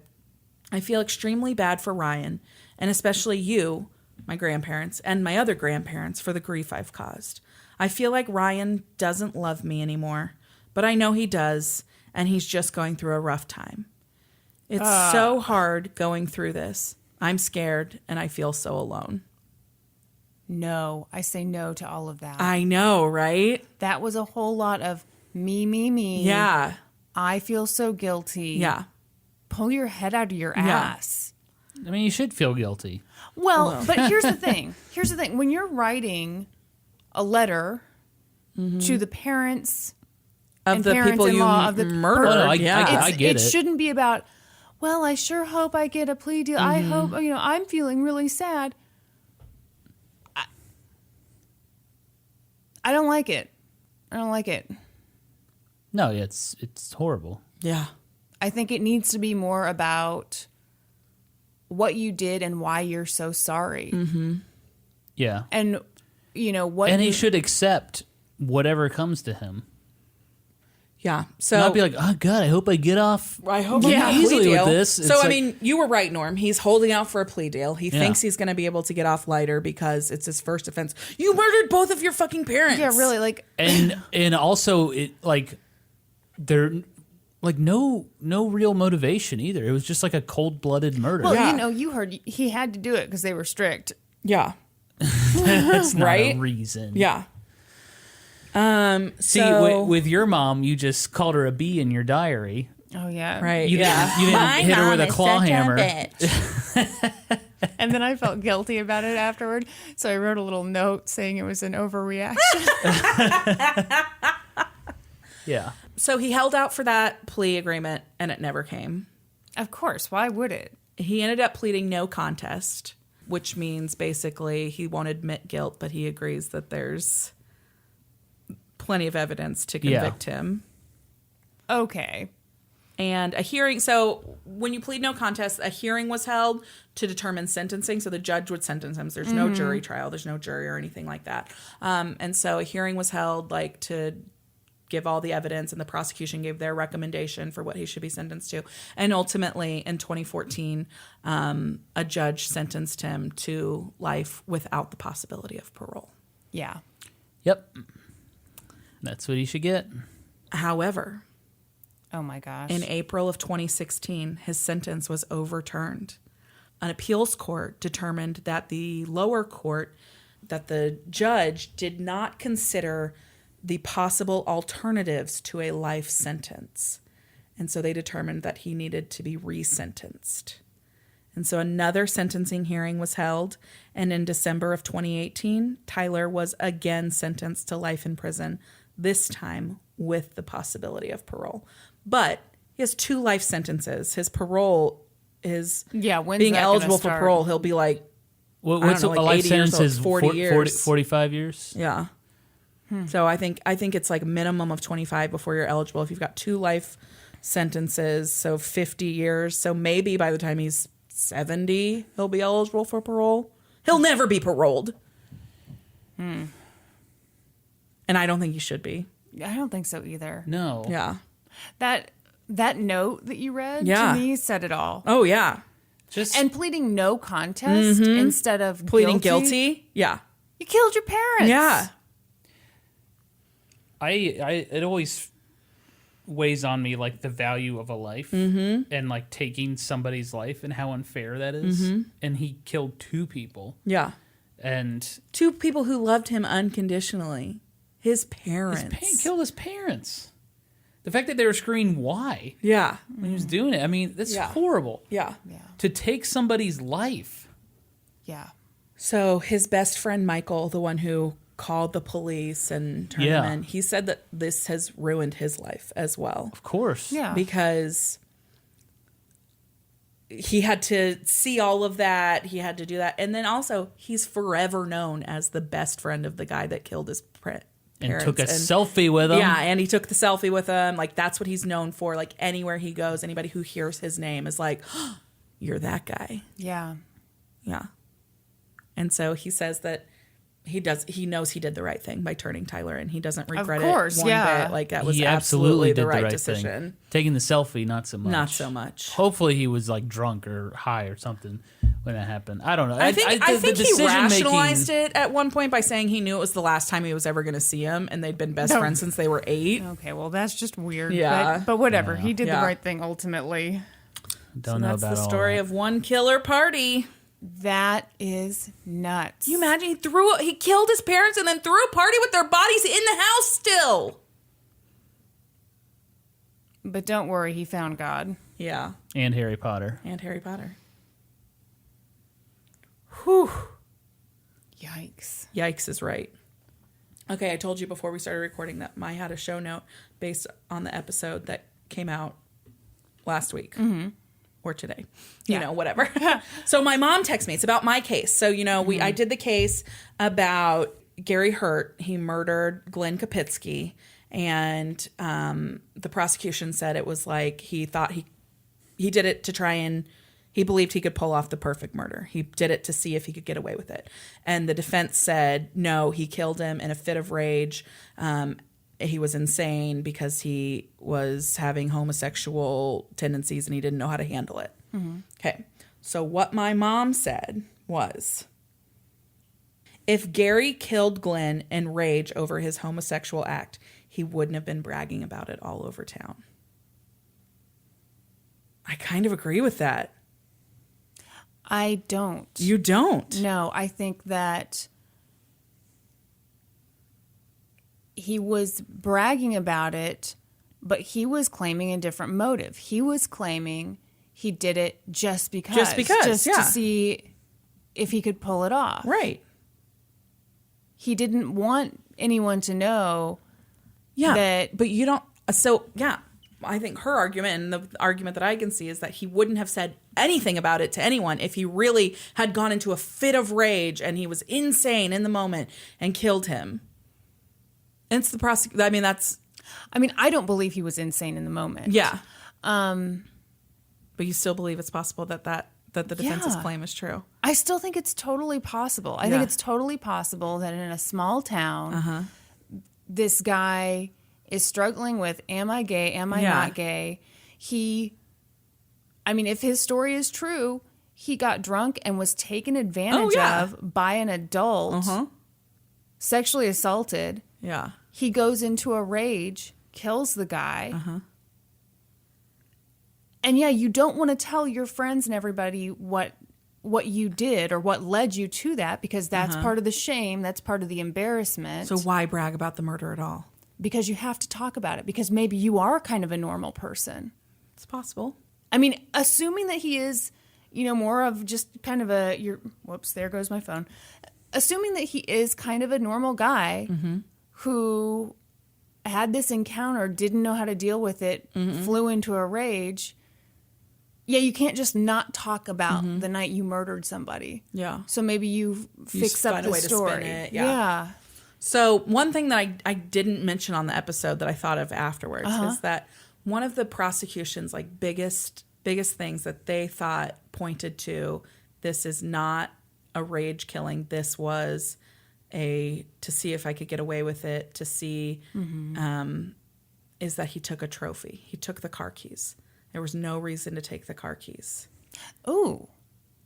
B: I feel extremely bad for Ryan, and especially you, my grandparents, and my other grandparents for the grief I've caused. I feel like Ryan doesn't love me anymore, but I know he does, and he's just going through a rough time. It's so hard going through this. I'm scared, and I feel so alone.
A: No, I say no to all of that.
B: I know, right?
A: That was a whole lot of me.
B: Yeah.
A: I feel so guilty.
B: Yeah.
A: Pull your head out of your ass.
C: I mean, you should feel guilty.
A: Well, but here's the thing. Here's the thing. When you're writing a letter to the parents
B: Of
A: and
B: the people you
A: parents-in-law of the
B: murdered.
C: Oh, no, I
A: it's-
C: get
A: it
C: it.
A: shouldn't be about, well, I sure hope I get a plea deal. I hope, I'm feeling really sad. I don't like it. I don't like it.
C: No, it's horrible.
B: Yeah.
A: I think it needs to be more about what you did and why you're so sorry.
C: Yeah.
A: And, what
C: And he
A: you-
C: should accept whatever comes to him.
B: Yeah. So
C: Not be like, oh, God, I hope I get off
B: I hope
A: Yeah.
B: I get a
C: easily
B: plea
C: with
B: deal.
C: this.
B: So,
C: It's
B: I
C: like-
B: mean, you were right, Norm. He's holding out for a plea deal. He
C: Yeah.
B: thinks he's going to be able to get off lighter because it's his first offense. You murdered both of your fucking parents.
A: Yeah, really, like,
C: And also, it like, there, like, no real motivation either. It was just like a cold-blooded murder.
A: well,
B: Yeah.
A: you heard he had to do it because they were strict.
B: Yeah.
C: That's not
B: right?
C: a reason.
B: Yeah.
C: See,
B: So-
C: with your mom, you just called her a bee in your diary.
A: Oh, yeah.
B: Right.
C: You
B: yeah.
C: didn't, you didn't hit her with a claw hammer.
A: And then I felt guilty about it afterward. So I wrote a little note saying it was an overreaction.
C: Yeah.
B: So he held out for that plea agreement and it never came.
A: Of course. Why would it?
B: He ended up pleading no contest, which means basically he won't admit guilt, but he agrees that there's plenty of evidence to convict him.
A: Okay.
B: And a hearing, so when you plead no contest, a hearing was held to determine sentencing. So the judge would sentence him. So there's no jury trial. There's no jury or anything like that. And so a hearing was held like to give all the evidence, and the prosecution gave their recommendation for what he should be sentenced to. And ultimately in 2014, a judge sentenced him to life without the possibility of parole.
A: Yeah.
C: Yep. That's what he should get.
B: However,
A: Oh, my gosh.
B: in April of 2016, his sentence was overturned. An appeals court determined that the lower court, that the judge did not consider the possible alternatives to a life sentence. And so they determined that he needed to be resentenced. And so another sentencing hearing was held. And in December of 2018, Tyler was again sentenced to life in prison, this time with the possibility of parole. But he has 2 life sentences. His parole is
A: when's
B: being
A: that gonna
B: eligible for
A: start?
B: parole. He'll be like,
C: What's
B: know, like
C: a life
B: 80 years
C: sentence
B: old,
C: is
B: 40 years.
C: 45 years?
B: yeah. So I think it's like minimum of 25 before you're eligible. If you've got 2 life sentences, so 50 years. So maybe by the time he's 70, he'll be eligible for parole. He'll never be paroled. And I don't think he should be.
A: I don't think so either.
C: No.
B: Yeah.
A: That note that you read
B: Yeah.
A: to me said it all.
B: Oh, yeah.
C: Just
A: And pleading no contest instead of
B: Pleading guilty. Yeah.
A: You killed your parents.
B: Yeah.
C: it always weighs on me like the value of a life and like taking somebody's life and how unfair that is. And he killed 2 people.
B: Yeah.
C: And
B: 2 people who loved him unconditionally. His parents.
C: killed his parents. The fact that they were screaming why
B: Yeah.
C: when he was doing it, I mean, that's
B: Yeah.
C: horrible.
B: Yeah.
A: Yeah.
C: To take somebody's life.
A: Yeah.
B: So his best friend, Michael, the one who called the police and turned him in, he said that this has ruined his life as well.
C: Of course.
A: Yeah.
B: Because he had to see all of that. He had to do that. And then also, he's forever known as the best friend of the guy that killed his parents.
C: And took a selfie with him.
B: Yeah, and he took the selfie with him. Like, that's what he's known for. Like, anywhere he goes, anybody who hears his name is like, oh, you're that guy.
A: Yeah.
B: Yeah. And so he says that he knows he did the right thing by turning Tyler in. He doesn't regret
A: course,
B: it one
A: yeah.
B: bit. Like, that was
C: He
B: absolutely the
C: did
B: right decision.
C: thing. Taking the selfie, not so much.
B: Not so much.
C: Hopefully he was like drunk or high or something when that happened. I don't know.
B: I think he
C: decision
B: rationalized it at one point by saying he knew it was the last time he was ever going to see him, and they'd been best
A: No.
B: friends since they were 8.
A: Okay, well, that's just weird.
B: Yeah.
A: But whatever. He did
B: Yeah.
A: the right thing ultimately.
C: Don't know
B: That's
C: about
B: the
C: all
B: story
C: that.
B: of one killer party.
A: That is nuts.
B: Can you imagine he killed his parents and then threw a party with their bodies in the house still.
A: But don't worry, he found God.
B: Yeah.
C: And Harry Potter.
B: And Harry Potter.
A: Whew. Yikes.
B: Yikes is right. Okay, I told you before we started recording that I had a show note based on the episode that came out last week. Mm-hmm. Or today. You know, whatever. So my mom texted me. It's about my case. So, you know, I did the case about Gary Hurt. He murdered Glenn Kapitsky. And the prosecution said it was like he thought he did it to try and he believed he could pull off the perfect murder. He did it to see if he could get away with it. And the defense said, no, he killed him in a fit of rage. He was insane because he was having homosexual tendencies and he didn't know how to handle it. Mm-hmm. Okay. So what my mom said was, if Gary killed Glenn in rage over his homosexual act, he wouldn't have been bragging about it all over town. I kind of agree with that.
A: I don't.
B: You don't?
A: No, I think that he was bragging about it, but he was claiming a different motive. He was claiming he did it just because.
B: Just
A: to see if he could pull it off.
B: Right.
A: He didn't want anyone to know
B: but you don't. So, yeah, I think her argument and the argument that I can see is that he wouldn't have said anything about it to anyone if he really had gone into a fit of rage and he was insane in the moment and killed him. And it's the prosecutor. I mean,
A: I don't believe he was insane in the moment.
B: Yeah. But you still believe it's possible that the defense's claim is true.
A: I still think it's totally possible. I think it's totally possible that in a small town, this guy is struggling with, am I gay? Am I not gay? If his story is true, he got drunk and was taken advantage of by an adult, sexually assaulted.
B: Yeah.
A: He goes into a rage, kills the guy. And you don't want to tell your friends and everybody what you did or what led you to that, because that's part of the shame, that's part of the embarrassment.
B: So why brag about the murder at all?
A: Because you have to talk about it, because maybe you are kind of a normal person.
B: It's possible.
A: I mean, assuming that he is, more of just kind of whoops, there goes my phone. Assuming that he is kind of a normal guy who had this encounter, didn't know how to deal with it, flew into a rage. Yeah, you can't just not talk about the night you murdered somebody.
B: Yeah.
A: So maybe you fix up the story. Yeah.
B: So one thing that I didn't mention on the episode that I thought of afterwards is that one of the prosecution's biggest things that they thought pointed to, this is not a rage killing. This was to see if I could get away with it, to see is that he took a trophy. He took the car keys. There was no reason to take the car keys.
A: Ooh.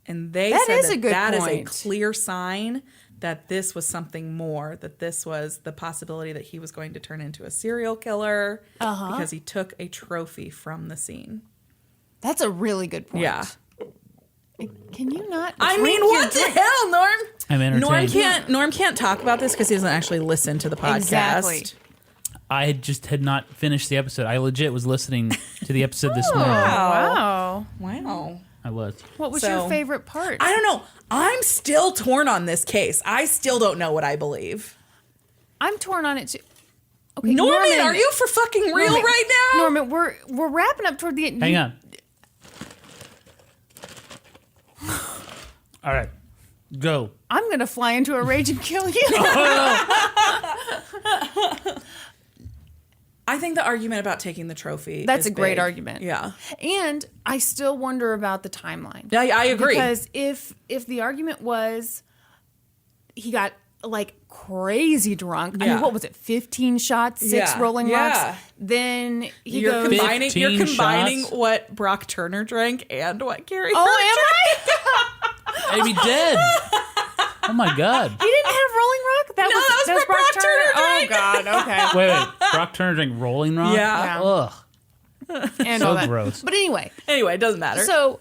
B: And they said that is a clear sign that this was something more, that this was the possibility that he was going to turn into a serial killer because he took a trophy from the scene.
A: That's a really good point.
B: Yeah.
A: Can you not?
B: What the hell, Norm?
C: I'm entertained.
B: Norm can't talk about this because he doesn't actually listen to the podcast.
A: Exactly.
C: I had not finished the episode. I legit was listening to the episode this morning.
A: Wow.
C: I was.
A: What was your favorite part?
B: I don't know. I'm still torn on this case. I still don't know what I believe.
A: I'm torn on it too. Okay,
B: Norman, are you for fucking real right now?
A: Norman, we're wrapping up toward the end.
C: Hang on. All right. Go.
A: I'm going to fly into a rage and kill you.
B: I think the argument about taking the trophy
A: That's
B: is
A: a great
B: big.
A: argument.
B: Yeah.
A: And I still wonder about the timeline.
B: Yeah, I agree.
A: Because if the argument was he got crazy drunk. I mean, what was it? 15 shots, 6 rolling rocks. Then
B: you're
A: goes
B: combining what Brock Turner drank and what Gary
A: Oh,
B: Hurt drank.
C: I'd be dead. Oh my God.
A: He didn't have Rolling Rock? That was
B: Brock Turner
A: Oh
B: drank.
A: God, okay.
C: Wait. Brock Turner drank Rolling Rock?
B: Yeah.
C: Ugh.
A: And
C: So
A: all that.
C: gross.
A: But anyway,
B: it doesn't matter.
A: So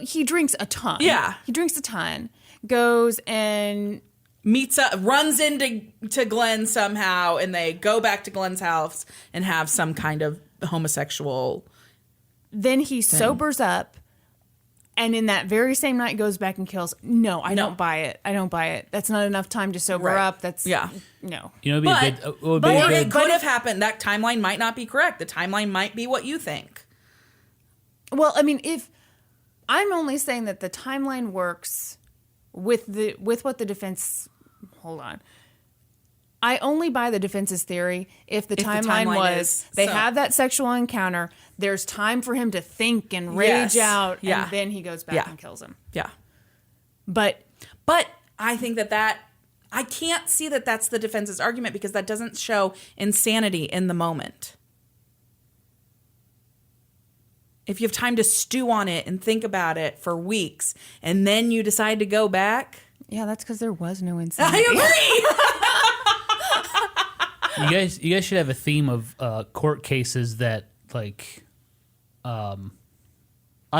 A: he drinks a ton.
B: Yeah.
A: He drinks a ton. Goes and
B: runs into Glenn somehow, and they go back to Glenn's house and have some kind of homosexual.
A: Then he sobers up, and in that very same night goes back and kills. No, I don't buy it. I don't buy it. That's not enough time to sober up. That's no.
C: You know, it'd be a good,
B: But it could have happened. That timeline might not be correct. The timeline might be what you think.
A: Well, I mean, if I'm only saying that the timeline works with what the defense. Hold on. I only buy the defense's theory if the timeline was they have that sexual encounter. There's time for him to think and rage out, and then he goes back and kills him.
B: Yeah,
A: but
B: I think that I can't see that that's the defense's argument because that doesn't show insanity in the moment. If you have time to stew on it and think about it for weeks, and then you decide to go back,
A: that's because there was no insanity.
B: I agree.
C: You guys should have a theme of court cases that like, I don't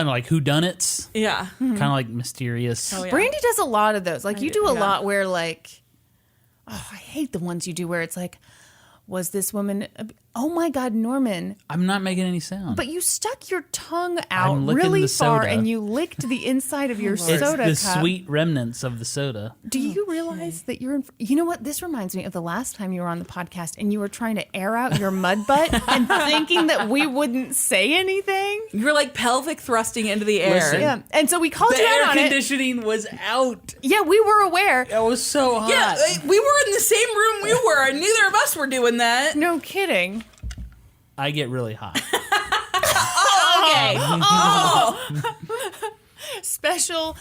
C: know, like whodunits.
B: Yeah,
C: kind of like mysterious.
B: Oh, yeah.
A: Brandi does a lot of those. Like you do a lot where like, I hate the ones you do where it's like, was this woman? Oh my God, Norman!
C: I'm not making any sound.
A: But you stuck your tongue out really far and you licked the inside of your soda
C: it's the
A: cup.
C: sweet remnants of the soda.
A: Do you realize that you're in... You know what? This reminds me of the last time you were on the podcast and you were trying to air out your mud butt and thinking that we wouldn't say anything.
B: You're like pelvic thrusting into the air.
C: Listen,
A: Yeah. And so we called
C: the
A: you out
C: air
A: on it.
C: conditioning was out.
A: Yeah, we were aware.
C: It was so hot.
B: Yeah, we were in the same room we were, and neither of us were doing that.
A: No kidding.
C: I get really hot.
B: Okay.
A: Special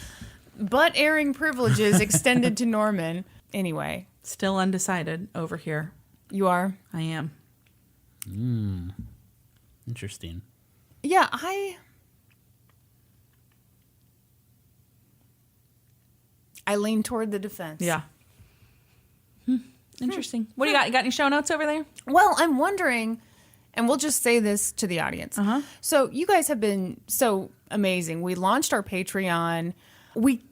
A: butt airing privileges extended to Norman. Anyway.
B: Still undecided over here.
A: You are?
B: I am.
C: Interesting.
A: Yeah, I lean toward the defense.
B: Yeah. Interesting. What do you got? You got any show notes over there?
A: Well, I'm wondering, and we'll just say this to the audience. So you guys have been so amazing. We launched our Patreon.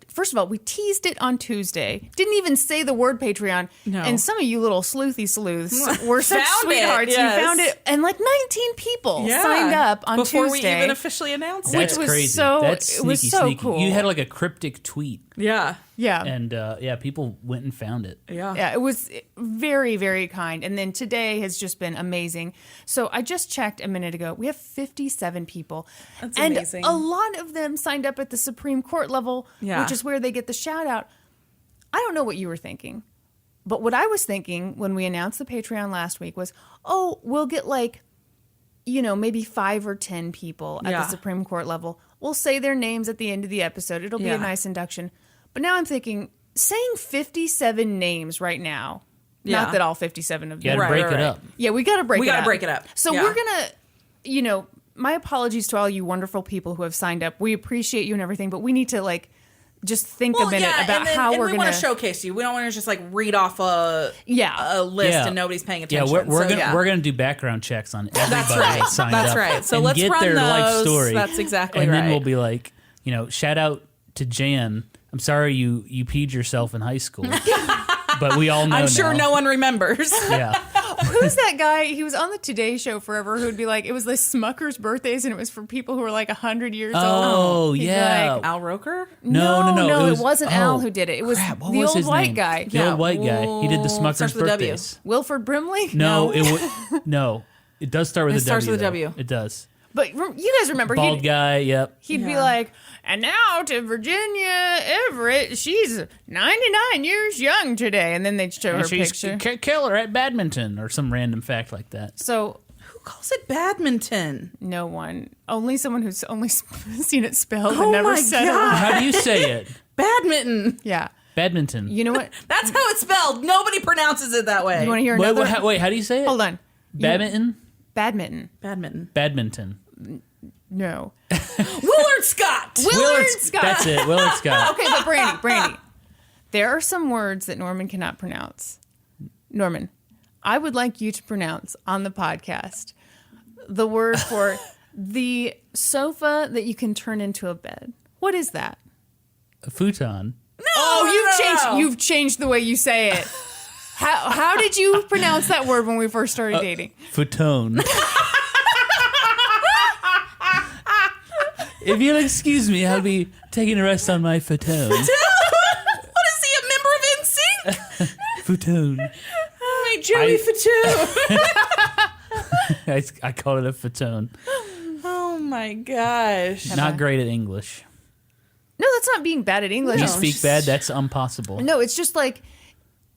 A: First of all, we teased it on Tuesday. Didn't even say the word Patreon.
B: No.
A: And some of you little sleuthy sleuths were such
B: Found
A: sweethearts.
B: it, yes.
A: You found it. And like 19 people signed up on
B: before
A: Tuesday.
B: we even officially announced
C: That's
B: it.
A: was
C: crazy.
A: so-
C: That's
A: it was
C: sneaky,
A: so
C: sneaky.
A: cool.
C: You had like a cryptic tweet.
B: Yeah.
A: Yeah.
C: And people went and found it.
B: Yeah.
A: Yeah, it was very, very kind. And then today has just been amazing. So I just checked a minute ago. We have 57 people.
B: That's
A: and
B: amazing.
A: a lot of them signed up at the Supreme Court level, which is where they get the shout out. I don't know what you were thinking, but what I was thinking when we announced the Patreon last week was, we'll get like, maybe 5 or 10 people at the Supreme Court level. We'll say their names at the end of the episode. It'll be a nice induction. But now I'm thinking, saying 57 names right now, not that all 57 of
C: You
A: them.
C: got to break it up.
A: Yeah, we got to break it up.
B: We got to break it up.
A: So we're going to, my apologies to all you wonderful people who have signed up. We appreciate you and everything, but we need to just think a minute about how we're going to...
B: we want to showcase you. We don't want to just read off a list and nobody's paying attention.
C: Yeah, we're gonna do background checks on everybody that signed up.
B: That's right. So
C: and
B: let's
C: get
B: run
C: their life
B: those.
C: story.
B: That's exactly
C: and
B: right.
C: And then we'll be like, shout out to Jan. I'm sorry you peed yourself in high school, but we all know.
B: I'm sure no one remembers.
C: Yeah.
A: Who's that guy? He was on the Today Show forever. Who'd be like, it was the Smucker's birthdays, and it was for people who were 100 years old.
C: Oh,
A: He'd be
C: yeah.
A: like,
B: Al Roker?
A: No, it wasn't Al who did it. It was
C: What
A: the
C: was
A: old
C: his
A: white
C: name?
A: guy.
C: The old white guy. He did the Smucker's
B: Starts with a W.
C: birthdays.
A: Wilford Brimley?
C: No, no. It does start with a W.
B: It starts with a
C: though.
B: W.
C: It does.
A: But you guys remember,
C: Bald guy. Yep.
A: he'd be like, and now to Virginia Everett. She's 99 years young today. And then they'd show her
C: She's
A: picture.
C: killer at badminton or some random fact like that.
A: So
B: Who calls it badminton?
A: no one. Only someone who's only seen it spelled
B: Oh
A: and never
B: my
A: said
B: God.
A: it.
C: How do you say it?
B: Badminton.
A: Yeah.
C: Badminton.
A: You know what?
B: That's how it's spelled. Nobody pronounces it that way.
A: You want to hear
C: Wait,
A: another?
C: wait, how do you say it?
A: Hold on.
C: Badminton?
A: Badminton.
B: Badminton.
C: Badminton.
A: No.
B: Willard Scott.
A: Willard Scott.
C: That's it. Willard Scott.
A: Okay, but Brandi, there are some words that Norman cannot pronounce. Norman, I would like you to pronounce on the podcast the word for the sofa that you can turn into a bed. What is that?
C: A futon.
A: You've changed the way you say it. How did you pronounce that word when we first started dating?
C: Futon. If you'll excuse me, I'll be taking a rest on my futon.
B: What is he, a member of NSYNC?
C: Futon.
B: Hey, Joey Fatoo.
C: I call it a futon.
B: Oh my gosh.
C: Not great at English.
A: No, that's not being bad at English.
C: You speak bad? That's impossible.
A: No, it's just like,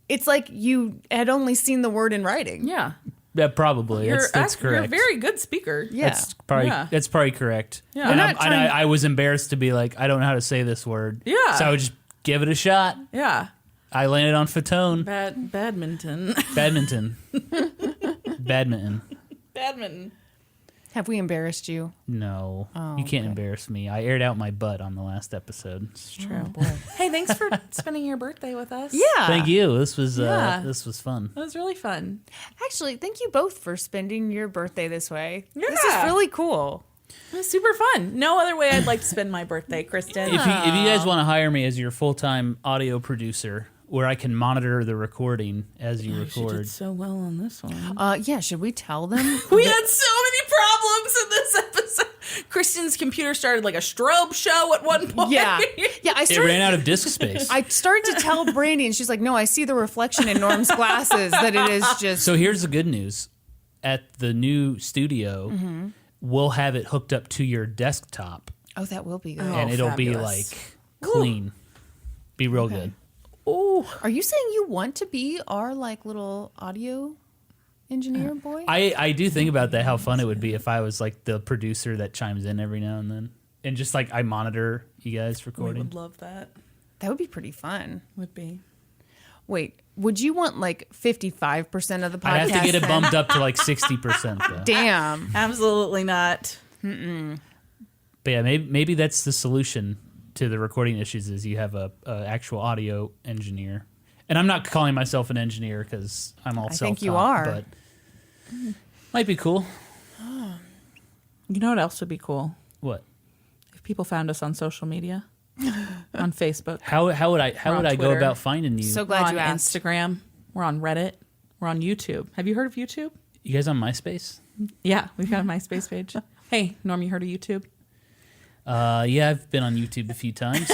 A: it's like you had only seen the word in writing.
B: Yeah.
C: Yeah, probably. That's correct.
B: You're a very good speaker.
A: Yeah.
C: That's probably correct.
B: Yeah.
C: And,
A: I'm not trying-
C: I was embarrassed to be like, I don't know how to say this word.
B: Yeah.
C: So I would just give it a shot.
B: Yeah.
C: I landed on futon.
B: Badminton.
C: Badminton.
B: Badminton.
A: Have we embarrassed you?
C: No.
A: Oh,
C: you can't
A: okay.
C: embarrass me. I aired out my butt on the last episode.
B: It's true. Hey, thanks for spending your birthday with us.
A: Yeah.
C: Thank you. This was
B: Yeah.
C: fun.
B: It was really fun.
A: Actually, thank you both for spending your birthday this way.
B: Yeah.
A: This is really cool.
B: It was super fun. No other way I'd like to spend my birthday, Kristen.
C: If you guys want to hire me as your full-time audio producer, where I can monitor the recording as you
B: She
C: record.
B: did so well on this one.
A: Yeah, should we tell them?
B: We had so many problems in this episode. Kristen's computer started like a strobe show at one point.
A: Yeah. Yeah, I
C: It
A: started,
C: ran out of disk space.
A: I started to tell Brandi, and she's like, no, I see the reflection in Norm's glasses, that it is just...
C: So here's the good news. At the new studio,
A: Mm-hmm.
C: we'll have it hooked up to your desktop,
A: Oh, that will be good.
C: and it'll be
B: fabulous.
C: like clean. Be real good.
B: Ooh.
A: Are you saying you want to be our, like, little audio engineer boy?
C: I do think about that, how fun it would be if I was like the producer that chimes in every now and then. And just like I monitor you guys
B: We
C: recording.
B: would love that.
A: That would be pretty fun.
B: Would be.
A: Wait, would you want, like, 55% of the podcast?
C: I'd have to get it
A: then?
C: bumped up to like 60% though.
A: Damn.
B: Absolutely not.
C: But yeah, maybe that's the solution to the recording issues is you have a actual audio engineer. And I'm not calling myself an engineer because I'm all
A: I
C: self-taught.
A: think you are.
C: But might be cool.
B: You know what else would be cool?
C: What?
B: If people found us on social media. On Facebook.
C: How would I
B: on
C: go
B: Twitter.
C: about finding you?
A: So
B: We're
A: glad
B: on
A: you asked.
B: Instagram. We're on Reddit. We're on YouTube. Have you heard of YouTube?
C: You guys on MySpace?
B: Yeah, we've got a MySpace page. Hey, Norm, you heard of YouTube?
C: Yeah, I've been on YouTube a few times.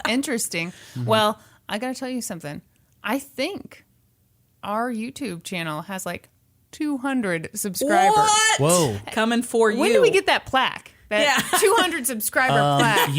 A: Interesting.
C: Mm-hmm.
A: Well, I got to tell you something. I think our YouTube channel has like 200 subscribers.
B: What?
C: Whoa.
B: Coming for you.
A: When do we get that plaque? That
B: Yeah.
A: 200 subscriber plaque.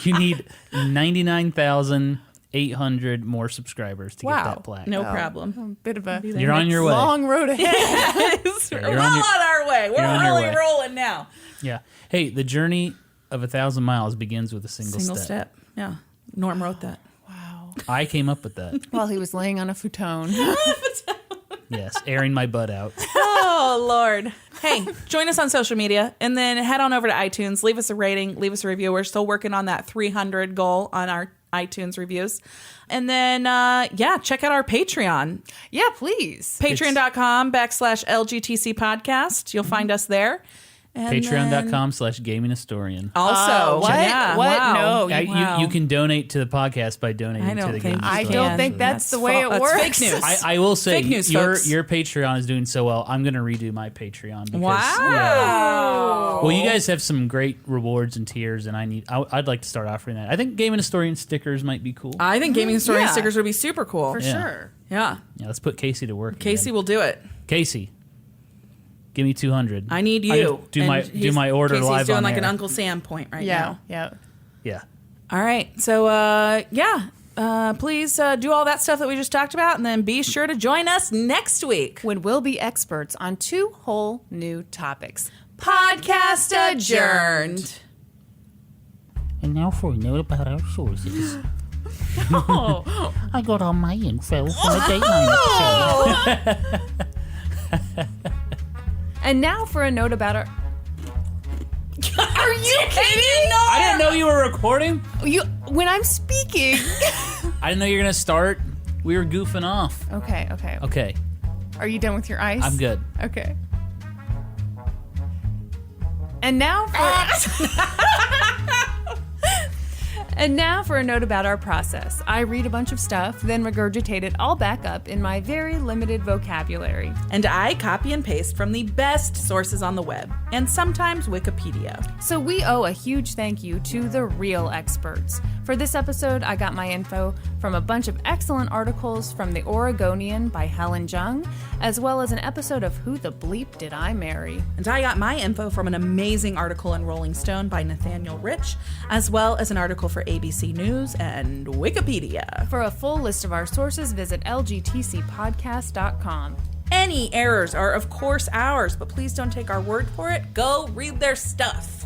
C: You need 99,800 more subscribers to get
B: Wow.
C: that plaque.
B: No problem.
A: Bit of a
C: You're on your way.
A: long road ahead.
B: We're
C: you're
B: well
C: on your-
B: on our way. We're
C: you're on your
B: really
C: way.
B: rolling now.
C: Yeah. Hey, the journey of 1,000 miles begins with a single
B: step. Yeah. Norm wrote that.
A: Wow.
C: I came up with that.
A: While he was laying on a futon.
C: Yes, airing my butt out.
B: Oh, Lord. Hey, join us on social media and then head on over to iTunes. Leave us a rating. Leave us a review. We're still working on that 300 goal on our iTunes reviews. And then, check out our Patreon.
A: Yeah, please.
B: Patreon.com/LGTC podcast. You'll find us there. And
C: Patreon.com/gaming historian.
B: Also,
A: what?
B: Yeah,
A: What?
B: wow.
A: No,
B: Wow.
C: You can donate to the podcast by donating
B: I don't
C: to the
B: think
C: gaming
B: you
A: I
C: historian.
A: don't think that's the way it
B: That's
A: works.
B: fake news.
C: I will say
B: Fake news,
C: your
B: folks.
C: Patreon is doing so well. I'm going to redo my Patreon. Because,
B: Wow.
C: yeah. Well, you guys have some great rewards and tiers, and I'd like to start offering that. I think Gaming Historian stickers might be cool.
B: I think Gaming Historian
A: Yeah.
B: stickers would be super cool.
A: For
C: Yeah.
A: sure.
B: Yeah.
C: Yeah, let's put Casey to work.
B: Casey
C: again.
B: will do it.
C: Casey, give me 200.
B: I need
C: I
B: you.
C: do
B: And
C: my
B: he's-
C: order
B: Casey's
C: live
B: doing
C: on
B: like an
C: air.
B: Uncle Sam point right
A: Yeah.
B: now.
A: Yeah.
C: Yeah.
B: All right. So, please do all that stuff that we just talked about, and then be sure to join us next week.
A: When we'll be experts on 2 whole new topics.
B: Podcast adjourned.
D: And now for a note about our sources.
A: Oh.
D: I got all my info from a Dateline episode.
A: And now for a note about our...
B: Are you kidding?
C: I didn't know you were recording.
A: When I'm speaking...
C: I didn't know you were going to start. We were goofing off.
A: Okay.
C: Okay.
A: Are you done with your ice?
C: I'm good.
A: Okay. And now for And now for a note about our process. I read a bunch of stuff, then regurgitate it all back up in my very limited vocabulary.
B: And I copy and paste from the best sources on the web, and sometimes Wikipedia.
A: So we owe a huge thank you to the real experts. For this episode, I got my info from a bunch of excellent articles from The Oregonian by Helen Jung, as well as an episode of Who the Bleep Did I Marry?
B: And I got my info from an amazing article in Rolling Stone by Nathaniel Rich, as well as an article for ABC News and Wikipedia.
A: For a full list of our sources, visit lgtcpodcast.com.
B: Any errors are, of course, ours, but please don't take our word for it. Go read their stuff.